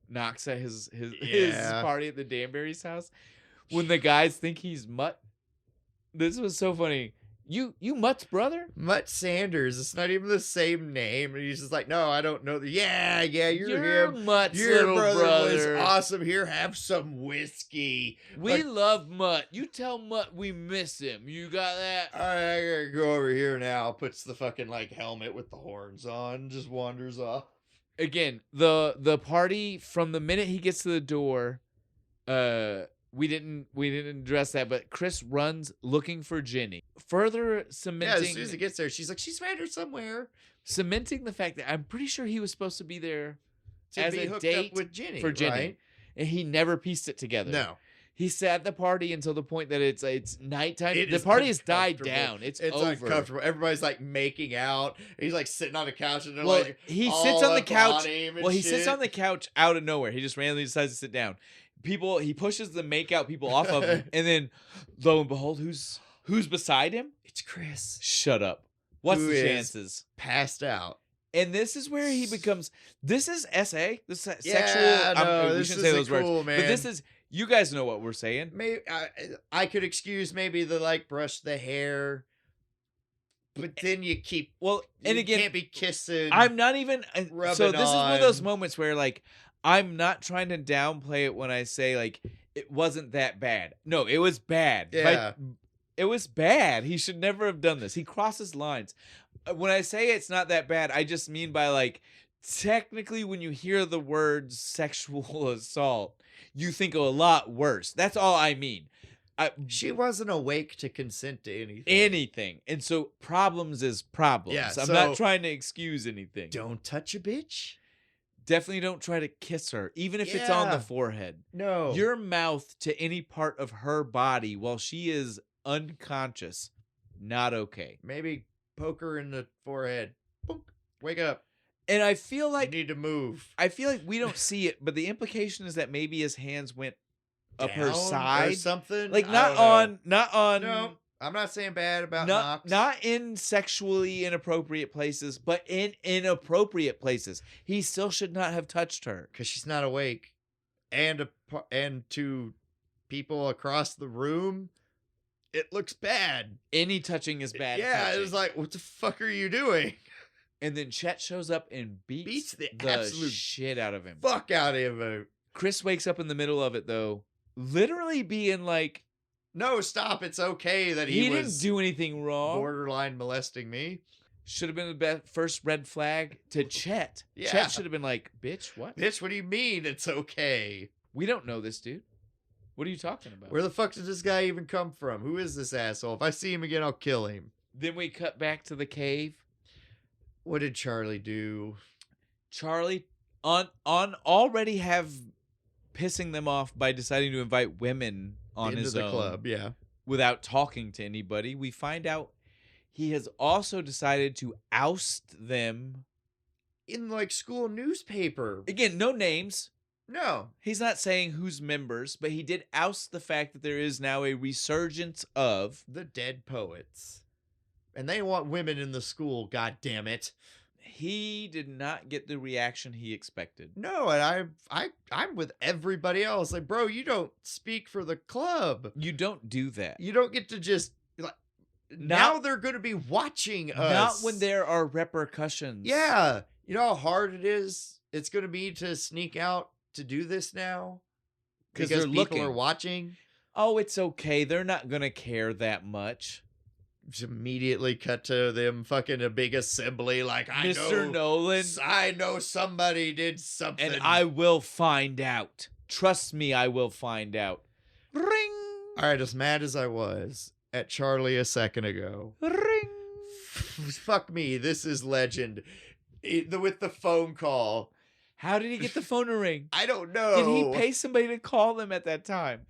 Knox at his party at the Danbury's house. When the guys think he's Mutt. This was so funny. You Mutt's brother? Mutt Sanders. It's not even the same name. And he's just like, no, I don't know. Yeah, you're him. Mutt's your little brother was awesome. Here, have some whiskey. We love Mutt. You tell Mutt we miss him. You got that? All right, I gotta go over here now. Puts the fucking like helmet with the horns on. Just wanders off. Again, the party from the minute he gets to the door, we didn't address that, but Chris runs looking for Ginny. Further cementing. Yeah, as soon as he gets there, she's like, she's found her somewhere. Cementing the fact that I'm pretty sure he was supposed to be there to be hooked up with Ginny, for Ginny, right? And he never pieced it together. No, He sat at the party until the point that it's nighttime. The party has died down. It's over. Uncomfortable. Everybody's like making out. He's like sitting on the couch and they're he sits on the couch. He sits on the couch out of nowhere. He just randomly decides to sit down. He pushes the make out people off of him, and then lo and behold, who's beside him? It's Chris. Shut up. What's the chances? Passed out. And this is where he becomes. This is SA. This is sexual. We shouldn't say those words, man. But this is. You guys know what we're saying. Maybe I could excuse maybe the brush the hair, but then you keep and again can't be kissing. I'm not even. So this is one of those moments where I'm not trying to downplay it when I say it wasn't that bad. No, it was bad. Yeah. It was bad. He should never have done this. He crosses lines. When I say it's not that bad, I just mean by technically when you hear the words sexual assault, you think of a lot worse. That's all I mean. She wasn't awake to consent to anything. And so problems is problems. Yeah, I'm not trying to excuse anything. Don't touch a bitch. Definitely don't try to kiss her, even if it's on the forehead. No. Your mouth to any part of her body while she is unconscious, not okay. Maybe poke her in the forehead. Boop. Wake up. And I feel like you need to move. I feel like we don't see it, but the implication is that maybe his hands went up Down her side or something. Not on. No, I'm not saying bad about Knox. Not in sexually inappropriate places, but in inappropriate places. He still should not have touched her because she's not awake, and to people across the room, it looks bad. Any touching is bad. Yeah, touching. It was like, what the fuck are you doing? And then Chet shows up and beats the absolute shit out of him. Fuck out of him. Chris wakes up in the middle of it though, literally being like, "No, stop! It's okay that he didn't do anything wrong. Borderline molesting me. Should have been the first red flag to Chet. Yeah. Chet should have been like, bitch, what? Bitch, what do you mean it's okay? We don't know this dude. What are you talking about? Where the fuck did this guy even come from? Who is this asshole? If I see him again, I'll kill him." Then we cut back to the cave. What did Charlie do? Charlie on already have pissing them off by deciding to invite women on into his the own club, yeah, without talking to anybody. We find out he has also decided to oust them in school newspaper. Again, no names. No. He's not saying who's members, but he did oust the fact that there is now a resurgence of the dead poets. And they want women in the school, god damn it. He did not get the reaction he expected. No, and I'm with everybody else. Like, bro, you don't speak for the club. You don't do that. You don't get to just now they're going to be watching us. Not when there are repercussions. Yeah. You know how hard it's going to be to sneak out to do this now? Because people are watching? Oh, it's okay. They're not going to care that much. Just immediately cut to them fucking a big assembly Mr. Nolan. I know somebody did something. And I will find out. Trust me, I will find out. Ring. All right, as mad as I was at Charlie a second ago. Ring. Fuck me, this is legend. With the phone call. How did he get the phone to ring? I don't know. Did he pay somebody to call them at that time?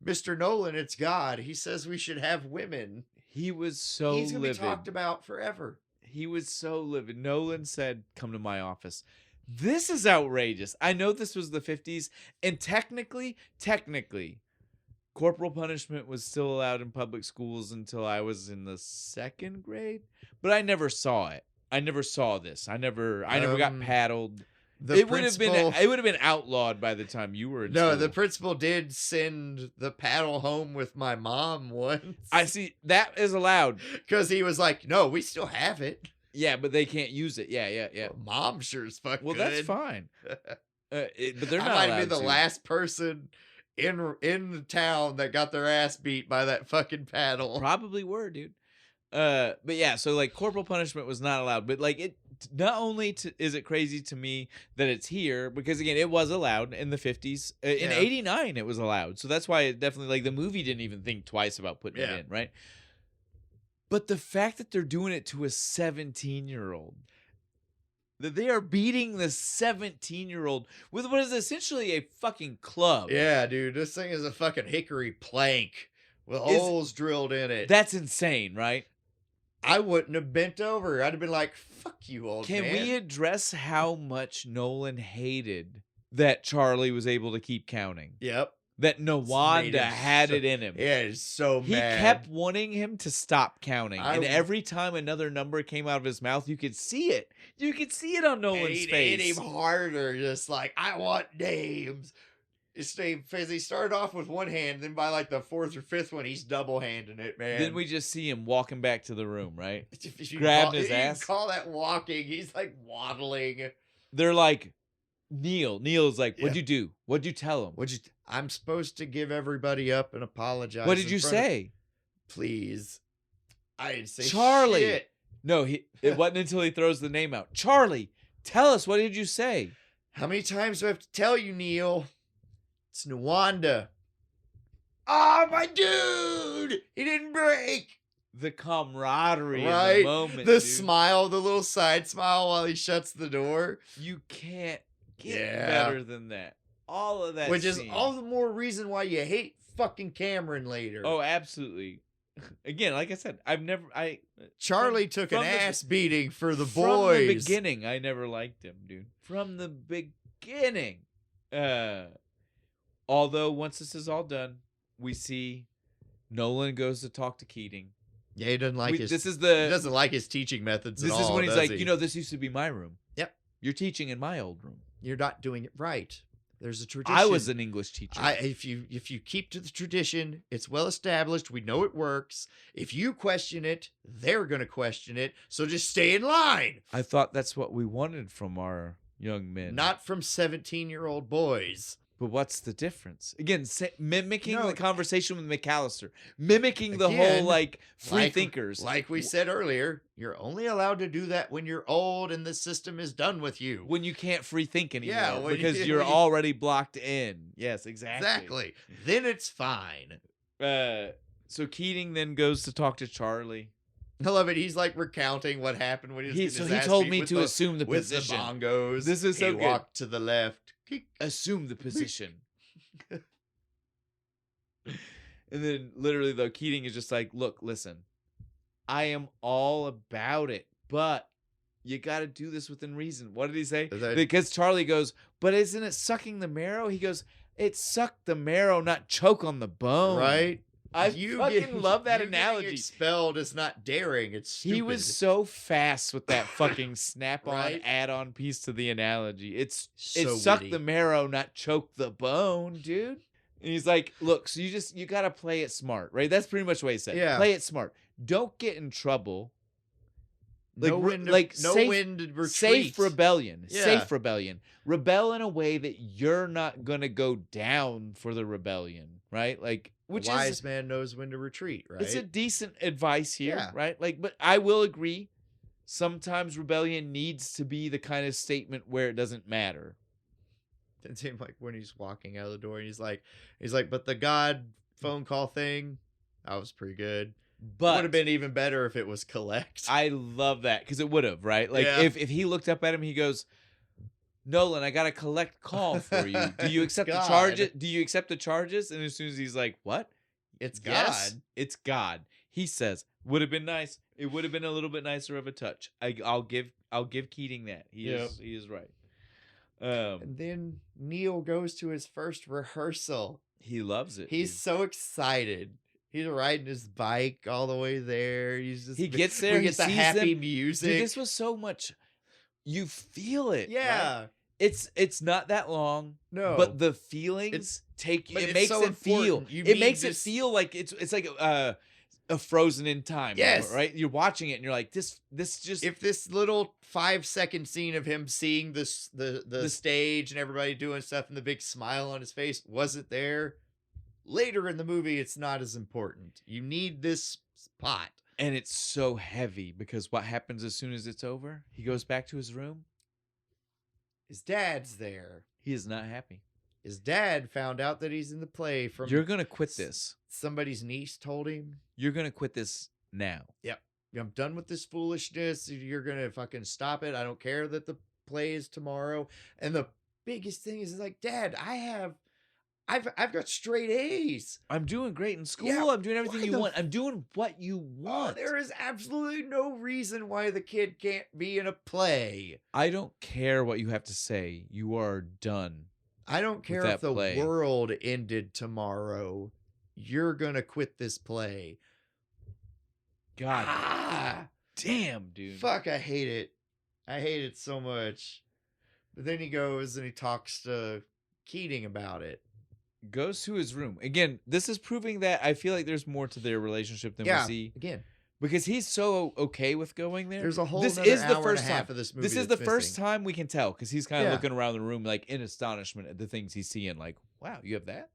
Mr. Nolan, it's God. He says we should have women. He was so livid. He's going to be talked about forever. He was so livid. Nolan said, come to my office. This is outrageous. I know this was the 50s, and technically, corporal punishment was still allowed in public schools until I was in the 2nd grade, but I never saw it. I never saw this. I never got paddled. It would have been outlawed by the time you were in school. The principal did send the paddle home with my mom once. I see. That is allowed. Because he was like, no, we still have it. Yeah, but they can't use it. Yeah. Well, mom sure as fuck Well, could. That's fine. But they're not I might allowed be the to. last person in the town that got their ass beat by that fucking paddle. Probably were, dude. But yeah, so corporal punishment was not allowed, but it not only is it crazy to me that it's here, because again, it was allowed in the 50s. In 89 it was allowed. So that's why it definitely the movie didn't even think twice about putting it in, right? But the fact that they're doing it to a 17-year-old. that they are beating the 17-year-old with what is essentially a fucking club. Yeah, dude, this thing is a fucking hickory plank with holes drilled in it. That's insane, right? I wouldn't have bent over. I'd have been like, fuck you, old man. Can we address how much Nolan hated that Charlie was able to keep counting? Yep. That Nawanda had it in him. Yeah, he's so mad. He kept wanting him to stop counting. And every time another number came out of his mouth, you could see it. You could see it on Nolan's face. Hit him harder, just like, I want names. He started off with one hand, then by like the fourth or fifth one, he's double-handing it, man. Then we just see him walking back to the room, right? Grabbing his ass. You call that walking. He's like waddling. They're like, Neil's like, what'd you do? What'd you tell him? I'm supposed to give everybody up and apologize. What did you say? Please. I didn't say Charlie. Shit. No, it wasn't until he throws the name out. Charlie, tell us, what did you say? How many times do I have to tell you, Neil? It's Nawanda. Oh, my dude! He didn't break. The camaraderie in the moment, the smile, the little side smile while he shuts the door. You can't get better than that. All of that, which is all the more reason why you hate fucking Cameron later. Oh, absolutely. Again, like I said, Charlie took an ass beating for the boys. From the beginning, I never liked him, dude. From the beginning. Although once this is all done, we see Nolan goes to talk to Keating. Yeah, he doesn't like he doesn't like his teaching methods at all. This is when he's like, this used to be my room. Yep. You're teaching in my old room. You're not doing it right. There's a tradition. I was an English teacher. If you keep to the tradition, it's well established. We know it works. If you question it, they're going to question it. So just stay in line. I thought that's what we wanted from our young men. Not from 17-year-old boys. But what's the difference? Again, mimicking the conversation with McAllister. Mimicking the whole, free thinkers. Like we said earlier, you're only allowed to do that when you're old and the system is done with you. When you can't free think anymore. Yeah, because you're already blocked in. Yes, exactly. Exactly. Then it's fine. So Keating then goes to talk to Charlie. I love it. He's like recounting what happened when he told me to assume the position. With the bongos. This is so good. He walked to the left. Assume the position. And then literally though, Keating is just like, look, listen, I am all about it, but you got to do this within reason. What did he say? Because Charlie goes, but isn't it sucking the marrow? He goes, it sucked the marrow, not choke on the bone. Right? I fucking love that analogy. Expelled is not daring. It's stupid. He was so fast with that fucking snap-on add-on piece to the analogy. It sucked the marrow, not choke the bone, dude. And he's like, look, so you got to play it smart, right? That's pretty much what he said. Yeah. Play it smart. Don't get in trouble. No wind to retreat. Safe rebellion. Yeah. Safe rebellion. Rebel in a way that you're not going to go down for the rebellion, right? Like, which a wise man knows when to retreat, right? It's a decent advice here, Yeah. right? Like, but I will agree, sometimes rebellion needs to be the kind of statement where it doesn't matter. It seemed like when he's walking out of the door and he's like, but the God phone call thing, that was pretty good. But would have been even better if it was collect. I love that because it would have, right? Like if he looked up at him, he goes, Nolan, I got a collect call for you. Do you accept the charges? Do you accept the charges? And as soon as he's like, what? It's yes, God. It's God. He says, would have been nice. It would have been a little bit nicer of a touch. I'll give Keating that. He is right. And then Neil goes to his first rehearsal. He loves it. He's so excited. He's riding his bike all the way there. He gets there. We get the happy music. Dude, this was so much. You feel it. Yeah. Right? It's not that long. No. But the feelings take you. It makes it feel. It makes it feel like it's like a frozen in time. Yes. Right. You're watching it and you're like, this just. If this little 5-second scene of him seeing the stage and everybody doing stuff and the big smile on his face wasn't there, later in the movie, it's not as important. You need this spot. And it's so heavy because what happens as soon as it's over? He goes back to his room. His dad's there. He is not happy. His dad found out that he's in the play from... You're going to quit this. Somebody's niece told him. You're going to quit this now. Yep. I'm done with this foolishness. You're going to fucking stop it. I don't care that the play is tomorrow. And the biggest thing is like, Dad, I've got straight A's. I'm doing great in school. Yeah, I'm doing everything you want. I'm doing what you want. There is absolutely no reason why the kid can't be in a play. I don't care what you have to say. You are done. I don't care if the world ended tomorrow. You're going to quit this play. God damn, dude. Fuck, I hate it. I hate it so much. But then he goes and he talks to Keating about it. Goes to his room. Again, this is proving that I feel like there's more to their relationship than we see. Again. Because he's so okay with going there. There's a whole this is is the the first first half time. of this movie. This is the first time we can tell because he's kind of looking around the room like in astonishment at the things he's seeing. Like, wow, you have that?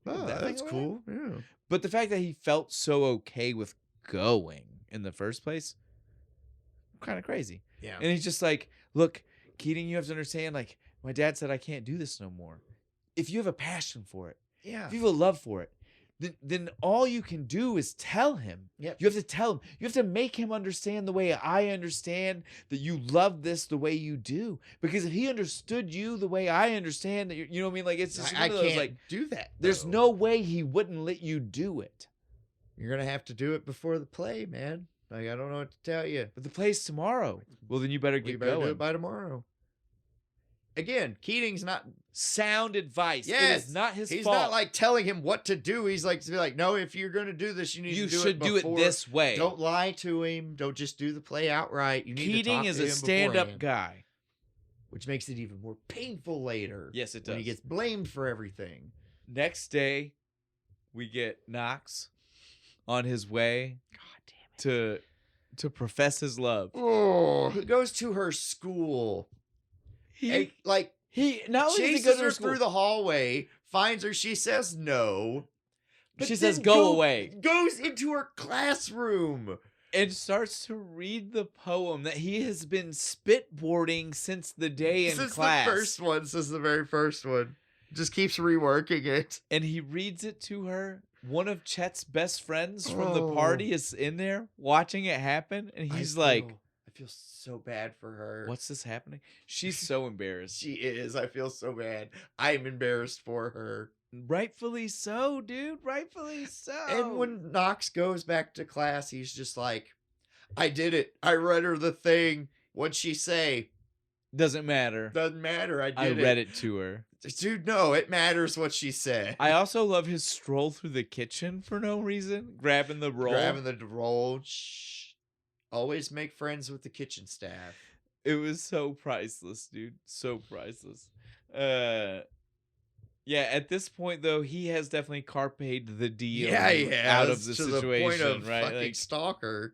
Oh, that's cool. Yeah. But the fact that he felt so okay with going in the first place, kind of crazy. Yeah. And he's just like, look, Keating, you have to understand, like, my dad said I can't do this no more. If you have a passion for it, if you have a love for it, then all you can do is tell him. Yep. You have to tell him. You have to make him understand the way I understand that you love this the way you do. Because if he understood you the way I understand that, you know what I mean? Like, it's just I can't like do that. There's no way he wouldn't let you do it. You're gonna have to do it before the play, man. Like, I don't know what to tell you. But the play's tomorrow. Well, then you better get going. Do it by tomorrow. Again, Keating's not sound advice. Yes, it is not his fault. He's not like telling him what to do. He's like to be like, no, if you're going to do this, you need to do it before. You should do it this way. Don't lie to him. Don't just do the play outright. You need Keating to talk is to a him stand-up guy, which makes it even more painful later. Yes, it does. When he gets blamed for everything. Next day, we get Knox on his way. God damn it. To profess his love. Oh, he goes to her school. He not only chases her through the hallway, finds her. She says no. She says go away. Goes into her classroom and starts to read the poem that he has been spitboarding since the day in class. Since the very first one. Just keeps reworking it. And he reads it to her. One of Chet's best friends from the party is in there watching it happen. And he's I feel so bad for her. What's this happening? She's so embarrassed. She is. I feel so bad. I'm embarrassed for her. Rightfully so, dude. Rightfully so. And when Knox goes back to class, he's just like, I did it. I read her the thing. What'd she say? Doesn't matter. Doesn't matter. I read it to her. Dude, no, it matters what she said. I also love his stroll through the kitchen for no reason. Grabbing the roll. Shh. Always make friends with the kitchen staff. It was so priceless, dude. So priceless. Yeah, at this point, though, he has definitely carped the deal out of the situation. The point of right? Fucking stalker.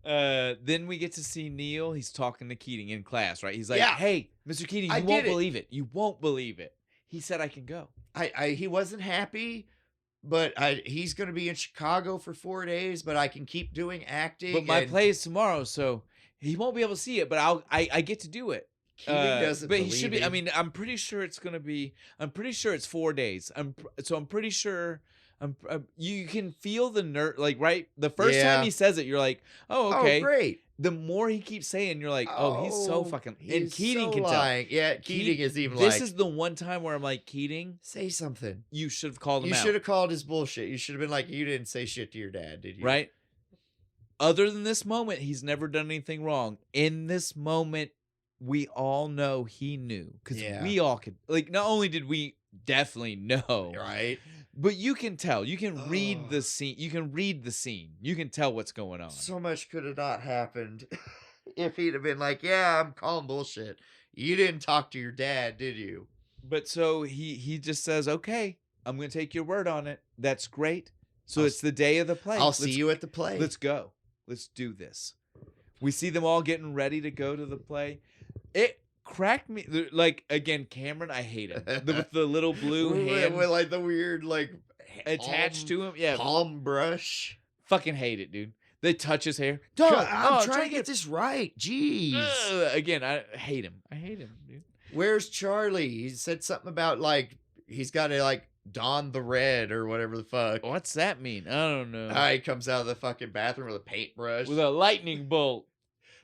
Then we get to see Neil. He's talking to Keating in class, right? He's like, hey, Mr. Keating, you won't believe it. You won't believe it. He said I can go. He wasn't happy. But he's going to be in Chicago for 4 days, but I can keep doing acting. But my play is tomorrow, so he won't be able to see it, but I get to do it. Doesn't but he should be. I mean, I'm pretty sure it's going to be. I'm pretty sure it's 4 days. I'm pretty sure. You can feel the nerd, like right the first time he says it, you're like, oh okay, great. The more he keeps saying, you're like, oh, he's so fucking. And Keating so can lying. Tell. Yeah, Keating is even this is the one time where I'm like, Keating, say something. You should have called him out. You should have called his bullshit. You should have been like, you didn't say shit to your dad, did you? Right. Other than this moment, he's never done anything wrong. In this moment, we all know he knew because we all could. Like, not only did we definitely know, right? But you can tell. You can read the scene. You can read the scene. You can tell what's going on. So much could have not happened if he'd have been like, yeah, I'm calling bullshit. You didn't talk to your dad, did you? But so he just says, okay, I'm going to take your word on it. That's great. So it's the day of the play. I'll see you at the play. Let's go. Let's do this. We see them all getting ready to go to the play. It cracked me, like, again, Cameron, I hate him with the little blue hand with like the weird like attached to him, palm brush. Fucking hate it, dude. They touch his hair. I'm trying to get this right. Jeez. Again, I hate him, dude. Where's Charlie? He said something about like he's got to like Don the Red or whatever the fuck. What's that mean? I don't know. He comes out of the fucking bathroom with a paintbrush. With a lightning bolt.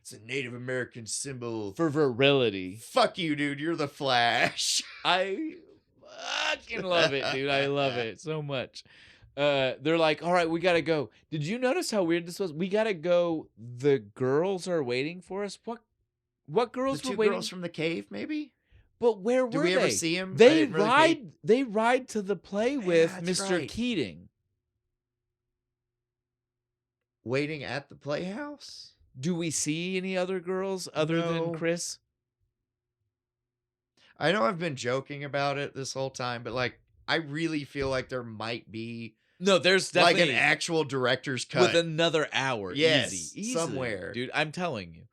It's a Native American symbol. For virility. Fuck you, dude. You're the Flash. I fucking love it, dude. I love it so much. They're like, all right, we gotta go. Did you notice how weird this was? We gotta go. The girls are waiting for us. What girls were waiting? The two girls from the cave, maybe? But where were they? Did we ever see them? They ride to the play with Mr. Right. Keating. Waiting at the playhouse? Do we see any other girls other than Chris? I know I've been joking about it this whole time, but like I really feel like there might be there's definitely like an actual director's cut with another hour. Yes, easy, somewhere, dude. I'm telling you.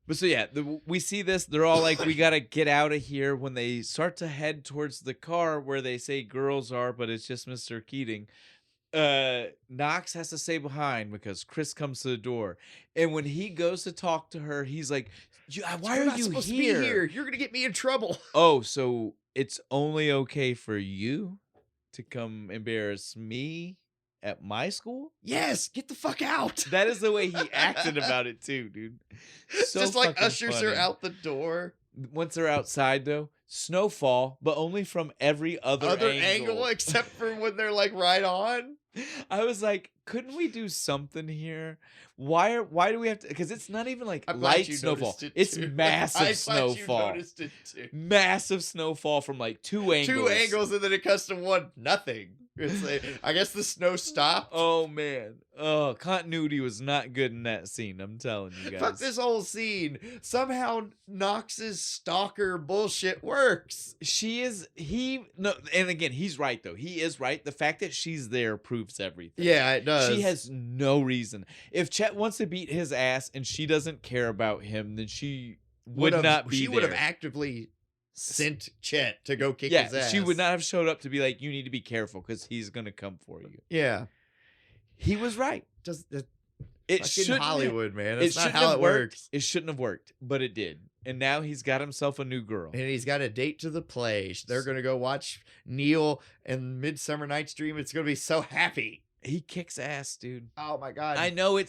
But so yeah, we see this. They're all like, "We gotta get out of here." When they start to head towards the car where they say girls are, but it's just Mr. Keating. Knox has to stay behind because Chris comes to the door, and when he goes to talk to her, he's like, "Why are you supposed to be here? You're gonna get me in trouble." Oh, so it's only okay for you to come embarrass me at my school? Yes, get the fuck out. That is the way he acted about it too, dude. So just like ushers funny. her out the door. Once they're outside though, snowfall, but only from every other angle except for when they're like right on. I was like, couldn't we do something here? Why do we have to? Because it's not even like light snowfall. It's massive snowfall. Massive snowfall from like two angles. And then it cuts to one. Nothing. It's like, I guess the snow stopped. Oh man. Oh, continuity was not good in that scene. I'm telling you guys. Fuck this whole scene. Somehow Knox's stalker bullshit works. And again, he's right though. He is right. The fact that she's there proves everything. Yeah, it does. She has no reason. If Chet wants to beat his ass and she doesn't care about him, then she would not be there. She would have actively sent Chet to go kick his ass. She would not have showed up to be like, you need to be careful because he's going to come for you. Yeah. He was right. It shouldn't Hollywood, man. That's not how it works. It shouldn't have worked, but it did. And now he's got himself a new girl. And he's got a date to the play. They're going to go watch Neil and Midsummer Night's Dream. It's going to be so happy. He kicks ass, dude. Oh my God. I know and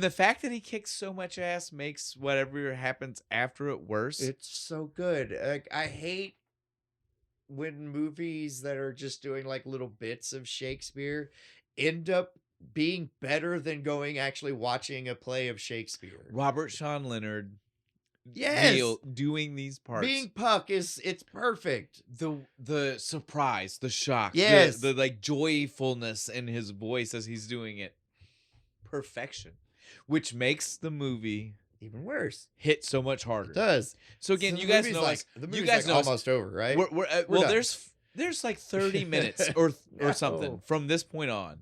the fact that he kicks so much ass makes whatever happens after it worse. It's so good. Like, I hate when movies that are just doing like little bits of Shakespeare end up being better than actually watching a play of Shakespeare. Robert Sean Leonard. Yes, Neil doing these parts. Being Puck it's perfect. The surprise, the shock, yes, the like joyfulness in his voice as he's doing it. Perfection, which makes the movie even worse. Hit so much harder. It does. So again, you guys know the movie's almost over, right? Well, there's like 30 minutes or something from this point on.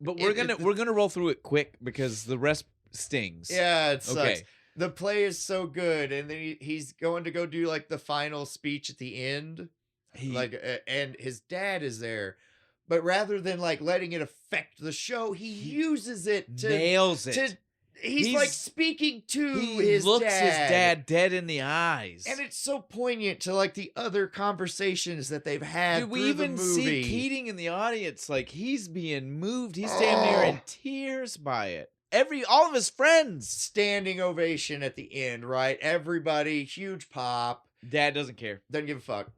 But we're gonna roll through it quick because the rest stings. Yeah, it sucks. Okay. The play is so good, and then he's going to go do like the final speech at the end, and his dad is there, but rather than like letting it affect the show, he uses it to nails it. He's like speaking to his dad. He looks his dad dead in the eyes, and it's so poignant to like the other conversations that they've had. Dude, we even see Keating in the audience, like he's being moved. He's damn near in tears by it. All of his friends. Standing ovation at the end, right? Everybody, huge pop. Dad doesn't care. Doesn't give a fuck.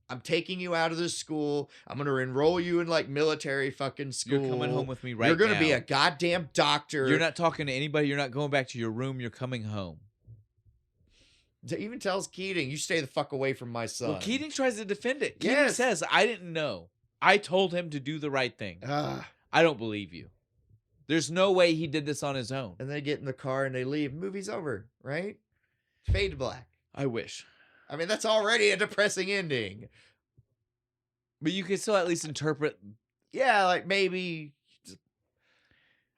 I'm taking you out of this school. I'm going to enroll you in like military fucking school. You're coming home with me right now. You're going to be a goddamn doctor. You're not talking to anybody. You're not going back to your room. You're coming home. Even tells Keating, you stay the fuck away from my son. Well, Keating tries to defend it. Keating says, I didn't know. I told him to do the right thing. I don't believe you. There's no way he did this on his own. And they get in the car and they leave. Movie's over, right? Fade to black. I wish. I mean, that's already a depressing ending. But you can still at least interpret. Yeah, like maybe.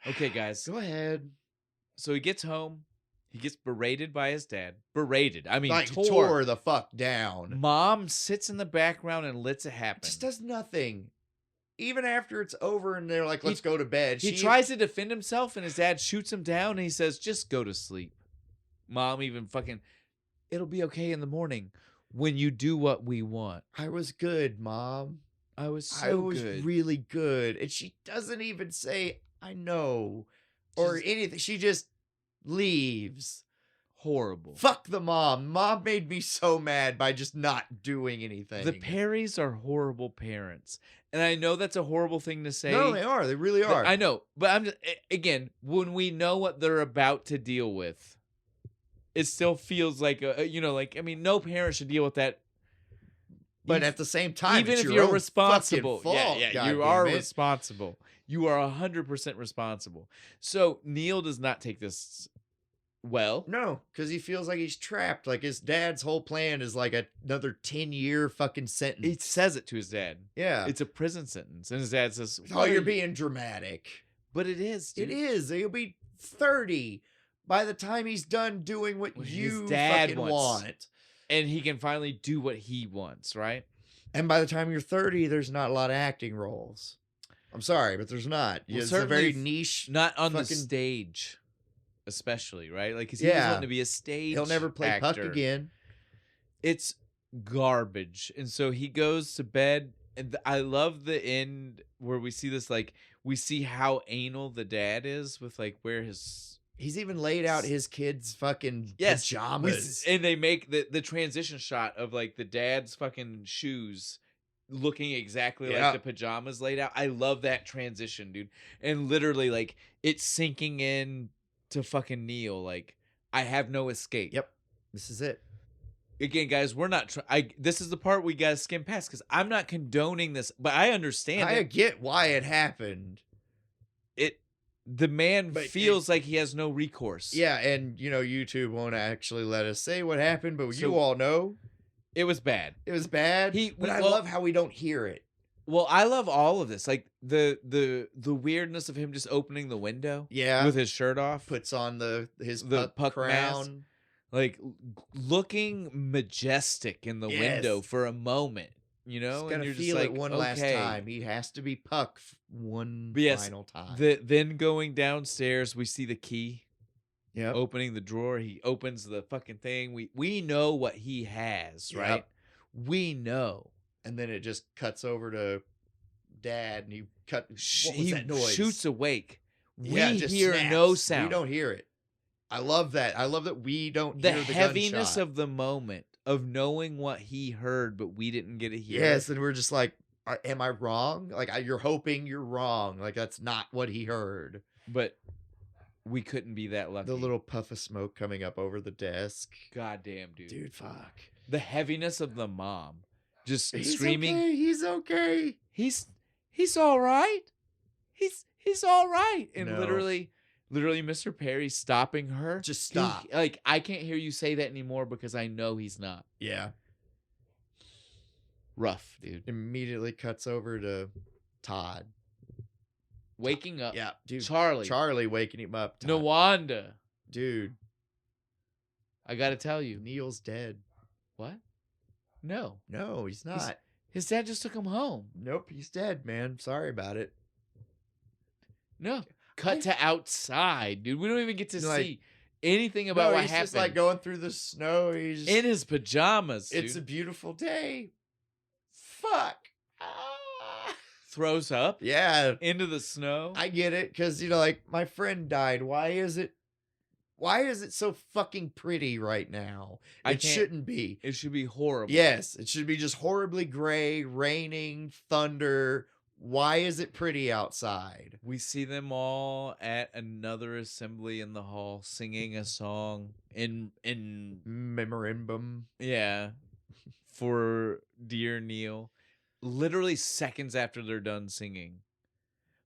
Okay, guys. Go ahead. So he gets home. He gets berated by his dad. Berated. I mean, like, tore the fuck down. Mom sits in the background and lets it happen. Just does nothing. Even after it's over and they're like, let's go to bed. He tries to defend himself and his dad shoots him down and he says, just go to sleep. Mom even fucking, it'll be okay in the morning when you do what we want. I was good, Mom. I was really good. And she doesn't even say, I know, or anything. She just leaves. Horrible. Fuck the mom. Mom made me so mad by just not doing anything. The Perrys are horrible parents. And I know that's a horrible thing to say. No, they are. They really are. I know. But I'm just, again, when we know what they're about to deal with, it still feels like, no parent should deal with that. But at the same time, even if you're responsible. Fault, you are responsible. You are 100% responsible. So Neil does not take this well. No, because he feels like he's trapped. Like his dad's whole plan is like another 10-year fucking sentence. He says it to his dad. Yeah. It's a prison sentence. And his dad says, oh, you're being dramatic. But it is, dude. It is. He'll be 30 by the time he's done doing what you fucking want. And he can finally do what he wants, right? And by the time you're 30, there's not a lot of acting roles. I'm sorry, but there's not. Well, it's a very niche. Not on the stage, especially, right? Like, because he was wanting to be a stage He'll never play actor. Puck again. It's garbage. And so he goes to bed. And I love the end where we see this, like, we see how anal the dad is with, like, where his... He's even laid out his kids' fucking pajamas. And they make the transition shot of like the dad's fucking shoes looking exactly like the pajamas laid out. I love that transition, dude. And literally like it's sinking in to fucking Neil. Like, I have no escape. Yep. This is it. Again, guys, we're not this is the part we gotta skim past because I'm not condoning this, but I understand. I get why it happened. The man feels like he has no recourse. Yeah, and YouTube won't actually let us say what happened, but you all know it was bad. It was bad. I love how we don't hear it. Well, I love all of this, like the weirdness of him just opening the window, with his shirt off, puts on his puck crown, mask, like looking majestic in the window for a moment. And you're feel just it one last time. He has to be Puck one final time. Then going downstairs, we see the key. Yeah. Opening the drawer, he opens the fucking thing. We know what he has, right? Yep. We know. And then it just cuts over to Dad, and what was that noise? Shoots awake. We hear snaps. No sound. We don't hear it. I love that. I love that we don't hear the heaviness gunshot. of the moment of knowing what he heard, but we didn't get to hear. Yes, and we're just like, am I wrong? Like, you're hoping you're wrong. Like, that's not what he heard. But we couldn't be that lucky. The little puff of smoke coming up over the desk. Goddamn, dude. Dude, fuck. The heaviness of the mom. Just He's screaming. Okay. He's okay. He's all right. He's all right. And literally, Mr. Perry stopping her. Just stop. I can't hear you say that anymore because I know he's not. Yeah. Rough, dude. Immediately cuts over to Todd. Waking up. Yeah, dude. Charlie waking him up. Todd. Nawanda. Dude. I gotta tell you. Neil's dead. What? No, he's not. His dad just took him home. Nope, he's dead, man. Sorry about it. No. Cut to outside, dude. We don't even get to see anything about what happened. He's just like going through the snow. He's in his pajamas. It's a beautiful day. Fuck. Throws up. Yeah. Into the snow. I get it, because my friend died. Why is it so fucking pretty right now? It shouldn't be. It should be horrible. Yes, it should be just horribly gray, raining, thunder. Why is it pretty outside? We see them all at another assembly in the hall singing a song in memorandum. Yeah. For dear Neil. Literally seconds after they're done singing.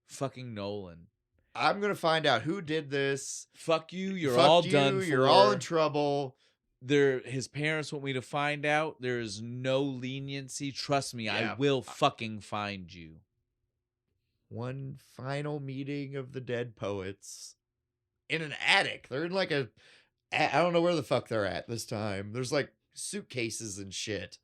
Fucking Nolan. I'm going to find out who did this. Fuck you. You're all done for. You're all in trouble. His parents want me to find out. There is no leniency. Trust me, I will fucking find you. One final meeting of the dead poets in an attic. They're in I don't know where the fuck they're at this time. There's suitcases and shit.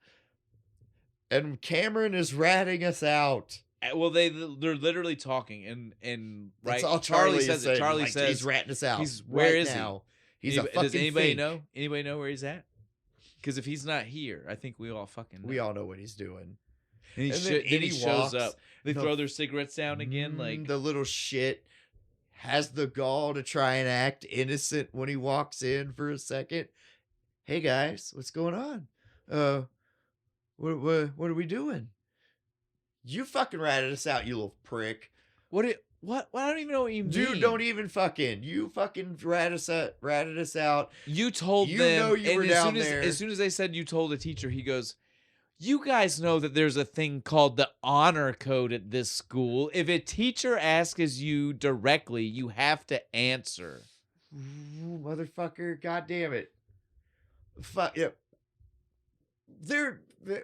And Cameron is ratting us out. Well, they're literally talking, and right. That's all Charlie says it. Charlie says he's ratting us out. Where is now. He? He's a fucking Does anybody fink. know? Anybody know where he's at? Because if he's not here, I think we all fucking know. We all know what he's doing. And he shows up. They throw their cigarettes down again. Like the little shit has the gall to try and act innocent when he walks in for a second. Hey guys, what's going on? What are we doing? You fucking ratted us out, you little prick. What? I don't even know what you mean. Dude, don't even fucking. You fucking ratted us out. You told them. You know you were down there. As soon as they said you told a teacher, he goes, you guys know that there's a thing called the honor code at this school. If a teacher asks you directly, you have to answer. Ooh, motherfucker, god damn it. Fuck yeah.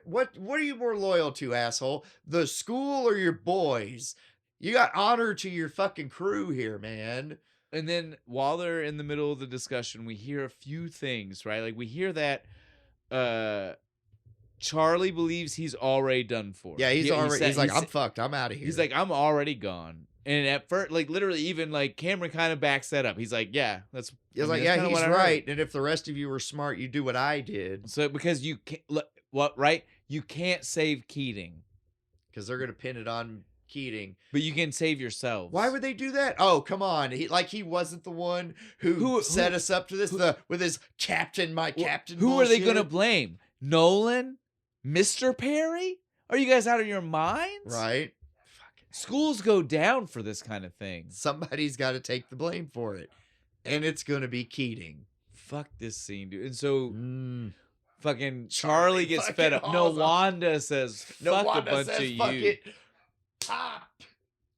What are you more loyal to, asshole? The school or your boys? You got honor to your fucking crew here, man. And then while they're in the middle of the discussion, we hear a few things, right? Like we hear that Charlie believes he's already done for. Yeah, he's like, I'm fucked. I'm out of here. He's like, I'm already gone. And at first, like literally, even like Cameron kind of backs that up. He's like, yeah, that's. He's like, yeah, he's right. And if the rest of you were smart, you do what I did. So because you can't, what right? You can't save Keating because they're gonna pin it on Keating, but you can save yourselves. Why would they do that? Oh, come on! He wasn't the one who set us up to this. With his captain. Who are they gonna blame? Nolan, Mr. Perry? Are you guys out of your minds? Right. Schools go down for this kind of thing. Somebody's got to take the blame for it, and it's gonna be Keating. Fuck this scene, dude. And so. Fucking Charlie gets fed up. No, Wanda says, fuck a bunch of you. It. Pop.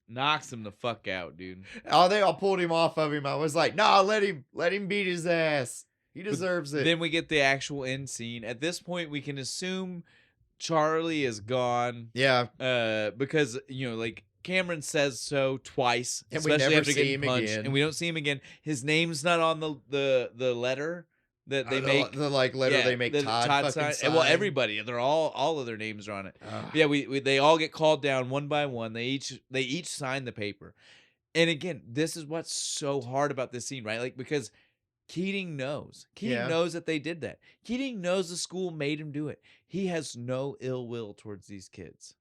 Knocks him the fuck out, dude. Oh, they all pulled him off of him. I was like, nah, let him beat his ass. He deserves it. Then we get the actual end scene. At this point, we can assume Charlie is gone. Yeah. Because, like, Cameron says so twice. And we never see him punched, again. And we don't see him again. His name's not on the letter that they make. The letter they make Todd fucking sign. Well, everybody. They're all of their names are on it. Yeah, they all get called down one by one. They each sign the paper. And again, this is what's so hard about this scene, right? Like, because Keating knows. Keating knows that they did that. Keating knows the school made him do it. He has no ill will towards these kids.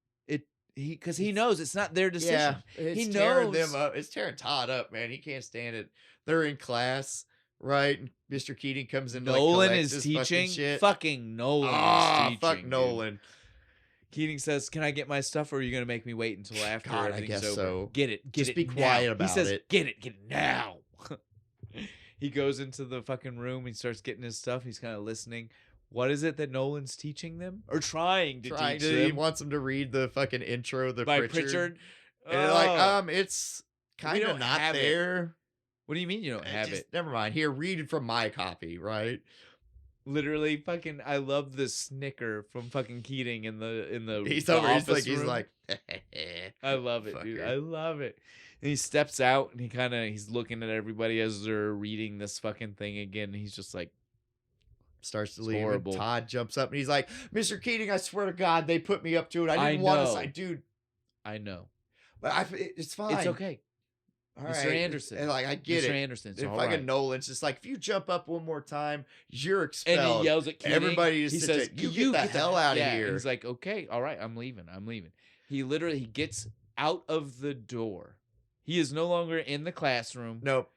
Because he knows it's not their decision. Yeah, he tearing them up. It's tearing Todd up, man. He can't stand it. They're in class. Right, Mr. Keating comes in. Nolan is teaching. Fucking Nolan is teaching. Fuck Nolan. Dude. Keating says, "Can I get my stuff, or are you gonna make me wait until after everything's over? So. Get it. Just be quiet about it." He says, "Get it now." He goes into the fucking room. He starts getting his stuff. He's kind of listening. What is it that Nolan's teaching them, or trying to teach them? He wants them to read the fucking intro, by Pritchard. And they're like, it's kind of not there. What do you mean you don't have it? Never mind. Here, read it from my copy, right? Literally, fucking. I love the snicker from fucking Keating in the. He's the over. Office he's room. like. I love it, dude. I love it. And he steps out and he's looking at everybody as they're reading this fucking thing again. And he's just like, starts to leave. Horrible. And Todd jumps up and he's like, "Mr. Keating, I swear to God, they put me up to it. I didn't want to say, dude. I know, but it's fine. It's okay." All Mr. right. Anderson. And like, I get Mr. it. Anderson. It's and all fucking right. Nolan's just like, if you jump up one more time, you're expelled. And he yells at Keating. Everybody just says, you get the hell out of here. He's like, okay, all right, I'm leaving. He gets out of the door. He is no longer in the classroom. Nope.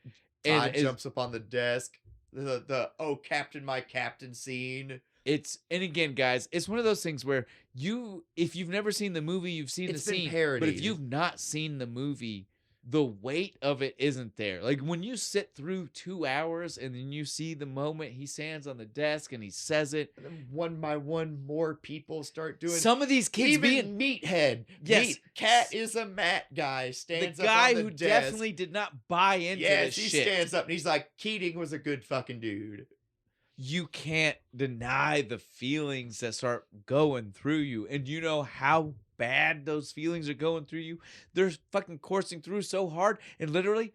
Todd jumps up on the desk. The Captain, my captain scene. And again, guys, it's one of those things where if you've never seen the movie, you've seen the scene. Parodied. But if you've not seen the movie, the weight of it isn't there. Like when you sit through 2 hours and then you see the moment he stands on the desk and he says it, and then one by one more people start doing. Some of these kids even Meathead. Yes, Cat is a Matt guy. Stands the guy up on the who desk. definitely did not buy into this shit. He stands up and he's like, Keating was a good fucking dude. You can't deny the feelings that start going through you, and you know how bad those feelings are going through you. They're fucking coursing through so hard, and literally,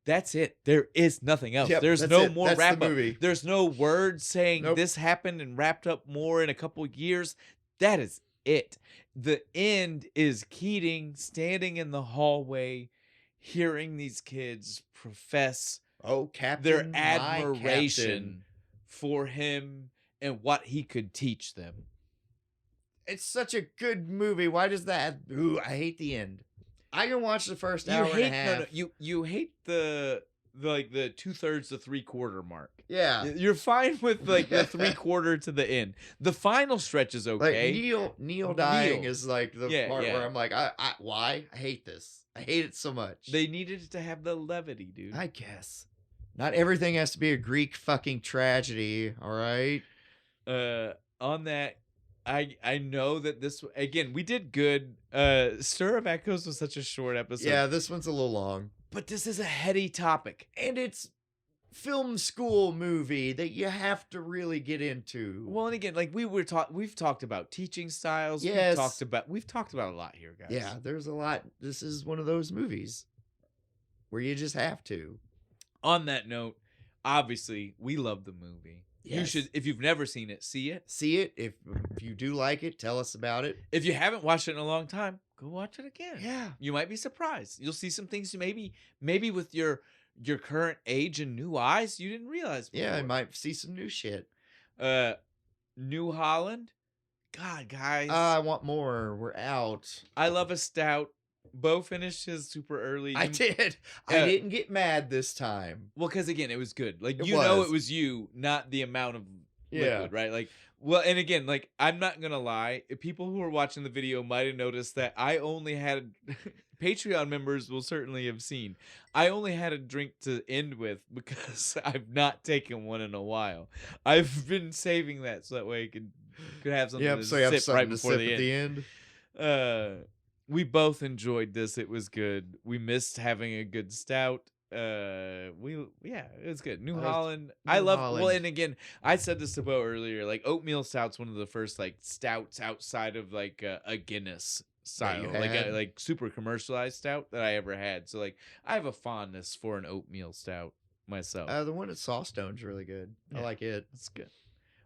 that's it. There is nothing else. Yep, There's no more wrap the up. Movie. There's no words saying this happened and wrapped up more in a couple years. That is it. The end is Keating standing in the hallway, hearing these kids profess their admiration for him and what he could teach them. It's such a good movie. Why does that? Ooh, I hate the end. I can watch the first hour and a half. You hate the 2/3 to 3/4 mark. Yeah, you're fine with like the 3/4 to the end. The final stretch is okay. Like Neil dying is like the part where I'm like, why? I hate this. I hate it so much. They needed it to have the levity, dude. I guess not everything has to be a Greek fucking tragedy. All right. On that, I know that this again we did good. Stir of Echoes was such a short episode. Yeah, this one's a little long. But this is a heady topic. And it's film school movie that you have to really get into. Well, and again, like we've talked about teaching styles. Yes. We've talked about a lot here, guys. Yeah, there's a lot. This is one of those movies where you just have to. On that note, obviously, we love the movie. Yes. You should, if you've never seen it, see it. See it. If you do like it, tell us about it. If you haven't watched it in a long time, go watch it again. Yeah. You might be surprised. You'll see some things maybe with your current age and new eyes you didn't realize before. Yeah, I might see some new shit. New Holland. God, guys. I want more. We're out. I love a stout. Bo finished his super early. I did. I didn't get mad this time. Well, because again, it was good. Like, know it was you, not the amount of liquid, right? Like, well, and again, like, I'm not going to lie. People who are watching the video might have noticed that I only had... Patreon members will certainly have seen. I only had a drink to end with because I've not taken one in a while. I've been saving that so that way I could have something to sip right before the end. We both enjoyed this. It was good. We missed having a good stout. It was good. New Holland. I love Holland. Well, and again, I said this to Bo earlier. Like oatmeal stout's one of the first like stouts outside of like a Guinness style, like super commercialized stout that I ever had. So like I have a fondness for an oatmeal stout myself. The one at Sawstone's really good. Yeah, I like it. It's good.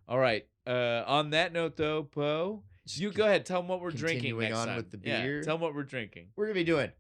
All right. On that note, though, Bo. You go ahead. Tell them what we're drinking next time. With the beer. Yeah, tell them what we're drinking. We're going to be doing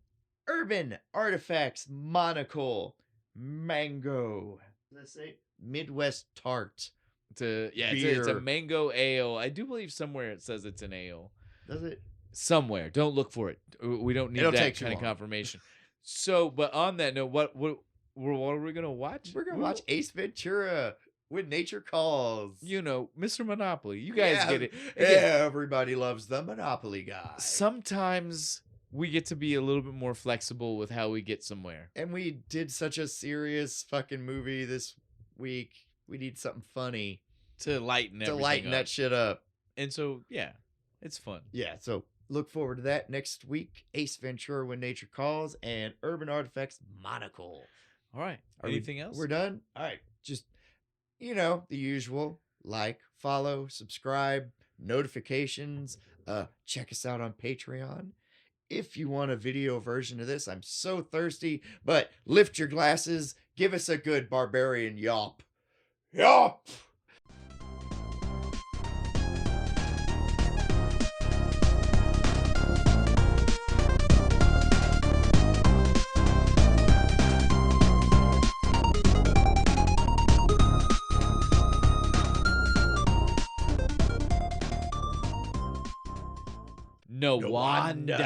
Urban Artifacts Monocle Mango. Let's say Midwest Tart. It's a mango ale. I do believe somewhere it says it's an ale. Does it? Somewhere. Don't look for it. We don't need that kind of confirmation. So, but on that note, what are we going to watch? We're going to watch Ace Ventura. When Nature Calls. You know, Mr. Monopoly. You guys get it. Again, everybody loves the Monopoly guy. Sometimes we get to be a little bit more flexible with how we get somewhere. And we did such a serious fucking movie this week. We need something funny. To lighten that shit up. And so, yeah, it's fun. Yeah, so look forward to that next week. Ace Ventura, When Nature Calls, and Urban Artifacts Monocle. All right. Anything else? We're done? All right. Just... the usual, like, follow, subscribe, notifications, check us out on Patreon. If you want a video version of this, I'm so thirsty, but lift your glasses, give us a good barbarian yawp. Yawp! No wonder.